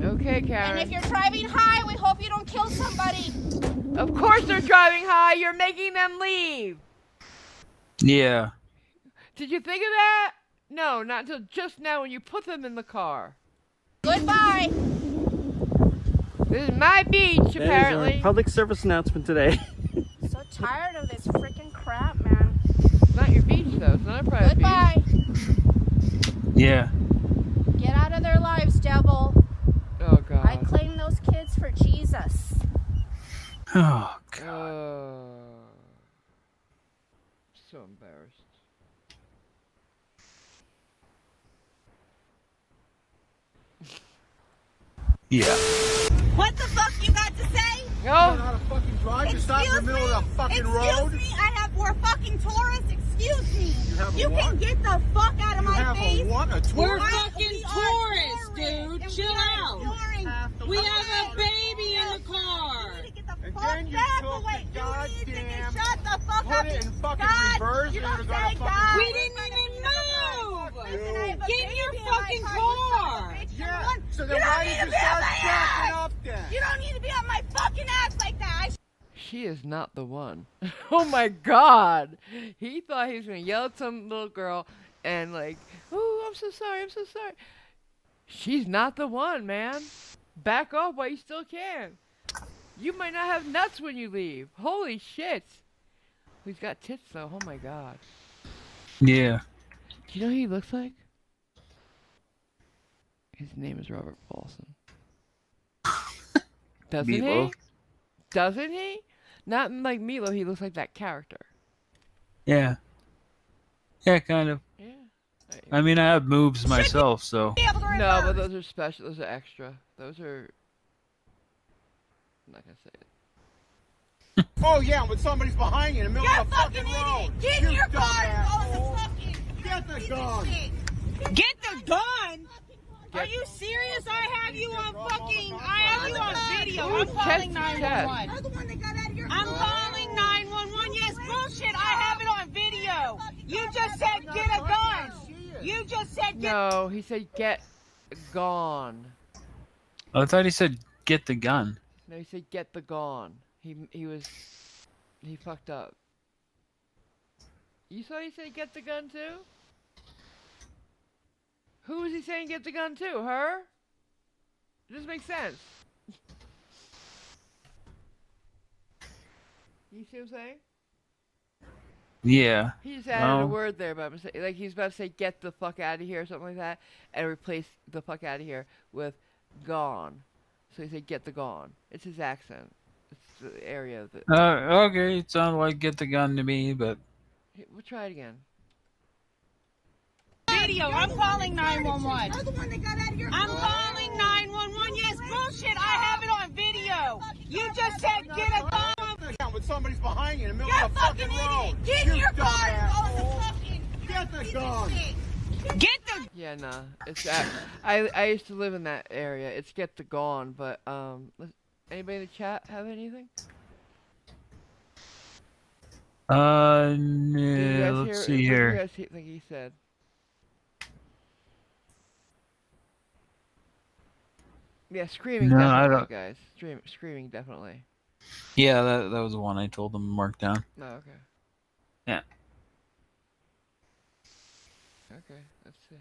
Okay, Karen. And if you're driving high, we hope you don't kill somebody. Of course they're driving high. You're making them leave. Yeah. Did you think of that? No, not until just now when you put them in the car. Goodbye. This is my beach, apparently. That is our public service announcement today. So tired of this freaking crap, man. It's not your beach, though. It's not a private Goodbye. beach. Yeah. Get out of their lives, devil. Oh, God. I claim those kids for Jesus. Oh, God. So embarrassed. Yeah. What the fuck you got to say? No. You know how to fucking drive? You stop in the middle of the fucking road? Excuse me, we're fucking tourists. Excuse me. You can get the fuck out of my face. We're fucking tourists, dude. Chill out. We have a baby in the car. And then you took the goddamn, Shut the fuck put up. it in fucking God, reverse you and you're don't gonna say fucking... God. We didn't even move. Get in your fucking car. Yeah, so then why did you start backing up then? You don't need to be on my fucking ass like that. She is not the one. Oh my God. He thought he was going to yell at some little girl and like, oh, I'm so sorry, I'm so sorry. She's not the one, man. Back off while you still can. You might not have nuts when you leave. Holy shit. He's got tits though. Oh my God. Yeah. Do you know who he looks like? His name is Robert Paulson. Doesn't Meatloaf. he? Doesn't he? Not like Meatloaf, he looks like that character. Yeah. Yeah, kind of. Yeah. I mean, I have moves myself, so. No, but those are special. Those are extra. Those are... I'm not gonna say it. Oh yeah, when somebody's behind you in the middle of a fucking road. Get in your car and dumbass. go to fucking... Get the gun. Get the gun? Are you serious? I have you on video. I'm calling 911. I'm calling 911. Yes, bullshit. I have it on video. You just said get a gun. You just said get... No, he said get gone. I thought he said get the gun. No, he said get the gone. He fucked up. You saw he said get the gun too? Who was he saying get the gun to? Her? It doesn't make sense. You see what I'm saying? Yeah. He just added a word there by mistake. Like he's about to say get the fuck out of here or something like that, and replace the fuck out of here with gone. So he said get the gone. It's his accent. It's the area of the... Okay, it sounded like get the gun to me, but... We'll try it again. video. I'm calling 911. I'm calling 911. Yes, bullshit. I have it on video. You just said get a gun. When somebody's behind you in the middle You're of a the fucking road. idiot. Get in your car. Get the gun. Get the. Yeah, nah. It's that. I used to live in that area. It's get the gone, but anybody in the chat have anything? No, let's see What do you here. guys think he said? Yeah, screaming No, I definitely, don't. guys. Screaming definitely. Yeah, that was the one I told them to mark down. Oh, okay. Yeah. Okay, let's see.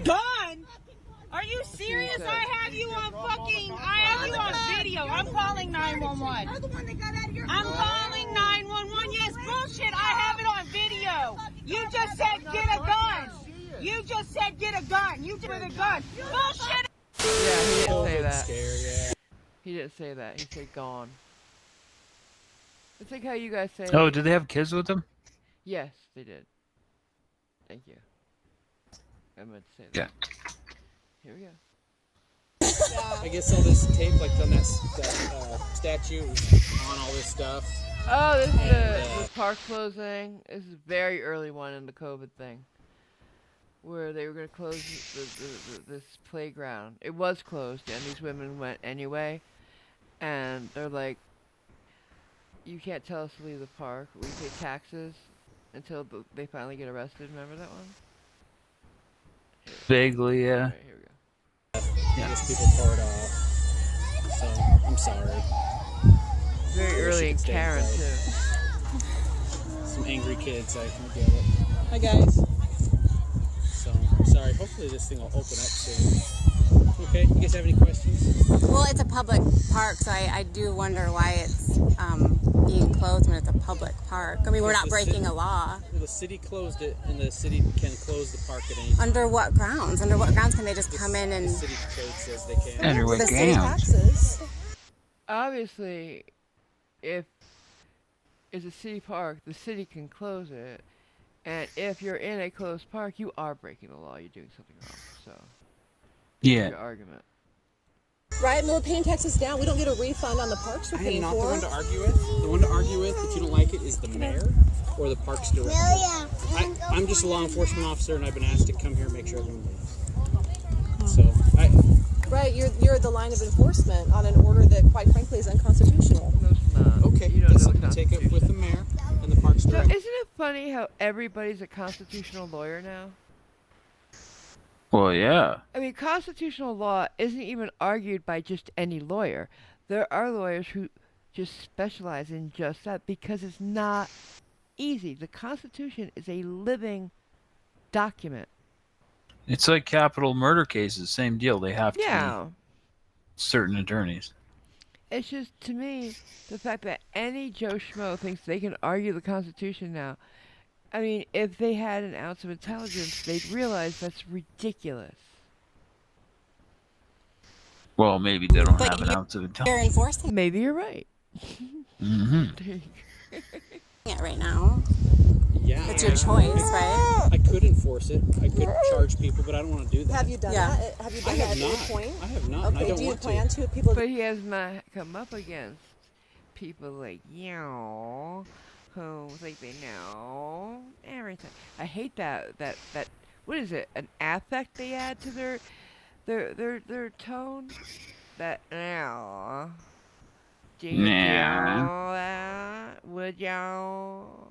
Gun? Are you serious? I have you on video. I'm calling 911. I'm calling 911. Yes, bullshit. I have it on video. You just said get a gun. You just said get a gun. You did a gun. Bullshit. Yeah, he didn't say that. Scare, He didn't say that. He said gone. It's like how you guys say. Oh, did they have kids with them? Yes, they did. Thank you. I meant to say that. Yeah. Here we go. I guess all this tape, like on that statue, on all this stuff. Oh, this is the park closing. This is a very early one in the COVID thing, where they were going to close this playground. It was closed, and these women went anyway. And they're like, "You can't tell us to leave the park. We pay taxes until they finally get arrested." Remember that one? Vaguely, yeah. Right, here we go. I guess people tore it off. So I'm sorry. Very early in Karen too. Some angry kids, I can get it. Hi guys. So I'm sorry. Hopefully this thing will open up soon. Okay. You guys have any questions? Well, it's a public park, so I do wonder why it's being closed when it's a public park. I mean, we're not breaking a law. Well, the city closed it, and the city can close the park at any time. Under what grounds? Under what grounds can they just come in and... The city code says they can. Under what the grounds? city taxes. Obviously, if it's a city park, the city can close it. And if you're in a closed park, you are breaking the law. You're doing something wrong. So, Yeah. your argument. Right, and we're paying taxes down. We don't get a refund on the parks we're I am paying not for. the one to argue with. The one to argue with, if you don't like it, is the mayor or the parks director. I'm just a law enforcement officer, and I've been asked to come here and make sure everyone leaves. So, Right, you're the line of enforcement on an order that, quite frankly, is unconstitutional. No, it's not. Okay, You don't that's know something to take up with the mayor and the parks So, director. isn't it funny how everybody's a constitutional lawyer now? Well, yeah. I mean, constitutional law isn't even argued by just any lawyer. There are lawyers who just specialize in just that because it's not easy. The Constitution is a living document. It's like capital murder cases, same deal. They have to Yeah. be certain attorneys. It's just, to me, the fact that any Joe Schmo thinks they can argue the Constitution now. I mean, if they had an ounce of intelligence, they'd realize that's ridiculous. Well, maybe they don't But have an ounce of You're intelligence. enforcing Maybe you're right. Mm-hmm. it right now. Yeah. It's your choice, right? I could enforce it. I could charge people, but I don't want to do that. Have you done Yeah. that? Have you done that at any point? I have not. and I Okay, don't do you want plan to? People But he has not come up against people like you who think they know everything. I hate that what is it? An affect they add to their tone? That now. Do you Nah. know that? Would y'all?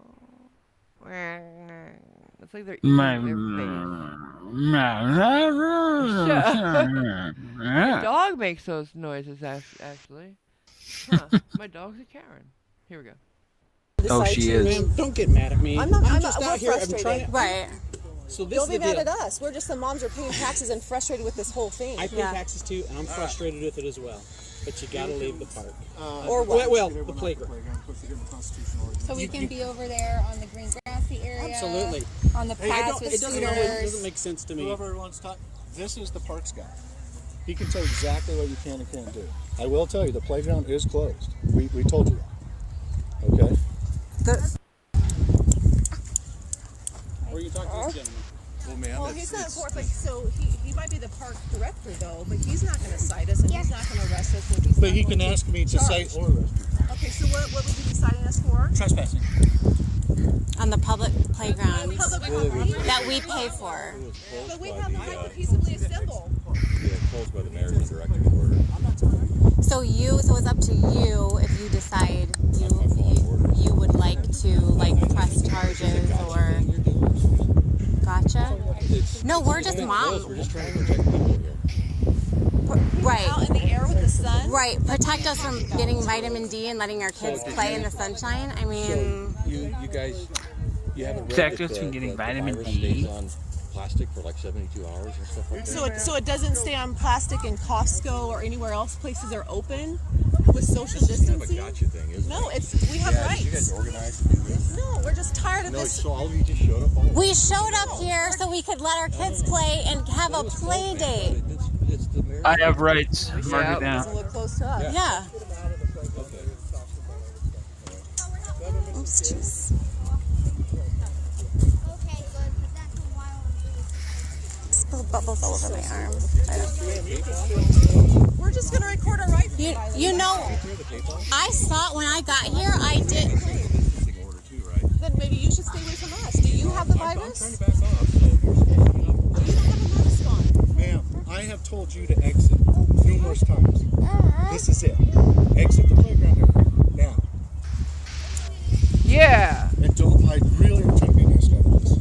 It's like they're eating their face. My dog makes those noises actually. Huh. My dog's a Karen. Here we go. Oh, she is. Ma'am, don't get mad at me. I'm not. just we're out here. I'm frustrated. trying to. Right. So this Don't is be the mad deal. at us. We're just the moms are paying taxes and frustrated with this whole thing. I pay taxes too, and I'm frustrated with it as well. But you gotta leave the park. Or what? Well, the playground. So we can be over there on the green grassy area. Absolutely. On the paths with It doesn't scooters. make sense to me. Whoever wants to talk, this is the parks guy. He can tell you exactly what you can and can't do. I will tell you, the playground is closed. We told you that. Okay? Or you talk to this gentleman. Well, ma'am, Well, he's not enforced, like, so he might be the park director, though, but he's not going to cite us, and he's not going to arrest us, and he's But not he going can ask me to cite or arrest me. Okay, so what would you be citing us for? Trespassing. On the public playground that we pay pay for. But we have the right to peaceably assemble. Yeah, closed by the mayor's directive order. So it's up to you if you decide you would like to press charges or. Gotcha. No, we're just moms. We're just trying to protect people here. Right. Out in the air with the sun. Right. Protect us from getting vitamin D and letting our kids play in the sunshine. I mean. So you guys, you haven't read Protect that us from getting the vitamin virus D. stays on plastic for like 72 hours and stuff like that. So it doesn't stay on plastic in Costco or anywhere else. Places are open with social distancing. It's kind of a gotcha thing, isn't it? No, we have rights. Did you guys organize to do this? No, we're just tired of No, this. so all of you just showed up. We showed up here so we could let our kids play and have a play date. It's the mayor. I have rights. Mark it down. Doesn't look close to us. Yeah. Oops, jeez. Spilled bubbles all over my arm. We're just gonna record our rights. You know, I saw it when I got here. I did. Then maybe you should stay away from us. Do you have the virus? I'm trying to back off. Ma'am, I have told you to exit numerous times. This is it. Exit the playground area now. Yeah. And I really am trying to be a nice guy with this.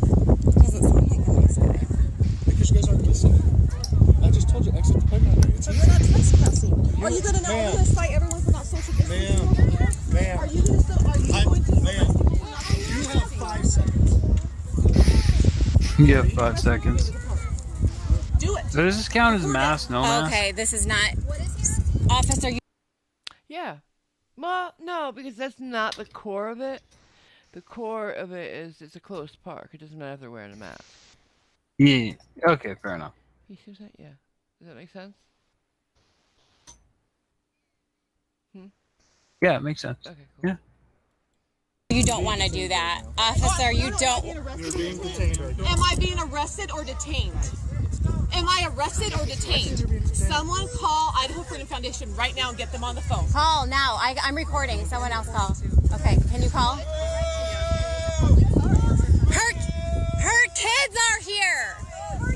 Doesn't sound like a nice guy. Because you guys aren't listening. I just told you exit the playground area. It's We're not trespassing. Are you gonna cite everyone for not social distancing over here? Ma'am. Are you going to Ma'am, you have 5 seconds. You have 5 seconds. Do it. So does this count as mass? No mass? Okay, this is not. Officer, you. Yeah. Well, no, because that's not the core of it. The core of it is it's a closed park. It doesn't matter if they're wearing a mask. Yeah. Okay, fair enough. You see what I'm saying? Yeah. Does that make sense? Yeah, it makes sense. Okay, cool. Yeah. You don't want to do that. Officer, you don't. You're being detained right now. Am I being arrested or detained? Am I arrested or detained? Someone call Idaho Freedom Foundation right now and get them on the phone. Call now. I'm recording. Someone else call. Okay, can you call? Her kids are here.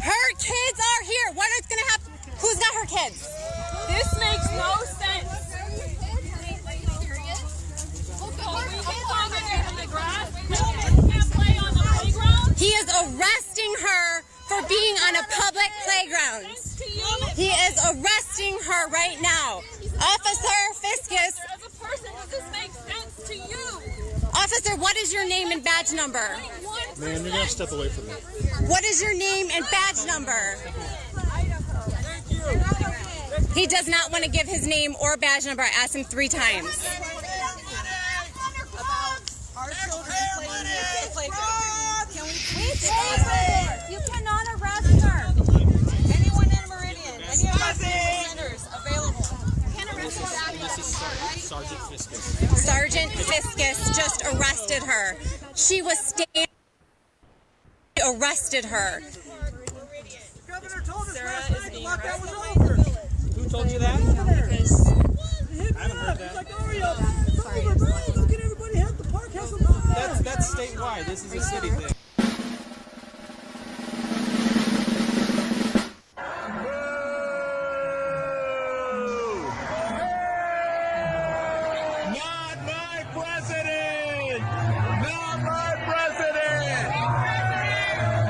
Her kids are here. What is going to happen? Who's got her kids? This makes no sense. He is arresting her for being on a public playground. He is arresting her right now. Officer Fiscus. As a person, does this make sense to you? Officer, what is your name and badge number? Man, you're going to step away from me. What is your name and badge number? He does not want to give his name or badge number. I asked him 3 times. About our children playing in the playground. Can we please You cannot arrest her. anyone in Meridian, any of our centers available? Can arrest her. This is Sergeant Fiscus. Sergeant Fiscus just arrested her. She was standing. Arrested her. Governor told us Sarah is being arrested. Who told you that? Because I haven't heard that. Look at everybody have the park has some That's statewide. This is a city thing. Not my president! Not my president!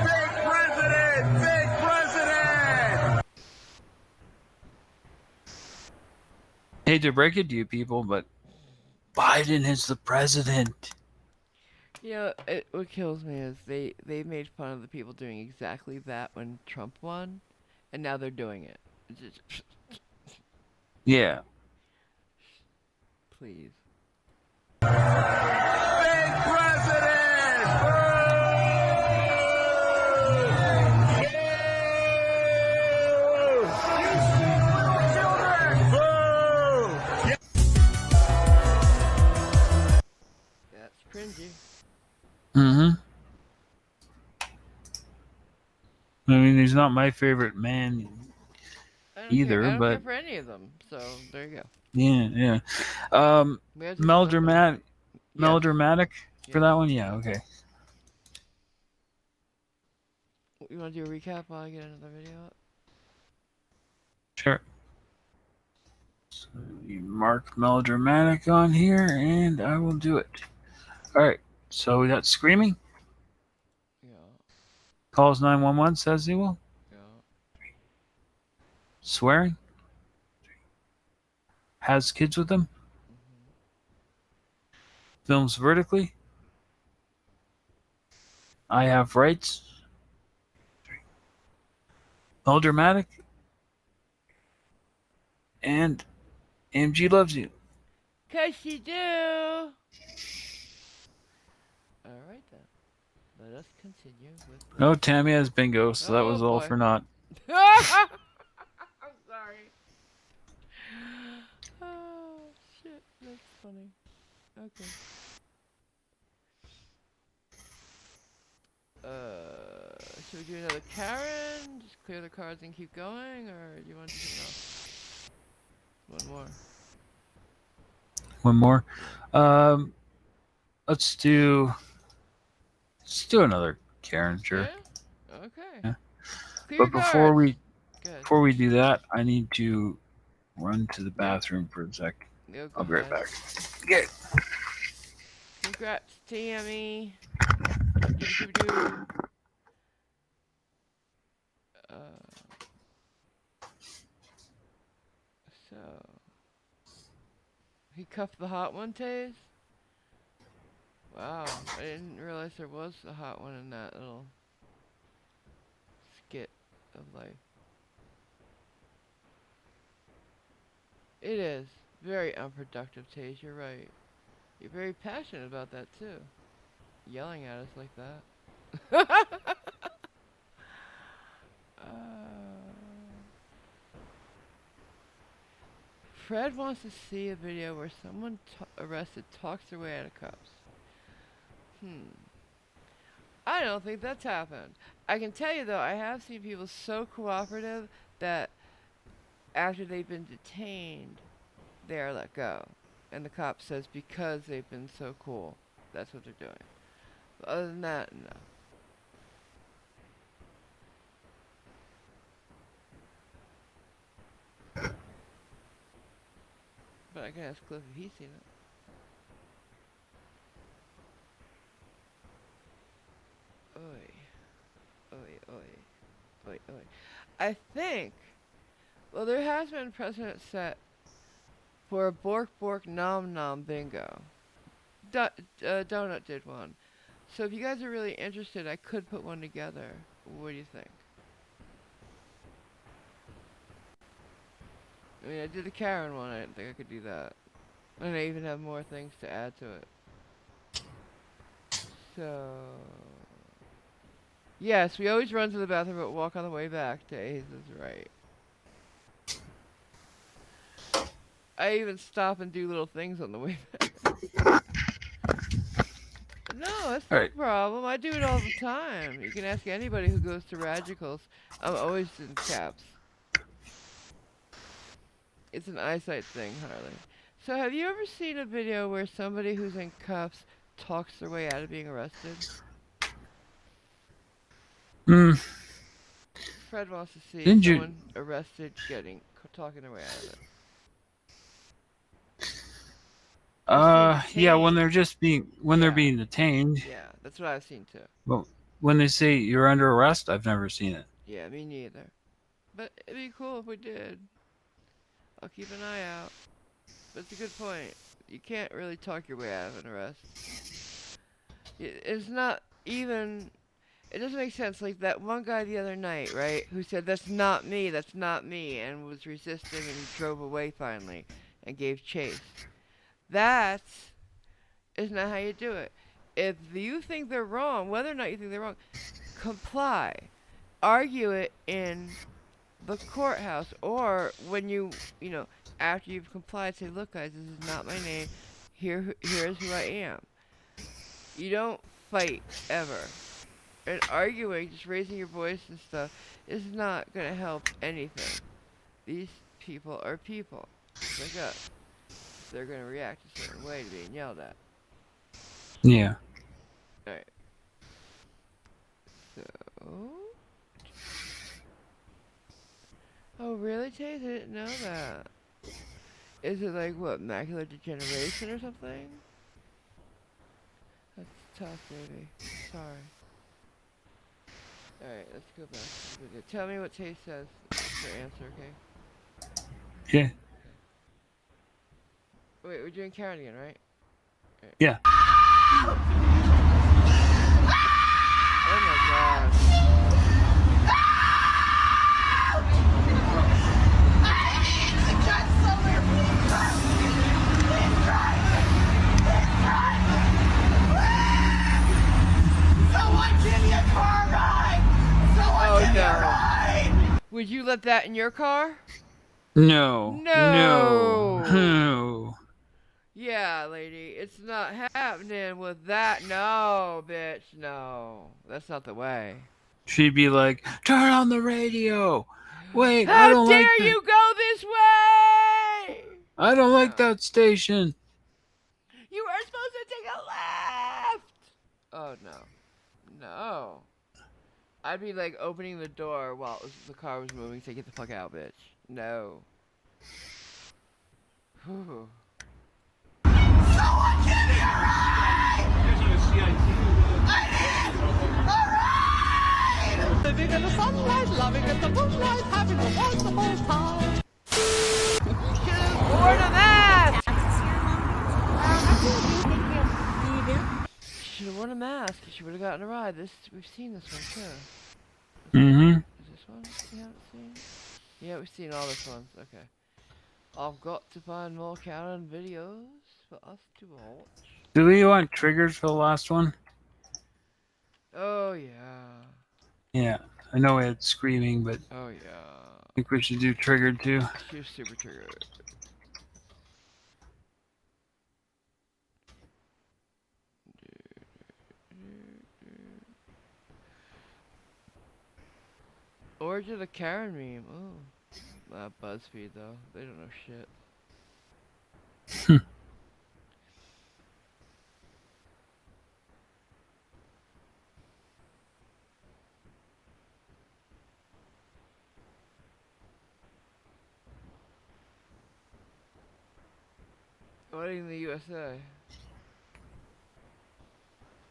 Fake president! Fake president! Hate to break it to you people, but Biden is the president. You know, what kills me is they made fun of the people doing exactly that when Trump won, and now they're doing it. Yeah. Please. Fake president! That's cringy. Mm-hmm. he's not my favorite man I don't either, care. I don't care but for any of them. So there you go. yeah. We have to do something. Melodramatic for Yes. that one? Yeah, okay. You want to do a recap while I get another video up? Sure. So you mark melodramatic on here, and I will do it. All right. So we got screaming. Yeah. Calls 911, says he will. Yeah. Swearing. Has kids with him. Films vertically. I have rights. Melodramatic. And AMG loves you. 'Cause you do. Alright then. Let us continue with the... No, Tammy has bingo, so that was all boy. for naught. I'm sorry. Oh, shit. That's funny. Okay. Should we do another Karen? Just clear the cards and keep going? Or do you want to do something else? One more. One more. Let's do another Karen, sure. Yeah? Okay. Yeah. Clear But before cards. we do that, I need to run to the bathroom for a sec. I'll be right back. Okay. Congrats, Tammy. So he cuffed the hot one, Taze? Wow, I didn't realize there was a hot one in that little skit of life. It is very unproductive, Taze, you're right. You're very passionate about that too. Yelling at us like that. Fred wants to see a video where someone arrested talks their way out of cuffs. I don't think that's happened. I can tell you though, I have seen people so cooperative that after they've been detained, they are let go. And the cop says because they've been so cool, that's what they're doing. But other than that, no. But I can ask Cliff if he's seen it. Oi. I think, well, there has been precedent set for a Bork Bork Nom Nom bingo. Donut did one. So if you guys are really interested, I could put one together. What do you think? I mean, I did the Karen one. I didn't think I could do that. And I even have more things to add to it. So... Yes, we always run to the bathroom but walk on the way back. Days is right. I even stop and do little things on the way back. No, that's not a problem. I do it all the time. You can ask anybody who goes to Radicals. I'm always in caps. It's an eyesight thing, Harley. So have you ever seen a video where somebody who's in cuffs talks their way out of being arrested? Fred wants to see someone arrested talking their way out of it. Yeah, when they're being detained. Yeah, that's what I've seen too. Well, when they say you're under arrest, I've never seen it. Yeah, me neither. But it'd be cool if we did. I'll keep an eye out. But it's a good point. You can't really talk your way out of an arrest. It's not even... It doesn't make sense. Like that one guy the other night, right? Who said, that's not me, and was resisting and he drove away finally and gave chase. That is not how you do it. If you think they're wrong, whether or not you think they're wrong, comply. Argue it in the courthouse or when after you've complied, say, look guys, this is not my name. Here's who I am. You don't fight ever. and arguing, just raising your voice and stuff, is not going to help anything. These people are people, just like us. They're going to react a certain way to being yelled at. Yeah. Alright. So... Oh, really, Chase? I didn't know that. Is it like, what, macular degeneration or something? That's tough, baby. Sorry. Alright, let's go back. Tell me what Chase says for answer, okay? Yeah. Wait, we're doing Karen again, right? Right. Yeah. Oh my gosh. Oh no. Would you let that in your car? No. No. No. Yeah, lady, it's not happening with that. No, bitch, no. That's not the way. She'd be like, turn on the radio. Wait, How I don't like dare you go this way? I don't like that station. You are supposed to take a left. Oh, no. No. I'd be like opening the door while the car was moving, say, get the fuck out, bitch. No. Whew. Someone give me a ride! Living in the sunlight, loving in the moonlight, having a wonderful time. Born a mask! Should have worn a mask. She would have gotten a ride. We've seen this one too. Mm-hmm. Is this one we haven't seen? Yeah, we've seen all this ones. Okay. I've got to find more Karen videos for us to watch. Do we want triggers for the last one? Oh yeah. Yeah. I know we had screaming, but Oh yeah. I think we should do triggered too. She's super triggered. Origin of Karen meme. Oh. BuzzFeed though. They don't know shit. What in the USA?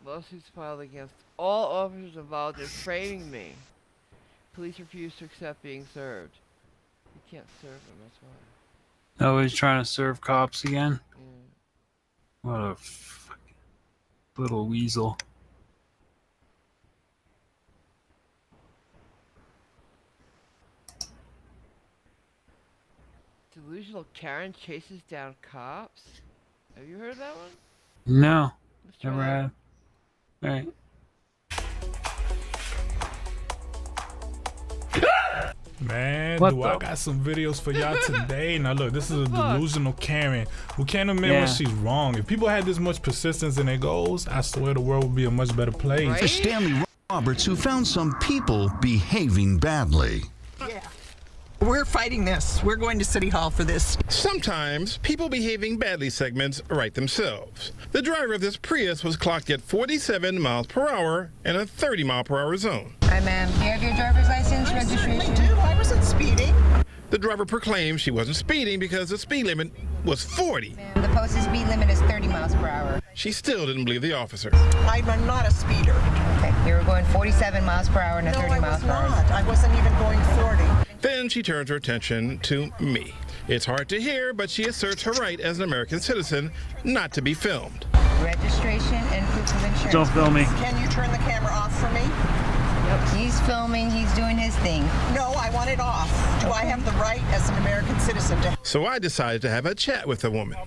Lawsuits filed against all officers involved in framing me. Police refuse to accept being served. You can't serve them, that's why. Oh, he's trying to serve cops again? Yeah. What a fucking little weasel. Delusional Karen chases down cops? Have you heard of that one? No. Let's try Never that. had. Alright. Man, What do I the- got some videos for y'all today. Now look, this is a delusional Karen who can't admit Yeah. when she's wrong. If people had this much persistence in their goals, I swear the world would be a much better place. For Stanley Roberts, who found some people behaving badly. Yeah. We're fighting this. We're going to City Hall for this. Sometimes people behaving badly segments write themselves. The driver of this Prius was clocked at 47 miles per hour in a 30 mile per hour zone. Hi, ma'am. Do you have your driver's license registration? I do. I wasn't speeding. The driver proclaimed she wasn't speeding because the speed limit was 40. The posted speed limit is 30 miles per hour. She still didn't believe the officer. I'm not a speeder. Okay. You were going 47 miles per hour and a 30 miles per hour. No, I was not. I wasn't even going 40. Then she turns her attention to me. It's hard to hear, but she asserts her right as an American citizen not to be filmed. Registration and proof of insurance. Don't film me. Can you turn the camera off for me? He's filming. He's doing his thing. No, I want it off. Do I have the right as an American citizen to... So I decided to have a chat with the woman.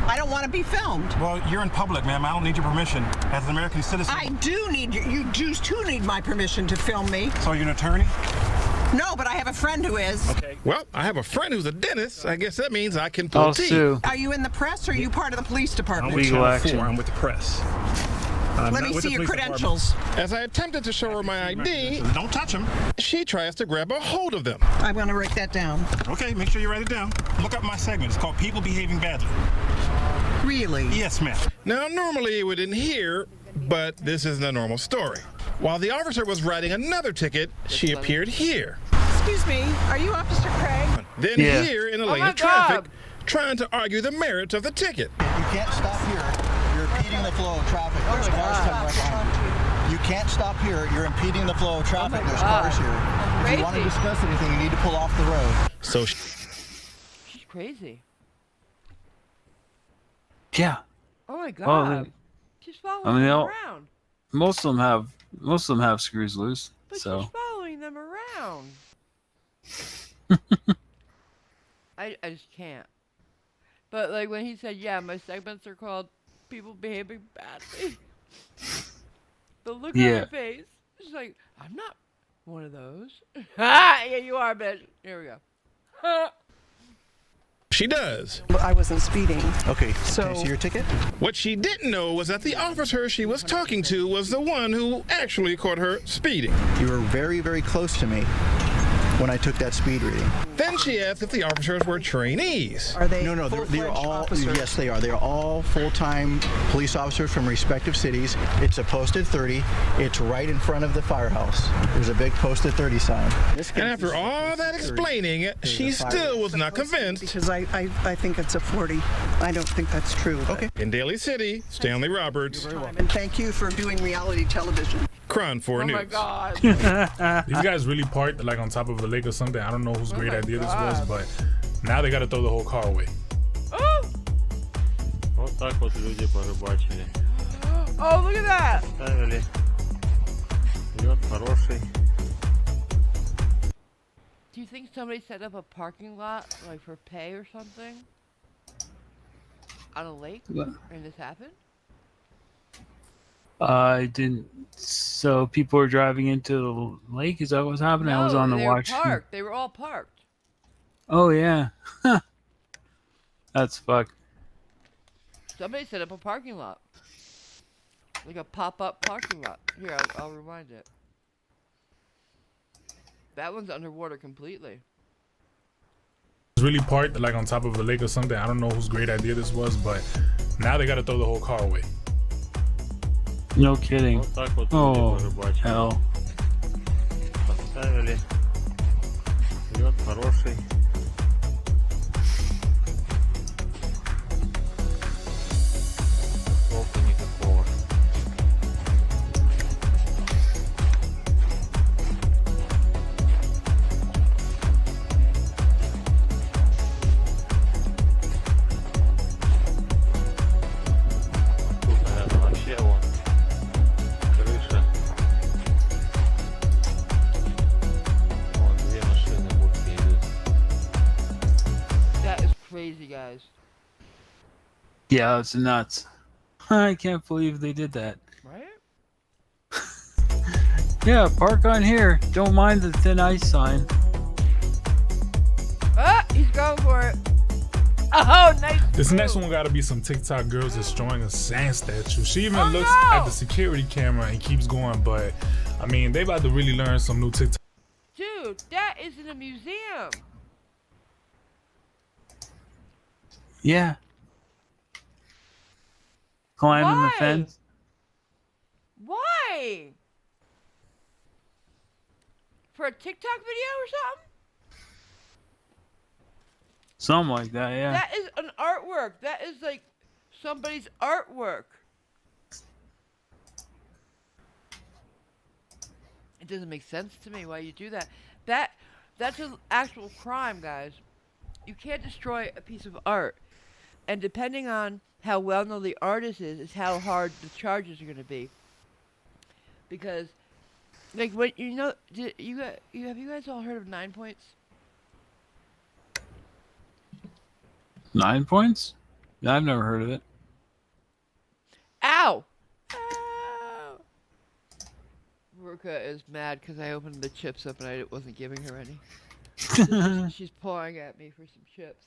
I don't want to be filmed. Well, you're in public, ma'am. I don't need your permission as an American citizen. I do need you Jews too need my permission to film me. So you're an attorney? No, but I have a friend who is. Okay. Well, I have a friend who's a dentist. I guess that means I can pull I'll teeth. sue. Are you in the press or are you part of the police department? Legal action. I'm with the press. Let me see your credentials. As I attempted to show her my ID, Don't touch them. she tries to grab a hold of them. I'm going to write that down. Okay, make sure you write it down. Look up my segment. It's called People Behaving Badly. Really? Yes, ma'am. Now, normally we didn't hear, but this isn't a normal story. While the officer was writing another ticket, she appeared here. Excuse me, are you Officer Craig? Then here in a lane of traffic, trying to argue the merits of the ticket. You can't stop here. You're impeding the flow of traffic. There's cars coming right behind you. You can't stop here. You're impeding the flow of traffic. There's cars here. If you want to discuss anything, you need to pull off the road. So She's crazy. Yeah. Oh my Well, god. She's following I mean, them around. most of them have screws loose. But So she's following them around. I just can't. But like when he said, yeah, my segments are called People Behaving Badly. The look on her face. She's like, I'm not one of those. Yeah, you are, bitch. Here we go. she does. I wasn't speeding. Okay, So- can I see your ticket? What she didn't know was that the officer she was talking to was the one who actually caught her speeding. You were very, very close to me when I took that speed reading. Then she asked if the officers were trainees. Are they No, they're full-fledged all, officers? yes, they are. They are all full-time police officers from respective cities. It's a posted 30. It's right in front of the firehouse. There's a big posted 30 sign. And after all that explaining, she still was not convinced. Because I think it's a 40. I don't think that's true. Okay. In Daly City, Stanley Roberts, And thank you for doing reality television. Cron 4 Oh News. my god. These guys really parked like on top of a lake or something. I don't know whose great idea this was, but now they got to throw the whole car away. Вот так вот люди порыбачили. Oh, look at that. Ставили. Лед хороший. Do you think somebody set up a parking lot, like for pay or something? On a lake? What? And this happened? I didn't. So people were driving into the lake. Is that what was happening? I was on the they were watch. parked. They were all parked. Oh yeah. That's fucked. Somebody set up a parking lot. Like a pop-up parking lot. Here, I'll rewind it. That one's underwater completely. It's really parked like on top of a lake or something. I don't know whose great idea this was, but now they got to throw the whole car away. No kidding. Вот так вот Oh, люди порыбачили. hell. Поставили. Лед хороший. Толку никакого. Тут, наверное, вообще вон крыша. Вон две машины будут едут. That is crazy, guys. Yeah, it's nuts. I can't believe they did that. Right? Yeah, park on here. Don't mind the thin ice sign. Ah, he's going for it. Oh, nice. This next one got to be some TikTok girls destroying a sand statue. She even looks no! at the security camera and keeps going, but I mean, they about to really learn some new TikTok. Dude, that is in a museum. Yeah. Climbing the Why? fence. Why? For a TikTok video or something? Something like that, yeah. That is an artwork. That is like somebody's artwork. It doesn't make sense to me why you do that. That's an actual crime, guys. You can't destroy a piece of art. And depending on how well known the artist is how hard the charges are going to be. Because, like, when you know, have you guys all heard of 9 Points? 9 points? Yeah, I've never heard of it. Ow! Ow! Varuka is mad because I opened the chips up and I wasn't giving her any. She's pawing at me for some chips.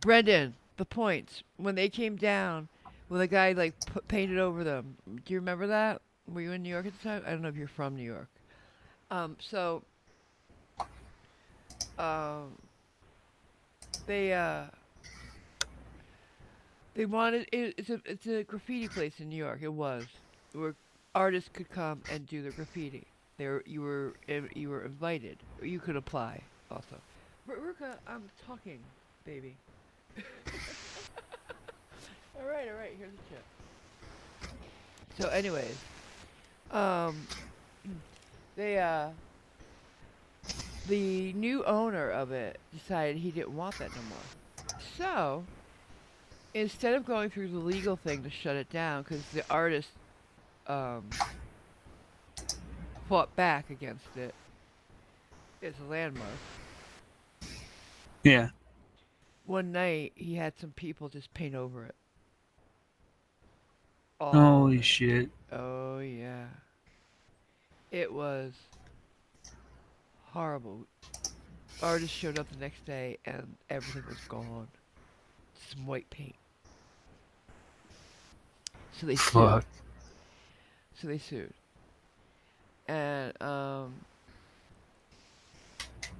Brendan, the points, when they came down, Well, the guy like painted over them. Do you remember that? Were you in New York at the time? I don't know if you're from New York. So they wanted it's a graffiti place in New York. It was where artists could come and do their graffiti. You were invited. You could apply also. Varuka, I'm talking, baby. All right. Here's the chip. So, anyways, they the new owner of it decided he didn't want that no more. So, instead of going through the legal thing to shut it down, because the artist fought back against it, it's a landmark. Yeah. One night, he had some people just paint over it. Holy shit. Oh, yeah. It was horrible. Artists showed up the next day and everything was gone. Some white paint. So they sued. And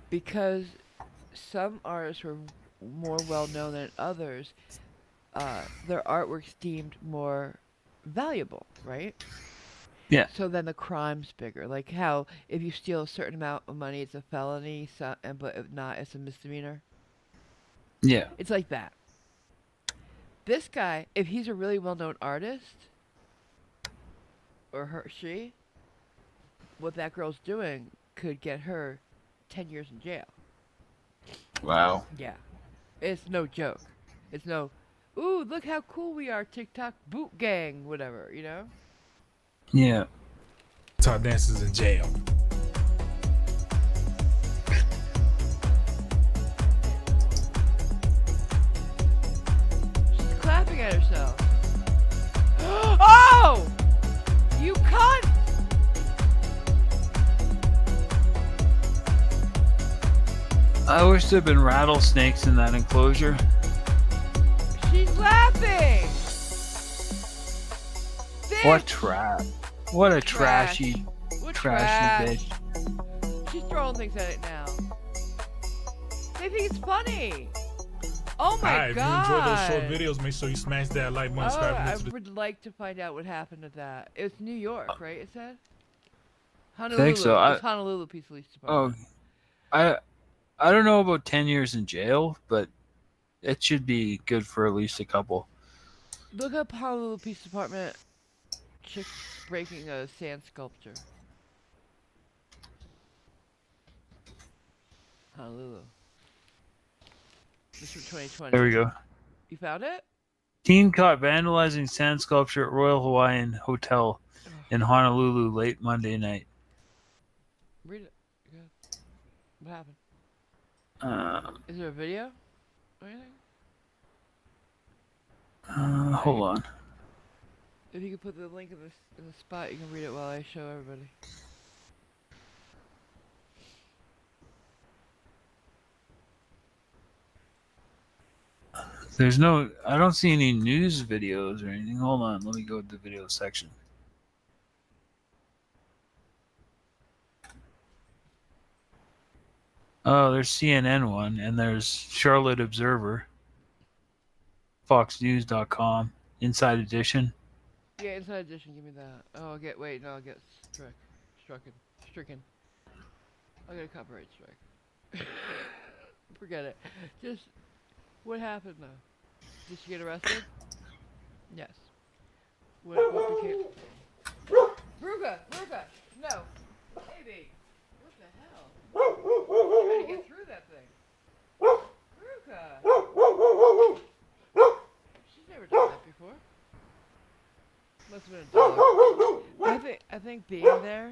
because some artists were more well known than others, their artwork's deemed more valuable, right? Yeah. So then the crime's bigger. Like how if you steal a certain amount of money, it's a felony, but if not, it's a misdemeanor. Yeah. It's like that. This guy, if he's a really well-known artist, or she, what that girl's doing could get her 10 years in jail. Wow. Yeah. It's no joke. It's no, ooh, look how cool we are, TikTok boot gang, whatever, you know? Yeah. Top dancers in jail. She's clapping at herself. Oh! You cunt! I wish there'd been rattlesnakes in that enclosure. She's laughing! What trash. What a trashy trash. bitch. She's throwing things at it now. They think it's funny. Oh my Alright, god. if you enjoyed those short videos, make sure you smash that like button. I would like to find out what happened to that. It's New York, right? It said? Honolulu. I think so. It's Honolulu Police Department. I don't know about 10 years in jail, but it should be good for at least a couple. Look up Honolulu Police Department. Chick breaking a sand sculpture. Honolulu. This is from 2020. There we go. You found it? Teen caught vandalizing sand sculpture at Royal Hawaiian Hotel in Honolulu late Monday night. Read it. Good. What happened? Is there a video or anything? Hold on. If you could put the link in the spot, you can read it while I show everybody. I don't see any news videos or anything. Hold on, let me go to the video section. Oh, there's CNN one, and there's Charlotte Observer, FoxNews.com, Inside Edition. Yeah, Inside Edition, give me that. Oh, I'll get stricken. I'll get a copyright strike. Forget it. Just, what happened though? Did she get arrested? Yes. What became... Varuka! No! Baby! What the hell? I'm trying to get through that thing. Varuka! She's never done that before. Must have been a dog. I think being there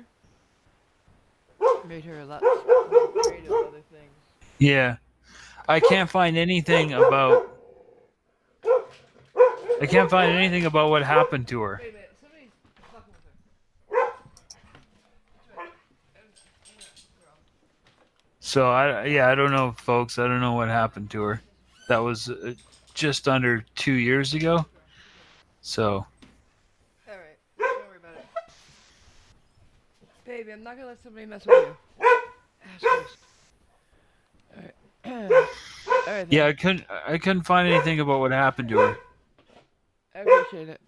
made her a lot afraid of other things. Yeah. I can't find anything about what happened to her. Wait a minute, somebody's fucking with her. So I don't know, folks. I don't know what happened to her. That was just under 2 years ago. So. All right, don't worry about it. Baby, I'm not gonna let somebody mess with you. Assholes. All right. All right. Yeah, I couldn't find anything about what happened to her. I appreciate it.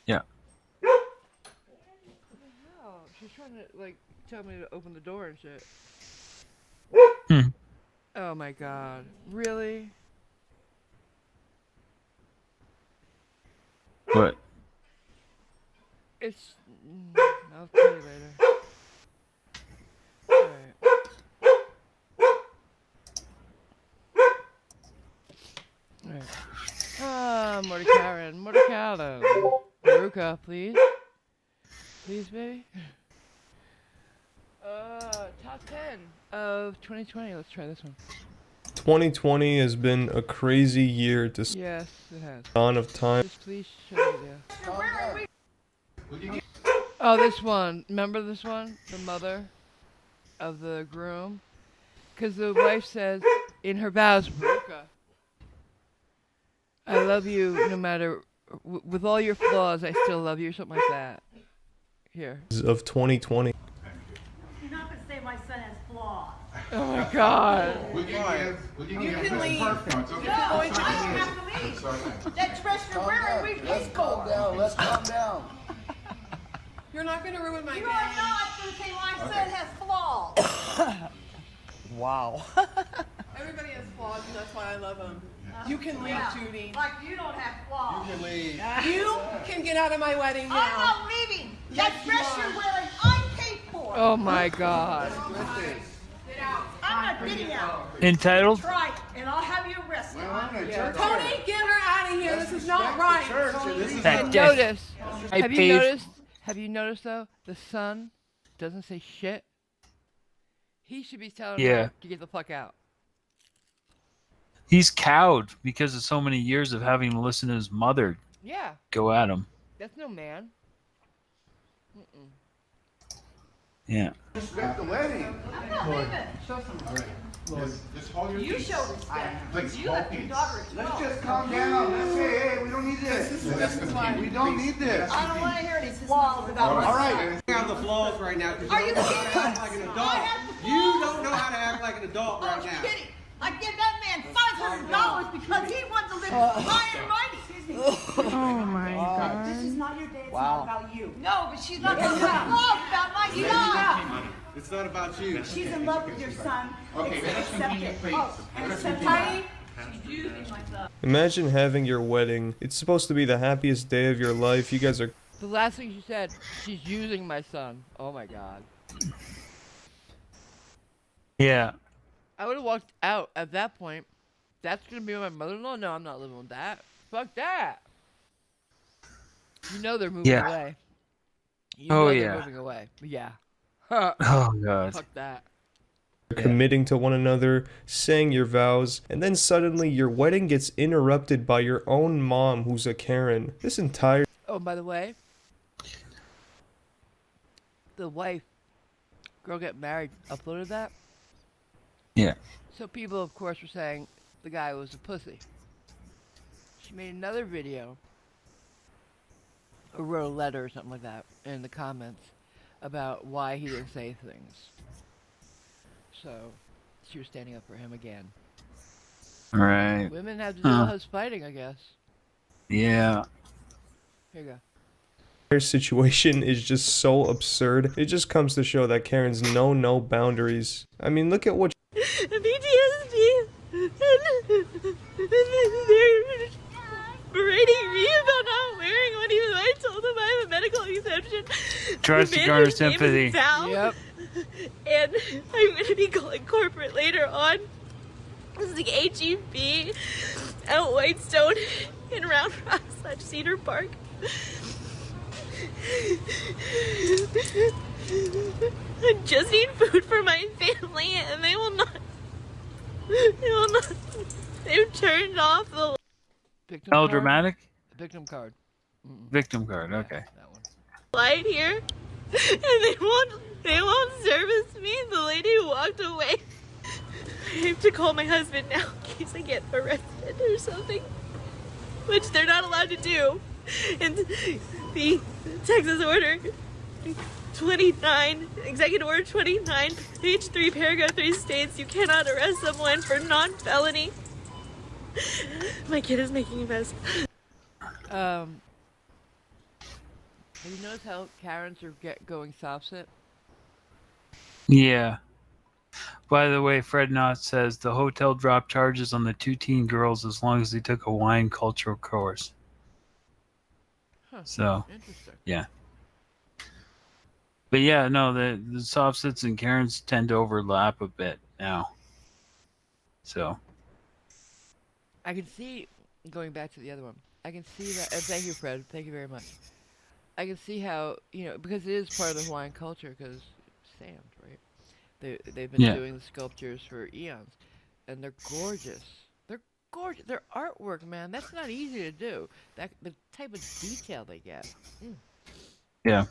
Yeah. Oh, she's trying to like tell me to open the door and shit. Oh my god. Really? What? It's. I'll tell you later. Alright. Alright. Ah, Mordecaren. Varuka, please. Please, baby. Top 10 of 2020. Let's try this one. 2020 has been a crazy year to Yes, it has. dawn of time. Just please show the video. Oh, this one. Remember this one? The mother of the groom? Because the wife says in her vows, Varuka, I love you no matter, with all your flaws, I still love you, or something like that. Here. Of 2020. You're not going to say my son has flaws. Oh my god. You can leave. No, I have to leave. That dress you're wearing, we paid for. Let's calm down. You're not going to ruin my day. You are not going to say my son has flaws. Wow. Everybody has flaws, and that's why I love him. You can leave, Judy. Like you don't have flaws. You can leave. You can get out of my wedding now. I'm not leaving. That dress you're wearing, I paid for. Oh my god. Get out. I'm not getting out. Entitled? Try it, and I'll have you arrested. Yeah. Tony, get her out of here. This is not right. And notice. Have you noticed though? The son doesn't say shit. He should be telling her to get the fuck out. He's cowed because of so many years of having to listen to his mother go at him. That's no man. Yeah. Respect the wedding. I'm not leaving. Just hold your You peace. show respect. Let's You let your daughter explode. Let's just calm down. Let's say, hey, we don't need this. We don't need this. I don't want to hear any flaws about my son. All right. On the flaws right now because Are you you don't know kidding? how to act like an adult. You don't know how to act like an adult right now. Kidding. I give that man $500 because he wants to live high and mighty. Oh my god. This is not your day. It's not about you. No, but she's not going to have about my son. It's not about you. She's in love with your son. Okay, Accept it. Accept it. She's using my son. Imagine having your wedding. It's supposed to be the happiest day of your life. You guys are. The last thing she said, she's using my son. Oh my god. Yeah. I would have walked out at that point. That's gonna be my mother-in-law? No, I'm not living with that. Fuck that. You know they're moving away. You know they're moving away. Yeah. Oh god. Fuck that. Committing to one another, saying your vows, and then suddenly your wedding gets interrupted by your own mom who's a Karen. This entire. Oh, by the way, the wife, girl get married, uploaded that. Yeah. So people, of course, were saying the guy was a pussy. She made another video, or wrote a letter or something like that in the comments about why he didn't say things. So she was standing up for him again. Right. Women have to do all his fighting, I guess. Yeah. Here you go. Their situation is just so absurd. It just comes to show that Karens know no boundaries. I mean, look at what. PTSD. They're berating me about not wearing one even though I told them I have a medical exemption. Tries to garner sympathy. Yep. And I'm going to be calling corporate later on. This is the HEB at Whitestone in Round Rock / Cedar Park. I just need food for my family and they will not. They've turned off the Victim Melodramatic? Victim card. Victim card, okay. light here. And they won't service me. The lady walked away. I have to call my husband now in case I get arrested or something. which they're not allowed to do. And the Texas Order 29, Executive Order 29, page 3, paragraph 3 states you cannot arrest someone for non-felony. My kid is making a mess. Have you noticed how Karens are going soft-sit? Yeah. By the way, Fred Knott says the hotel dropped charges on the 2 teen girls as long as they took a wine cultural course. Huh. So, Interesting. yeah. But yeah, no, the soft sits and Karens tend to overlap a bit now. So. I can see, going back to the other one, I can see that, and thank you, Fred, thank you very much. I can see how, because it is part of the Hawaiian culture, because sand, right? They've been doing the sculptures for eons, and they're gorgeous. They're gorgeous. They're artwork, man. That's not easy to do. The type of detail they get. Yeah.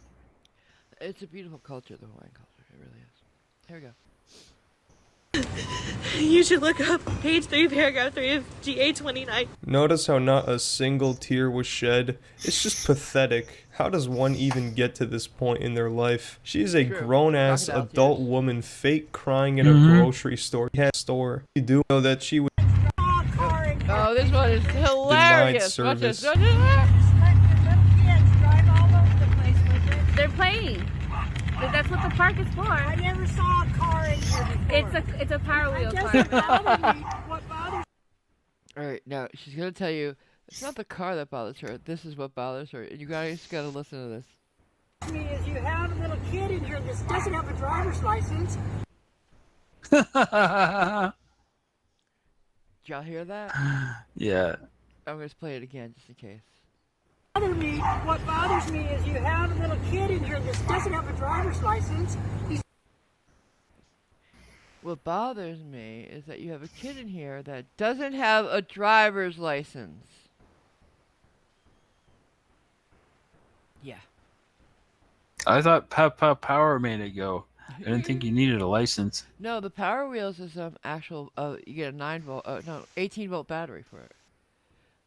It's a beautiful culture, the Hawaiian culture. It really is. Here we go. You should look up page 3, paragraph 3 of GA 29. Notice how not a single tear was shed. It's just pathetic. How does one even get to this point in their life? She is a grown-ass adult woman fake crying in a grocery store. You do know that she would Oh, this one is hilarious. denied service. They're playing. That's what the park is for. I never saw a car in here before. It's a Power Wheel park. What bothers Alright, now, she's gonna tell you, it's not the car that bothers her, this is what bothers her, and you guys gotta listen to this. me is you have a little kid in here that doesn't have a driver's license. Did y'all hear that? Yeah. I'm gonna play it again, just in case. What bothers me is you have a little kid in here that doesn't have a driver's license. What bothers me is that you have a kid in here that doesn't have a driver's license. Yeah. I thought Power made it go. I didn't think you needed a license. No, the Power Wheels is actual. You get a 18-volt battery for it.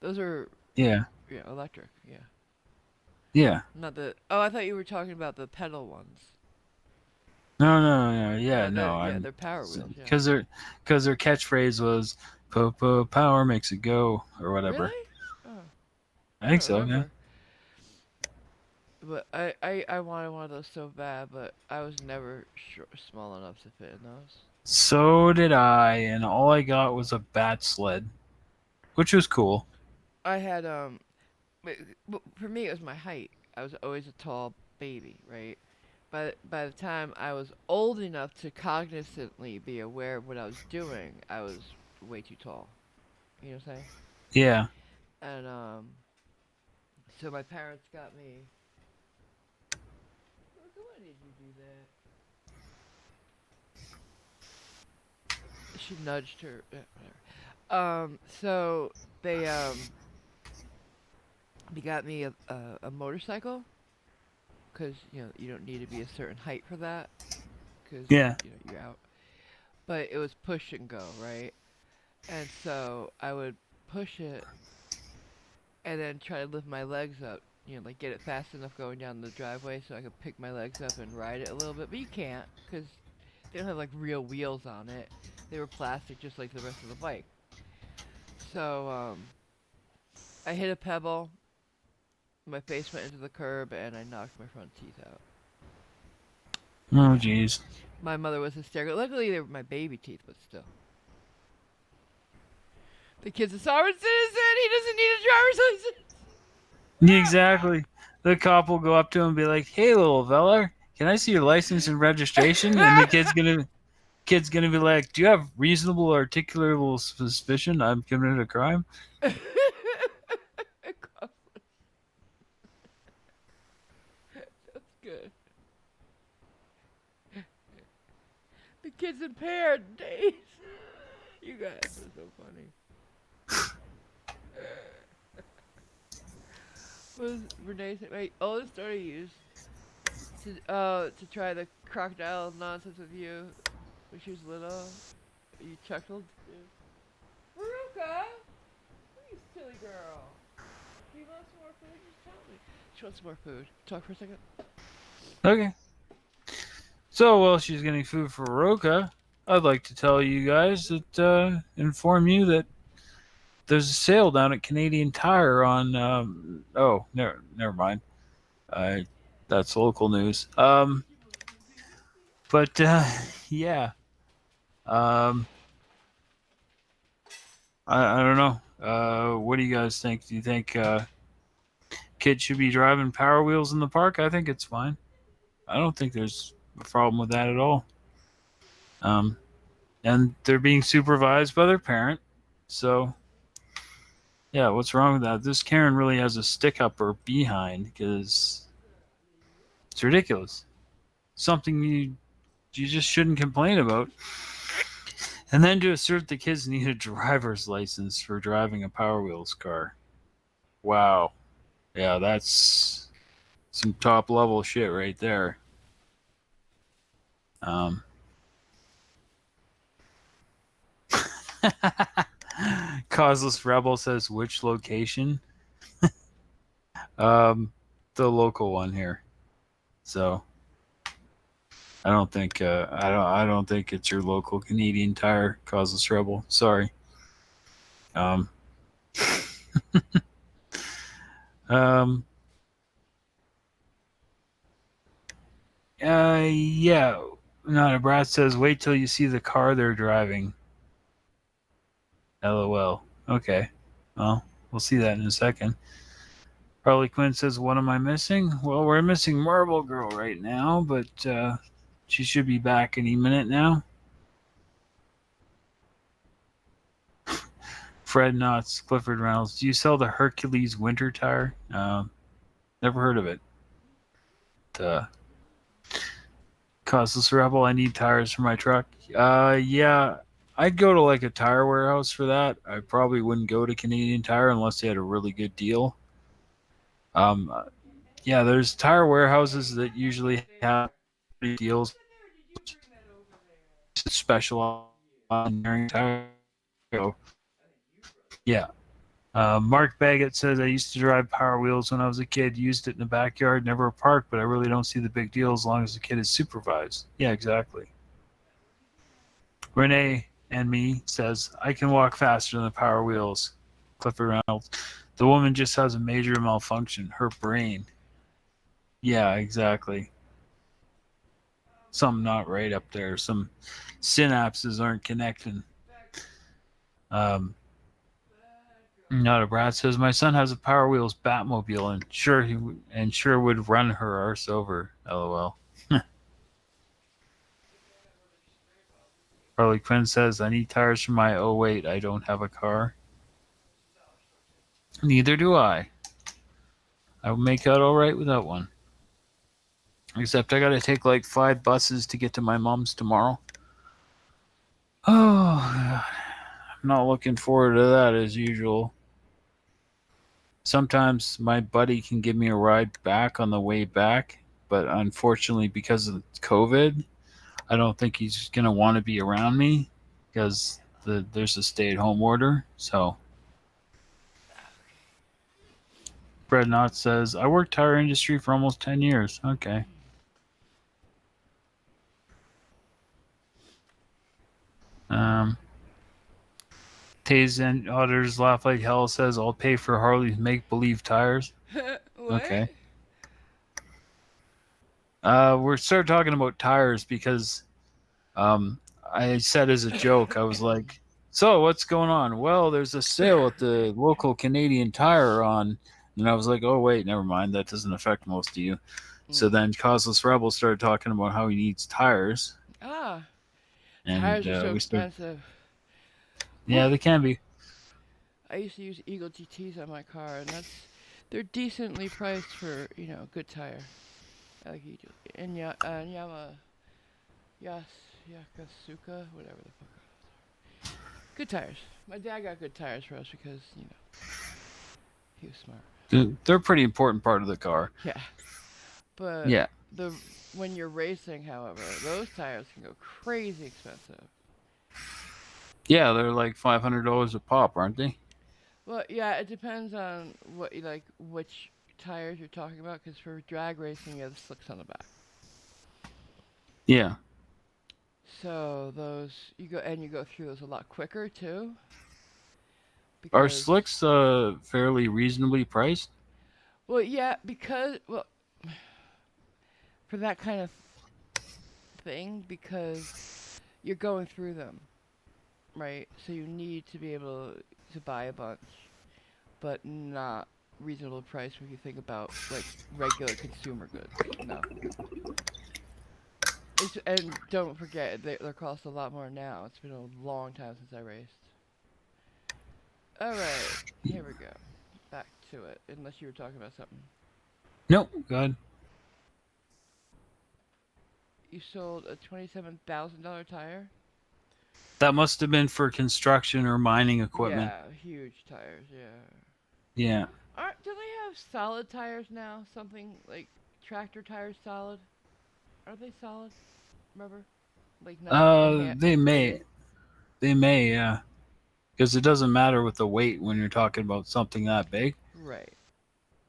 Those are. Yeah. Yeah, electric. Yeah. Yeah. Not the. Oh, I thought you were talking about the pedal ones. No. Yeah, they're Power Wheels. Because their catchphrase was "Power makes it go" or whatever. Really? Oh. I think so. Yeah. But I wanted one of those so bad, but I was never small enough to fit in those. So did I, and all I got was a bat sled, which was cool. I had for me it was my height. I was always a tall baby, right? By the time I was old enough to cognizantly be aware of what I was doing, I was way too tall. You know what I'm saying? Yeah. And so my parents got me. Why did you do that? She nudged her. Whatever. So they got me a motorcycle, because you don't need to be a certain height for that, because you're out. But it was push and go, right? And so I would push it and then try to lift my legs up, like get it fast enough going down the driveway so I could pick my legs up and ride it a little bit. But you can't, because they don't have like real wheels on it. They were plastic just like the rest of the bike. So I hit a pebble, my face went into the curb, and I knocked my front teeth out. Oh, jeez. My mother was hysterical. Luckily, they were my baby teeth, but still. The kid's a sovereign citizen. He doesn't need a driver's license. Yeah, exactly. The cop will go up to him and be like, "Hey, little fella, can I see your license and registration?" And the kid's gonna be like, "Do you have reasonable articulable suspicion I've committed a crime?" That's good. The kid's impaired. Days. You guys are so funny. What was Renee saying? My oldest daughter used to try the crocodile nonsense with you when she was little. You chuckled. Varuka! You silly girl. She wants some more food. Talk for a second. Okay. So while she's getting food for Varuka, I'd like to tell you guys that inform you that there's a sale down at Canadian Tire on. Oh, never mind. That's local news. But yeah. I don't know. What do you guys think? Do you think kids should be driving Power Wheels in the park? I think it's fine. I don't think there's a problem with that at all. And they're being supervised by their parent. So, yeah, what's wrong with that? This Karen really has a stick up her behind because it's ridiculous. Something you just shouldn't complain about. And then to assert the kids need a driver's license for driving a Power Wheels car. Wow. Yeah, that's some top level shit right there. Causeless Rebel says which location? The local one here. So I don't think I don't think it's your local Canadian Tire, Causeless Rebel. Sorry. Yeah. Not a brat says wait till you see the car they're driving. LOL. Okay. Well, we'll see that in a second. Harley Quinn says, what am I missing? Well, we're missing Marble Girl right now, but she should be back any minute now. Fred Knotts, Clifford Reynolds. Do you sell the Hercules winter tire? Never heard of it. Costless Rebel, I need tires for my truck. Yeah, I'd go to like a tire warehouse for that. I probably wouldn't go to Canadian Tire unless they had a really good deal. Yeah, there's tire warehouses that usually have deals special on tire. So, yeah. Mark Baggett says I used to drive Power Wheels when I was a kid. Used it in the backyard, never a park, but I really don't see the big deal as long as the kid is supervised. Yeah, exactly. Renee and me says I can walk faster than the Power Wheels. Clifford Reynolds. The woman just has a major malfunction. Her brain. Yeah, exactly. Something not right up there. Some synapses aren't connecting. Not a brat says my son has a Power Wheels Batmobile and sure would run her arse over. LOL. Harley Quinn says I need tires for my. Oh wait, I don't have a car. Neither do I. I will make out all right without one. Except I gotta take like 5 buses to get to my mom's tomorrow. Oh, God. I'm not looking forward to that as usual. Sometimes my buddy can give me a ride back on the way back, but unfortunately because of COVID, I don't think he's going to want to be around me because there's a stay-at-home order. So Fred Knott says, I worked tire industry for almost 10 years. Okay. Taze and Otters Laugh Like Hell says, I'll pay for Harley's make-believe tires. Okay. We're started talking about tires because I said as a joke, I was like, so what's going on? Well, there's a sale at the local Canadian Tire on, and I was like, oh wait, never mind, that doesn't affect most of you. So then Causeless Rebel started talking about how he needs tires. Ah, and tires are so expensive. Yeah, they can be. I used to use Eagle GTs on my car, and they're decently priced for good tire. I like Eagle and Yakasuka, whatever the fuck. Good tires. My dad got good tires for us because he was smart. They're a pretty important part of the car. Yeah, but yeah, when you're racing, however, those tires can go crazy expensive. Yeah, they're like $500 a pop, aren't they? Well, yeah, it depends on what which tires you're talking about? Because for drag racing, you have the slicks on the back. Yeah. So those you go through those a lot quicker too. Are Because slicks fairly reasonably priced? well, yeah, because for that kind of thing, because you're going through them, right? So you need to be able to buy a bunch, but not reasonable price when you think about like regular consumer goods. No. And don't forget, they cost a lot more now. It's been a long time since I raced. Alright, here we go. Back to it, unless you were talking about something. Nope, go ahead. You sold a $27,000 tire? That must have been for construction or mining equipment. Yeah, huge tires, yeah. Yeah. Do they have solid tires now? Something like tractor tires solid? Are they solid? Rubber? Like not They may. They may, yeah. Because it doesn't matter with the weight when you're talking about something that big. Right.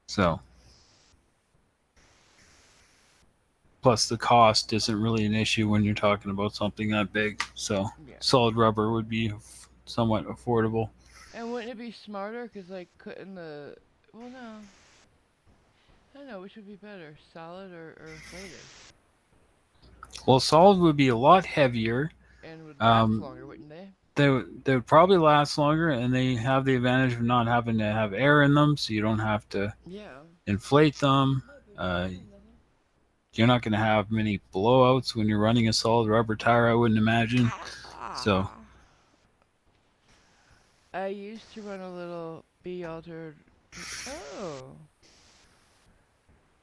So. Plus, the cost isn't really an issue when you're talking about something that big. So, yeah. Solid rubber would be somewhat affordable. And wouldn't it be smarter? Because, like, couldn't the... Well, no. I don't know. Which would be better? Solid or inflated? Well, solid would be a lot heavier. And would last longer, wouldn't they? They would probably last longer, and they have the advantage of not having to have air in them, so you don't have to inflate them. You're not going to have many blowouts when you're running a solid rubber tire, I wouldn't imagine. So I used to run a little B-altered... Oh.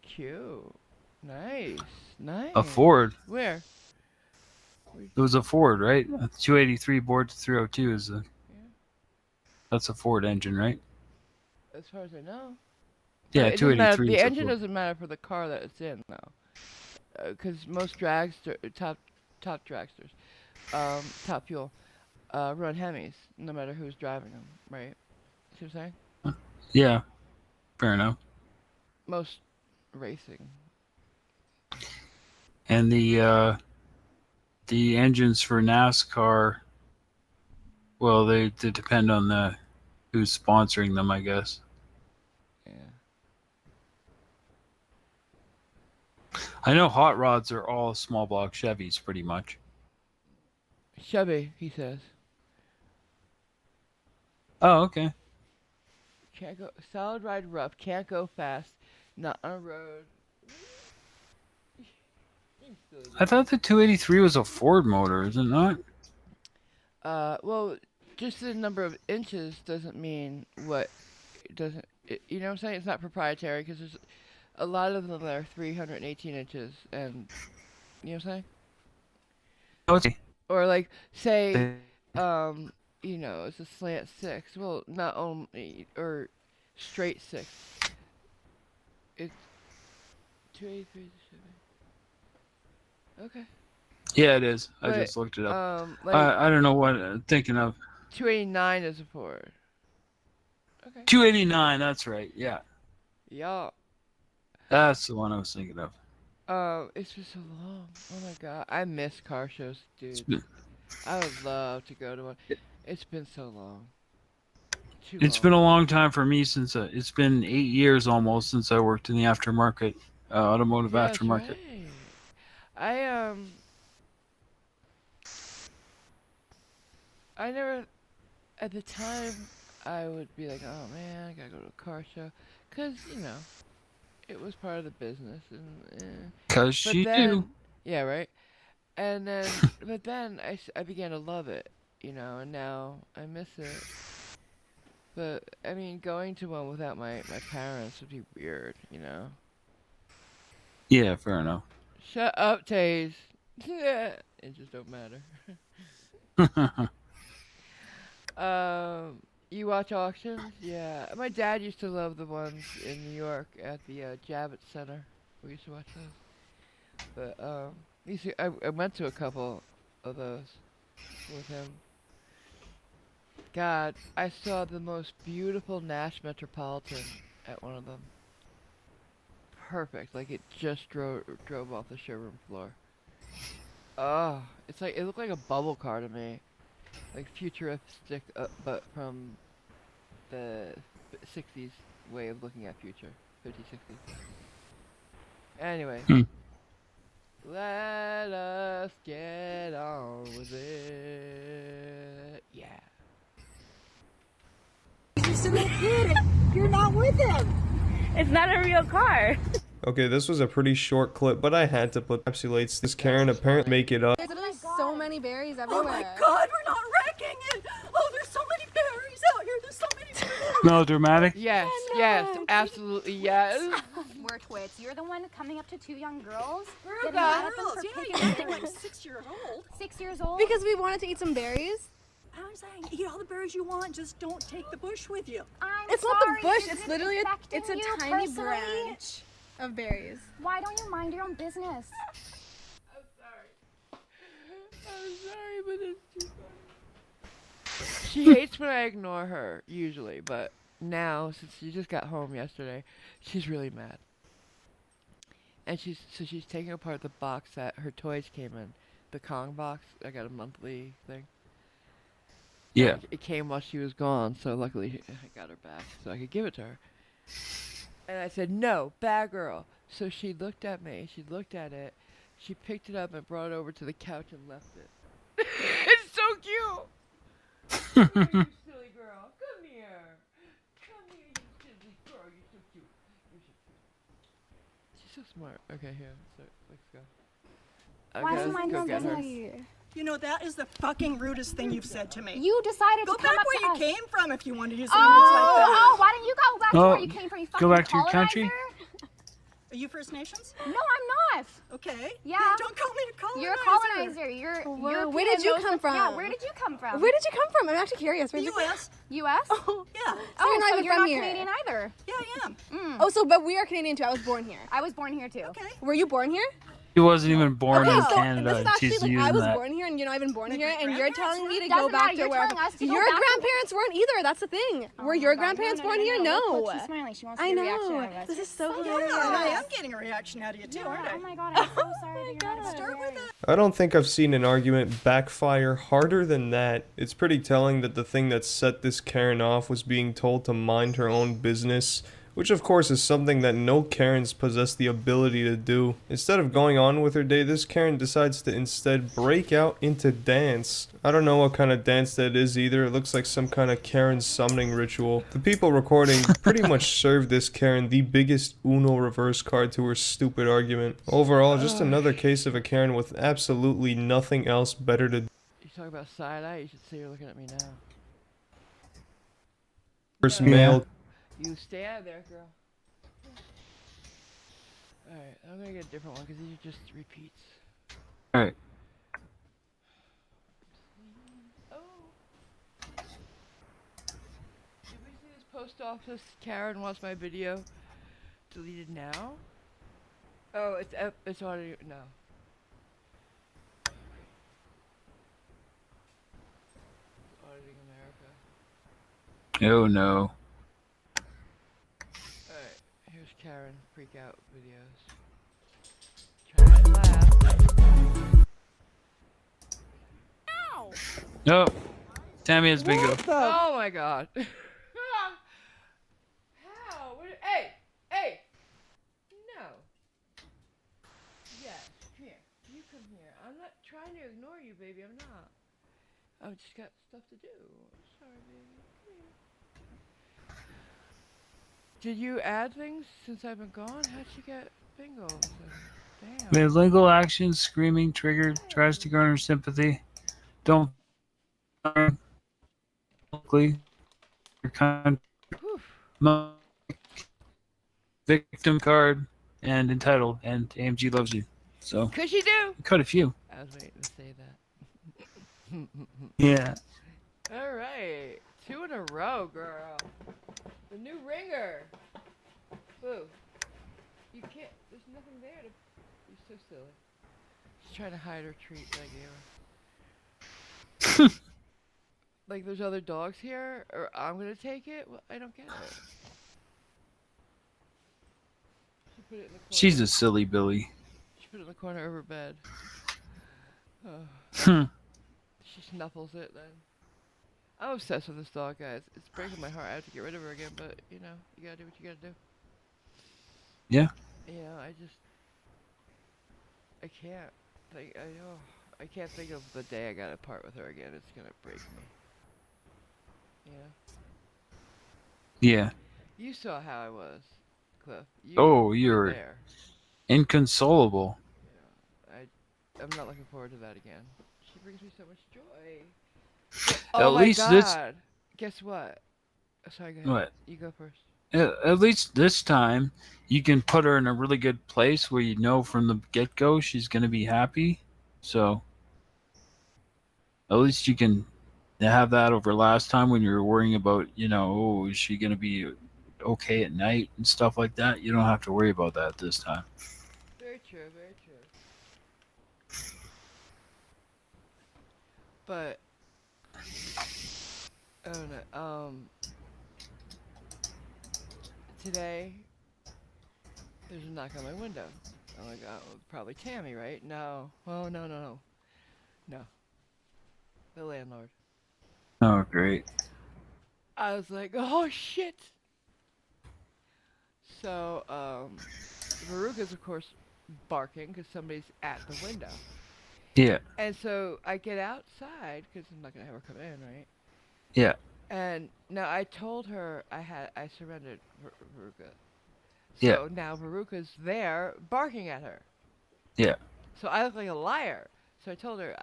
Cute. Nice. Nice. a Ford. Where? It was a Ford, right? A 283 bored to 302 is a... That's a Ford engine, right? As far as I know. Yeah, 283. The engine doesn't matter for the car that it's in, though. Because most dragster, top dragsters, top fuel, run Hemis, no matter who's driving them, right? See what I'm saying? Yeah, fair enough. Most racing. And the engines for NASCAR, well, they depend on who's sponsoring them, I guess. Yeah. I know hot rods are all small block Chevys, pretty much. Chevy, he says. Oh, okay. Can't go solid ride rough. Can't go fast. Not on a road. I thought the 283 was a Ford motor, is it not? Well, just the number of inches doesn't mean what. It doesn't. You know what I'm saying? It's not proprietary because there's a lot of them that are 318 inches, and you know what I'm saying? Okay. Or like say, you know, it's a slant 6. Well, not only or straight 6. It's 283 is Chevy. Okay. Yeah, it is. I But, just looked it up. like, I don't know what I'm thinking of. 289 is a Ford. Okay. 289, that's right. Yeah. Yeah. That's the one I was thinking of. It's been so long. Oh my god, I miss car shows, dude. I would love to go to one. It's been so long. It's been a long time for me since it's been 8 years almost since I worked in the aftermarket, automotive aftermarket. Right. I never, at the time, I would be like, oh man, I gotta go to a car show, cause you know, it was part of the business, and. Cause but you then, do. Yeah, right. And then, but then I began to love it, you know, and now I miss it. But I mean, going to one without my parents would be weird, you know. Yeah, fair enough. Shut up, Taze. It just don't matter. You watch auctions? Yeah. My dad used to love the ones in New York at the Javits Center. We used to watch those. But I went to a couple of those with him. God, I saw the most beautiful Nash Metropolitan at one of them. perfect. Like it just drove off the showroom floor. Oh, it's like it looked like a bubble car to me, like futuristic, but from the 60s way of looking at future, 50s, 60s. Anyway, let us get on with it. Yeah. You're not with him. It's not a real car. Okay, this was a pretty short clip, but I had to put encapsulates this Karen apparently make it up. There's literally so many berries everywhere. Oh my God, we're not wrecking it. Oh, there's so many berries out here. There's so many berries. Melodramatic? Yes, yes, absolutely yes. We're twits. You're the one coming up to two young girls. We're getting mad at them girls. for Yeah, picking you're like berries. 6 years old. 6 years old? Because we wanted to eat some berries. I'm saying, eat all the berries you want. Just don't take the bush with you. It's not the bush. Isn't It's literally affecting it's a you tiny personally? branch of berries. Why don't you mind your own business? I'm sorry, but it's too funny. She hates when I ignore her, usually, but now, since she just got home yesterday, she's really mad. And she's taking apart the box that her toys came in. The Kong box. I got a monthly thing. Yeah. It came while she was gone, so luckily I got her back so I could give it to her. And I said, no, bad girl. So she looked at me, she looked at it, she picked it up and brought it over to the couch and left it. It's so cute! Oh, you silly girl. Come here. Come here, you silly girl. You're so cute. You're so cute. She's so smart. Okay, here. So, let's go. Why Okay, do you let's mind go your get her. business? You know, that is the fucking rudest thing you've said to me. You decided Go to come back up where to you us. came from if you wanted to use language like that. Oh, why didn't you go back to Oh, where you came from, you fucking go back to your country? colonizer? Are you First Nations? No, I'm not. Okay. Yeah. Don't call me a colonizer. You're a colonizer. You're Where European did you knows come the- from? Yeah, where did you come from? Where did you come from? I'm actually curious. Where did you U.S. U.S.? Oh, Yeah. So you're not even you're from not here. Canadian either. Yeah, I am. Oh, so but we are Canadian too. I was born here. I was born here too. Okay. Were you born here? She wasn't even born Okay, in so Canada. this is actually She's like using I was that. born here and you're not even born here, and you're telling me to Doesn't go back matter, to you're where telling us to go your back to- grandparents weren't either. That's the thing. Were your grandparents born here? No. Look, she's smiling. She wants to I get a reaction know. out of us. This is so Yeah, hilarious. and I am getting a reaction out of you too, Yeah, aren't I? oh my god, I'm so sorry that you're not Start with that. I don't think I've seen an argument backfire harder than that. It's pretty telling that the thing that set this Karen off was being told to mind her own business, which of course is something that no Karens possess the ability to do. Instead of going on with her day, this Karen decides to instead break out into dance. I don't know what kind of dance that is either. It looks like some kind of Karen summoning ritual. The people recording pretty much served this Karen the biggest Uno reverse card to her stupid argument. Overall, just another case of a Karen with absolutely nothing else better to do. You talk about side eye, you should see her looking at me now. First male. You stay out of there, girl. Alright, I'm gonna get a different one because these are just repeats. Alright. Oh. Did we see this post office? Karen wants my video deleted now? Oh, it's already, no. Auditing America. Oh no. Alright, here's Karen freak out videos. Try to laugh. Ow! No. Tammy has bingo. Oh my god. How? Hey! Hey! No. Yes, come here. You come here. I'm not trying to ignore you, baby. I'm not. I've just got stuff to do. Sorry, baby. Come here. Did you add things since I've been gone? How'd you get bingo? Damn. We have legal action, screaming, triggered, tries to garner sympathy. Don't. Your country. Victim card and entitled, and AMG loves you. So. Cause you do. Cut a few. I was waiting to say that. Yeah. Alright. 2 in a row, girl. The new ringer. Boo. You can't, there's nothing there to, you're so silly. She's trying to hide her treat that I gave her. Like there's other dogs here, or I'm gonna take it? Well, I don't get it. She put it in the corner. She's a silly Billy. She put it in the corner of her bed. She snuffles it then. I'm obsessed with this dog, guys. It's breaking my heart. I have to get rid of her again, but you know, you gotta do what you gotta do. Yeah. You know, I can't. I can't think of the day I gotta part with her again. It's gonna break me. Yeah. Yeah. You saw how I was, Cliff. Oh, were you're there. inconsolable. I'm not looking forward to that again. She brings me so much joy. At Oh my least God! Guess what? Sorry, go ahead. What? You go first. At least this time, you can put her in a really good place where you know from the get-go she's going to be happy. So, at least you can have that over last time when you were worrying about, oh, is she going to be okay at night and stuff like that. You don't have to worry about that this time. Very true, very true. But I don't know. Today there's a knock on my window. I'm like, oh, probably Tammy, right? No. Oh, no. No. The landlord. Oh, great. I was like, oh shit. So, Varuka's of course barking because somebody's at the window. Yeah. And so I get outside because I'm not gonna have her come in, right? Yeah. And now I told her I surrendered Varuka. Yeah. So now Varuka's there barking at her. Yeah. So I look like a liar. So I told her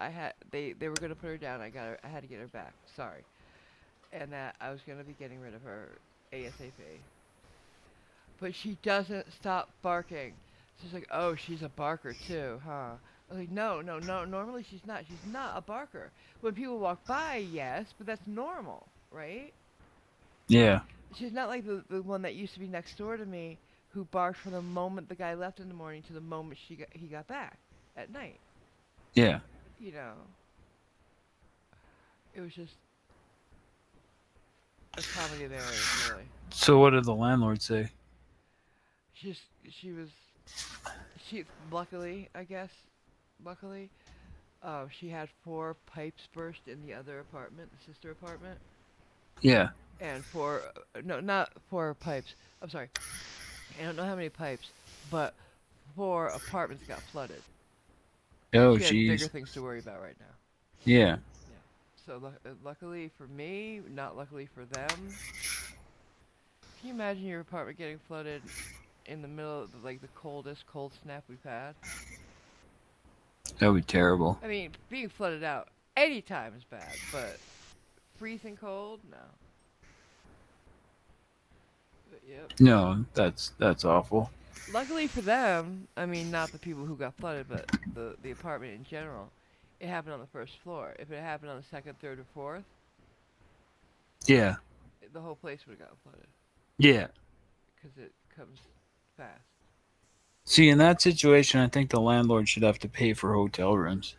they were gonna put her down. I had to get her back. Sorry. And that I was gonna be getting rid of her ASAP. But she doesn't stop barking. She's like, oh, she's a barker too, huh? I was like, no. Normally she's not. She's not a barker. When people walk by, yes, but that's normal, right? Yeah. She's not like the one that used to be next door to me, who barked from the moment the guy left in the morning to the moment he got back at night. Yeah. You know, it was just a comedy there, really. So what did the landlord say? She luckily, I guess, she had 4 pipes burst in the other apartment, the sister apartment. Yeah. And not 4 pipes. I'm sorry. I don't know how many pipes, but 4 apartments got flooded. Oh, she had jeez. bigger things to worry about right now. Yeah. So luckily for me, not luckily for them. Can you imagine your apartment getting flooded in the middle of the coldest cold snap we've had? That would be terrible. I mean, being flooded out any time is bad, but freezing cold, no. But, yep. No, that's awful. Luckily for them, I mean, not the people who got flooded, but the apartment in general, it happened on the 1st floor. If it happened on the 2nd, 3rd, or 4th, yeah, the whole place would have got flooded. Yeah. Because it comes fast. See, in that situation, I think the landlord should have to pay for hotel rooms.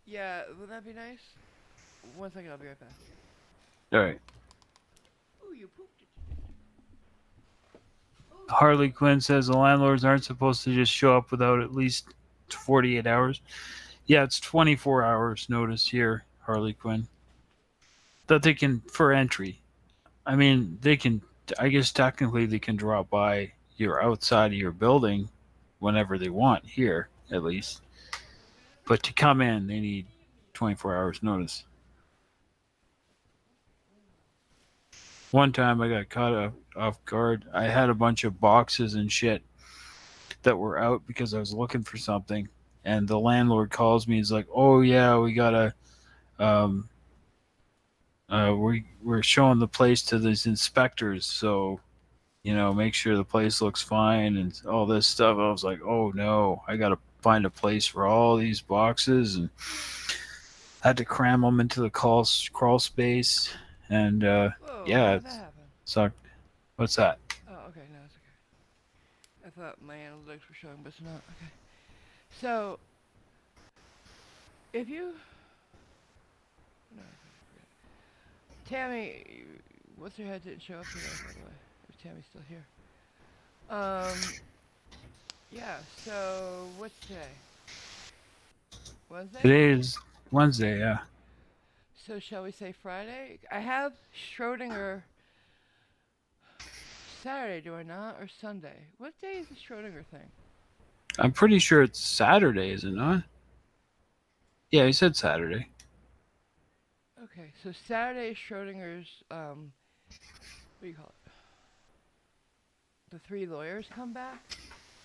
Yeah, would that be nice? 1 second, I'll be right back. All right. Ooh, you pooped it. Harley Quinn says the landlords aren't supposed to just show up without at least 48 hours. Yeah, it's 24 hours notice here, Harley Quinn. That they can, for entry. I mean, they can, I guess technically they can drop by your outside of your building whenever they want here, at least. But to come in, they need 24 hours notice. One time I got caught off guard. I had a bunch of boxes and shit that were out because I was looking for something. And the landlord calls me. He's like, oh, yeah, we got to... we're showing the place to these inspectors, so make sure the place looks fine and all this stuff. I was like, oh no, I gotta find a place for all these boxes, and I had to cram them into the crawl space, and yeah, it sucked. What's that? Oh, okay, no, it's okay. I thought my analytics were showing, but it's not. Okay. So, if you... No, Tammy, what's her head didn't show up today, by the way? If Tammy's still here. Yeah. So what's today? Wednesday. Today is Wednesday. Yeah. So shall we say Friday? I have Schrodinger Saturday, do I not? Or Sunday? What day is the Schrodinger thing? I'm pretty sure it's Saturday, is it not? Yeah, he said Saturday. Okay, so Saturday is Schrodinger's, what do you call it? The three lawyers come back?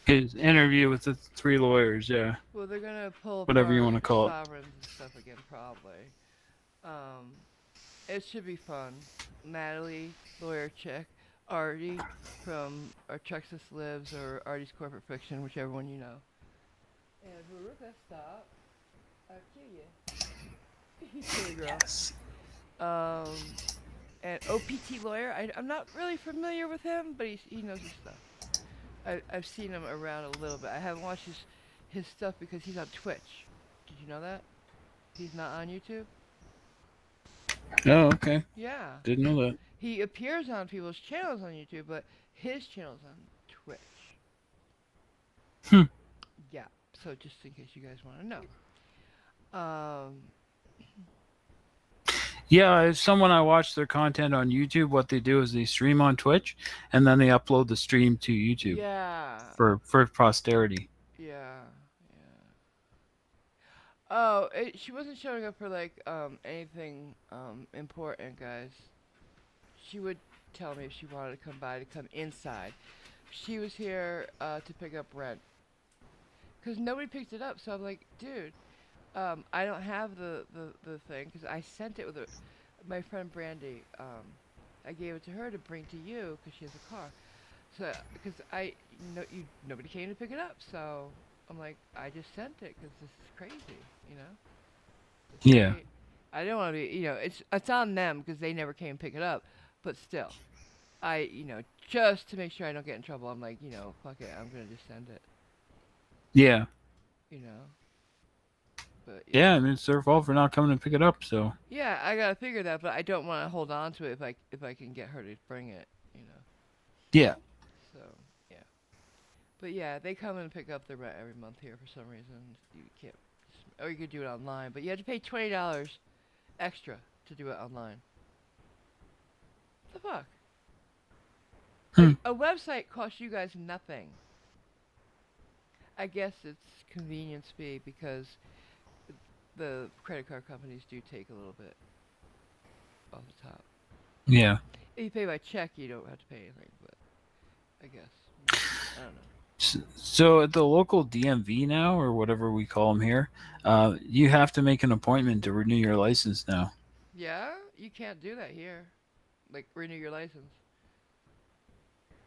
His interview with the three lawyers, yeah. Well, they're gonna pull Whatever you apart want to call it. sovereigns and stuff again, probably. It should be fun. Natalie, lawyer chick, Artie from our Texas Lives or Artie's Corporate Fiction, whichever one you know. And Varuka, stop. I'll kill you. He's a girl. Yes. And OPT lawyer. I'm not really familiar with him, but he knows his stuff. I've seen him around a little bit. I haven't watched his stuff because he's on Twitch. Did you know that? He's not on YouTube? Oh, okay. Yeah. Didn't know that. He appears on people's channels on YouTube, but his channel's on Twitch. Yeah. So just in case you guys want to know. Yeah, as someone I watch their content on YouTube, what they do is they stream on Twitch, and then they upload the stream to YouTube. Yeah. For posterity. Yeah. Oh, she wasn't showing up for like anything important, guys. She would tell me if she wanted to come by to come inside. She was here to pick up rent. Cause nobody picked it up, so I'm like, dude, I don't have the thing because I sent it with my friend Brandy. I gave it to her to bring to you because she has a car. So because nobody came to pick it up, so I'm like, I just sent it because this is crazy, you know. Yeah. I don't want to be, it's on them because they never came to pick it up, but still, just to make sure I don't get in trouble, I'm like, fuck it, I'm gonna just send it. Yeah. But yeah, I mean it's their fault for not coming to pick it up, so. Yeah, I gotta figure that, but I don't want to hold on to it if I can get her to bring it, Yeah. So yeah, but yeah, they come and pick up the rent every month here for some reason. You can't, or you could do it online, but you have to pay $20 extra to do it online. What the fuck? Like, a website costs you guys nothing. I guess it's convenience fee because the credit card companies do take a little bit off the top. Yeah. If you pay by check, you don't have to pay anything, but I guess. I don't know. So at the local DMV now, or whatever we call them here, you have to make an appointment to renew your license now. Yeah? You can't do that here. Like, renew your license.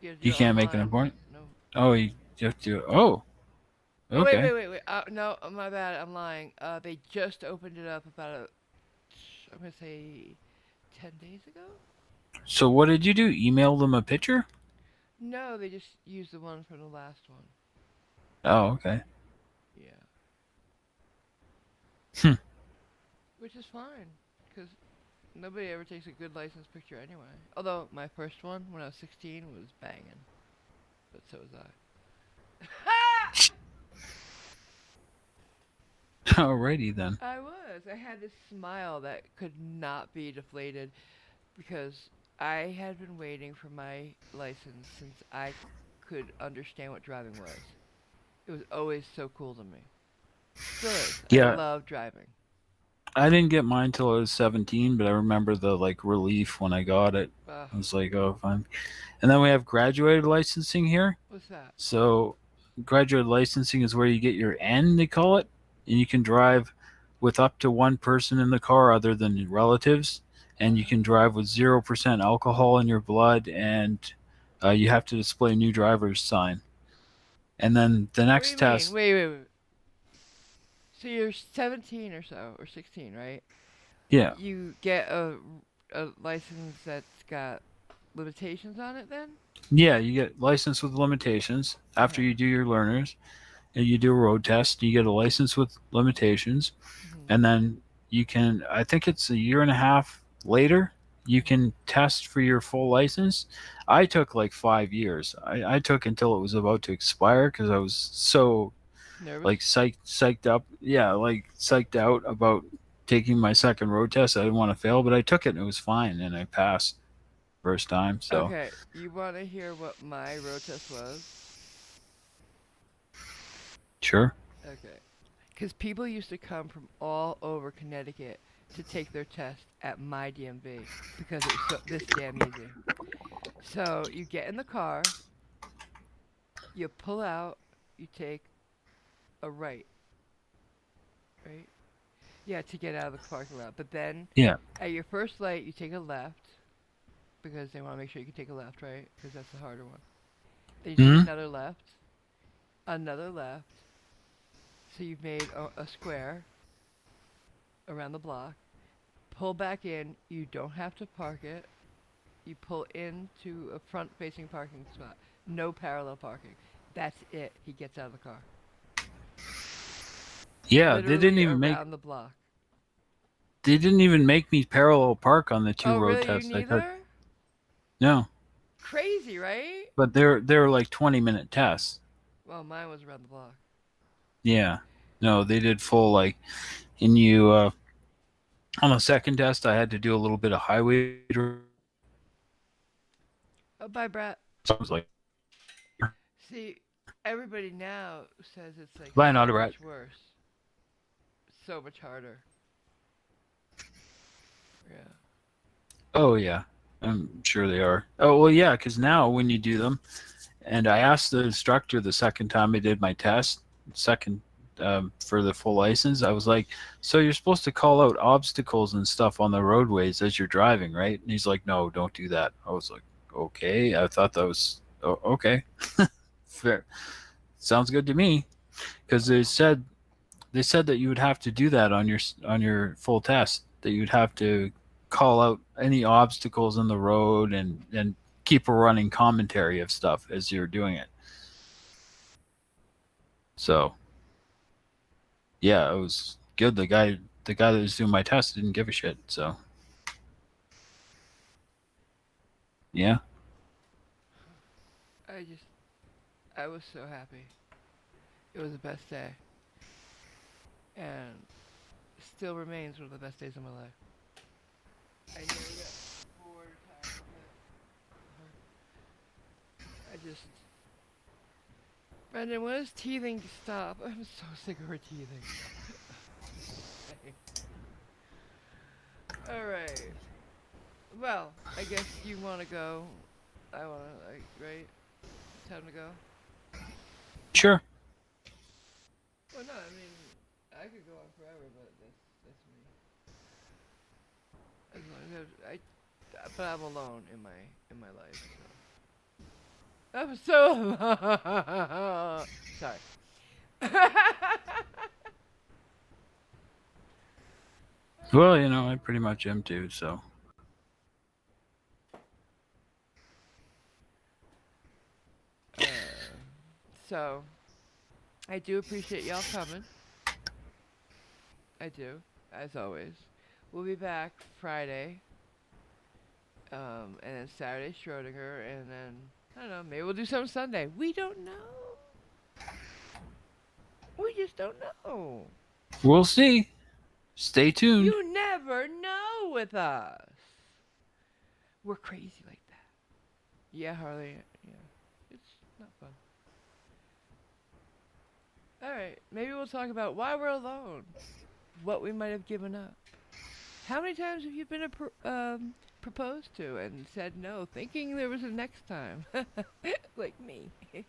You can't make an appointment? No. Oh, you have to. Oh. Okay. Wait. No, my bad. I'm lying. They just opened it up about I'm going to say 10 days ago? So what did you do? Email them a picture? No, they just used the one from the last one. Oh, okay. Yeah. Which is fine, because nobody ever takes a good license picture anyway. Although my first one, when I was 16, was banging. But so was I. Alrighty then. I was. I had this smile that could not be deflated because I had been waiting for my license since I could understand what driving was. It was always so cool to me. Still is. Yeah. I love driving. I didn't get mine till I was 17, but I remember the relief when I got it. I was like, oh, fine. And then we have graduated licensing here. What's that? So graduated licensing is where you get your N, they call it, and you can drive with up to one person in the car other than your relatives, and you can drive with 0% alcohol in your blood, and you have to display a new driver's sign. And then the next test. Wait. So you're 17 or so, or 16, right? Yeah. You get a license that's got limitations on it then? Yeah, you get license with limitations after you do your learners, and you do a road test. You get a license with limitations, and then you can. I think it's a year and a half later. you can test for your full license. I took like 5 years. I took until it was about to expire because I was so Nervous? like psyched up. Yeah, like psyched out about taking my second road test. I didn't want to fail, but I took it and it was fine and I passed first time. So Okay, you want to hear what my road test was? sure. Okay. Because people used to come from all over Connecticut to take their test at my DMV because it was this damn easy. So you get in the car, you pull out, you take a right, right? Yeah, to get out of the parking lot. But then at your first light, you take a left because they want to make sure you can take a left, right? Because that's the harder one. Then you take another left, so you've made a square around the block. Pull back in. You don't have to park it. You pull into a front-facing parking spot. No parallel parking. That's it. He gets out of the car. Yeah, Literally they didn't even around the block. They didn't even make me parallel park on the two Oh, road really? tests. You neither? No. Crazy, right? But they're like 20-minute tests. Well, mine was around the block. Yeah. No, they did full like, and you on the second test I had to do a little bit of highway. Oh, bye, Brett. So I was like, See, everybody now says it's like bye, so not a rat. much worse. So much harder. Yeah. Oh yeah, I'm sure they are. Oh well, yeah, because now when you do them, and I asked the instructor the second time I did my test, for the full license, I was like, so you're supposed to call out obstacles and stuff on the roadways as you're driving, right? And he's like, no, don't do that. I was like, okay. I thought that was okay. Fair. Sounds good to me, because they said that you would have to do that on your full test, that you'd have to call out any obstacles in the road and keep a running commentary of stuff as you're doing it. So yeah, it was good. The guy that was doing my test didn't give a shit. So yeah. I was so happy. It was the best day. And still remains one of the best days of my life. I nearly got bored or tired of it. Brendan, when does teething stop? I'm so sick of her teething. Alright. Well, I guess you want to go. I want to, right? Time to go? Sure. Well, no, I mean, I could go on forever, but that's me. As long as but I'm alone in my life. So. I'm so sorry. Well, I pretty much am too. So. So, I do appreciate y'all coming. I do, as always. We'll be back Friday. And then Saturday, Schrodinger. And then, I don't know, maybe we'll do something Sunday. We don't know. We just don't know. We'll see. Stay tuned. You never know with us. We're crazy like that. Yeah, Harley. Yeah. It's not fun. Alright, maybe we'll talk about why we're alone. What we might have given up. How many times have you been proposed to and said no, thinking there was a next time? Like me. I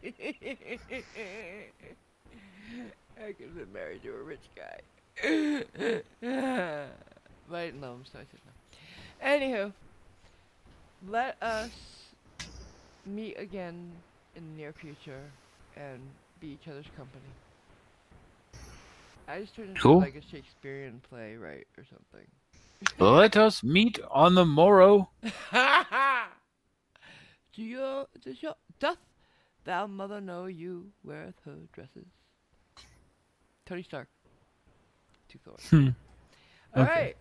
could have been married to a rich guy. But I didn't love him, so I said no. Anywho, let us meet again in the near future and be each other's company. I just turned into like a Shakespearean playwright or something. Let us meet on the morrow. Doth thou mother know you weareth her dresses? Tony Stark. Two Thor. Okay. Alright.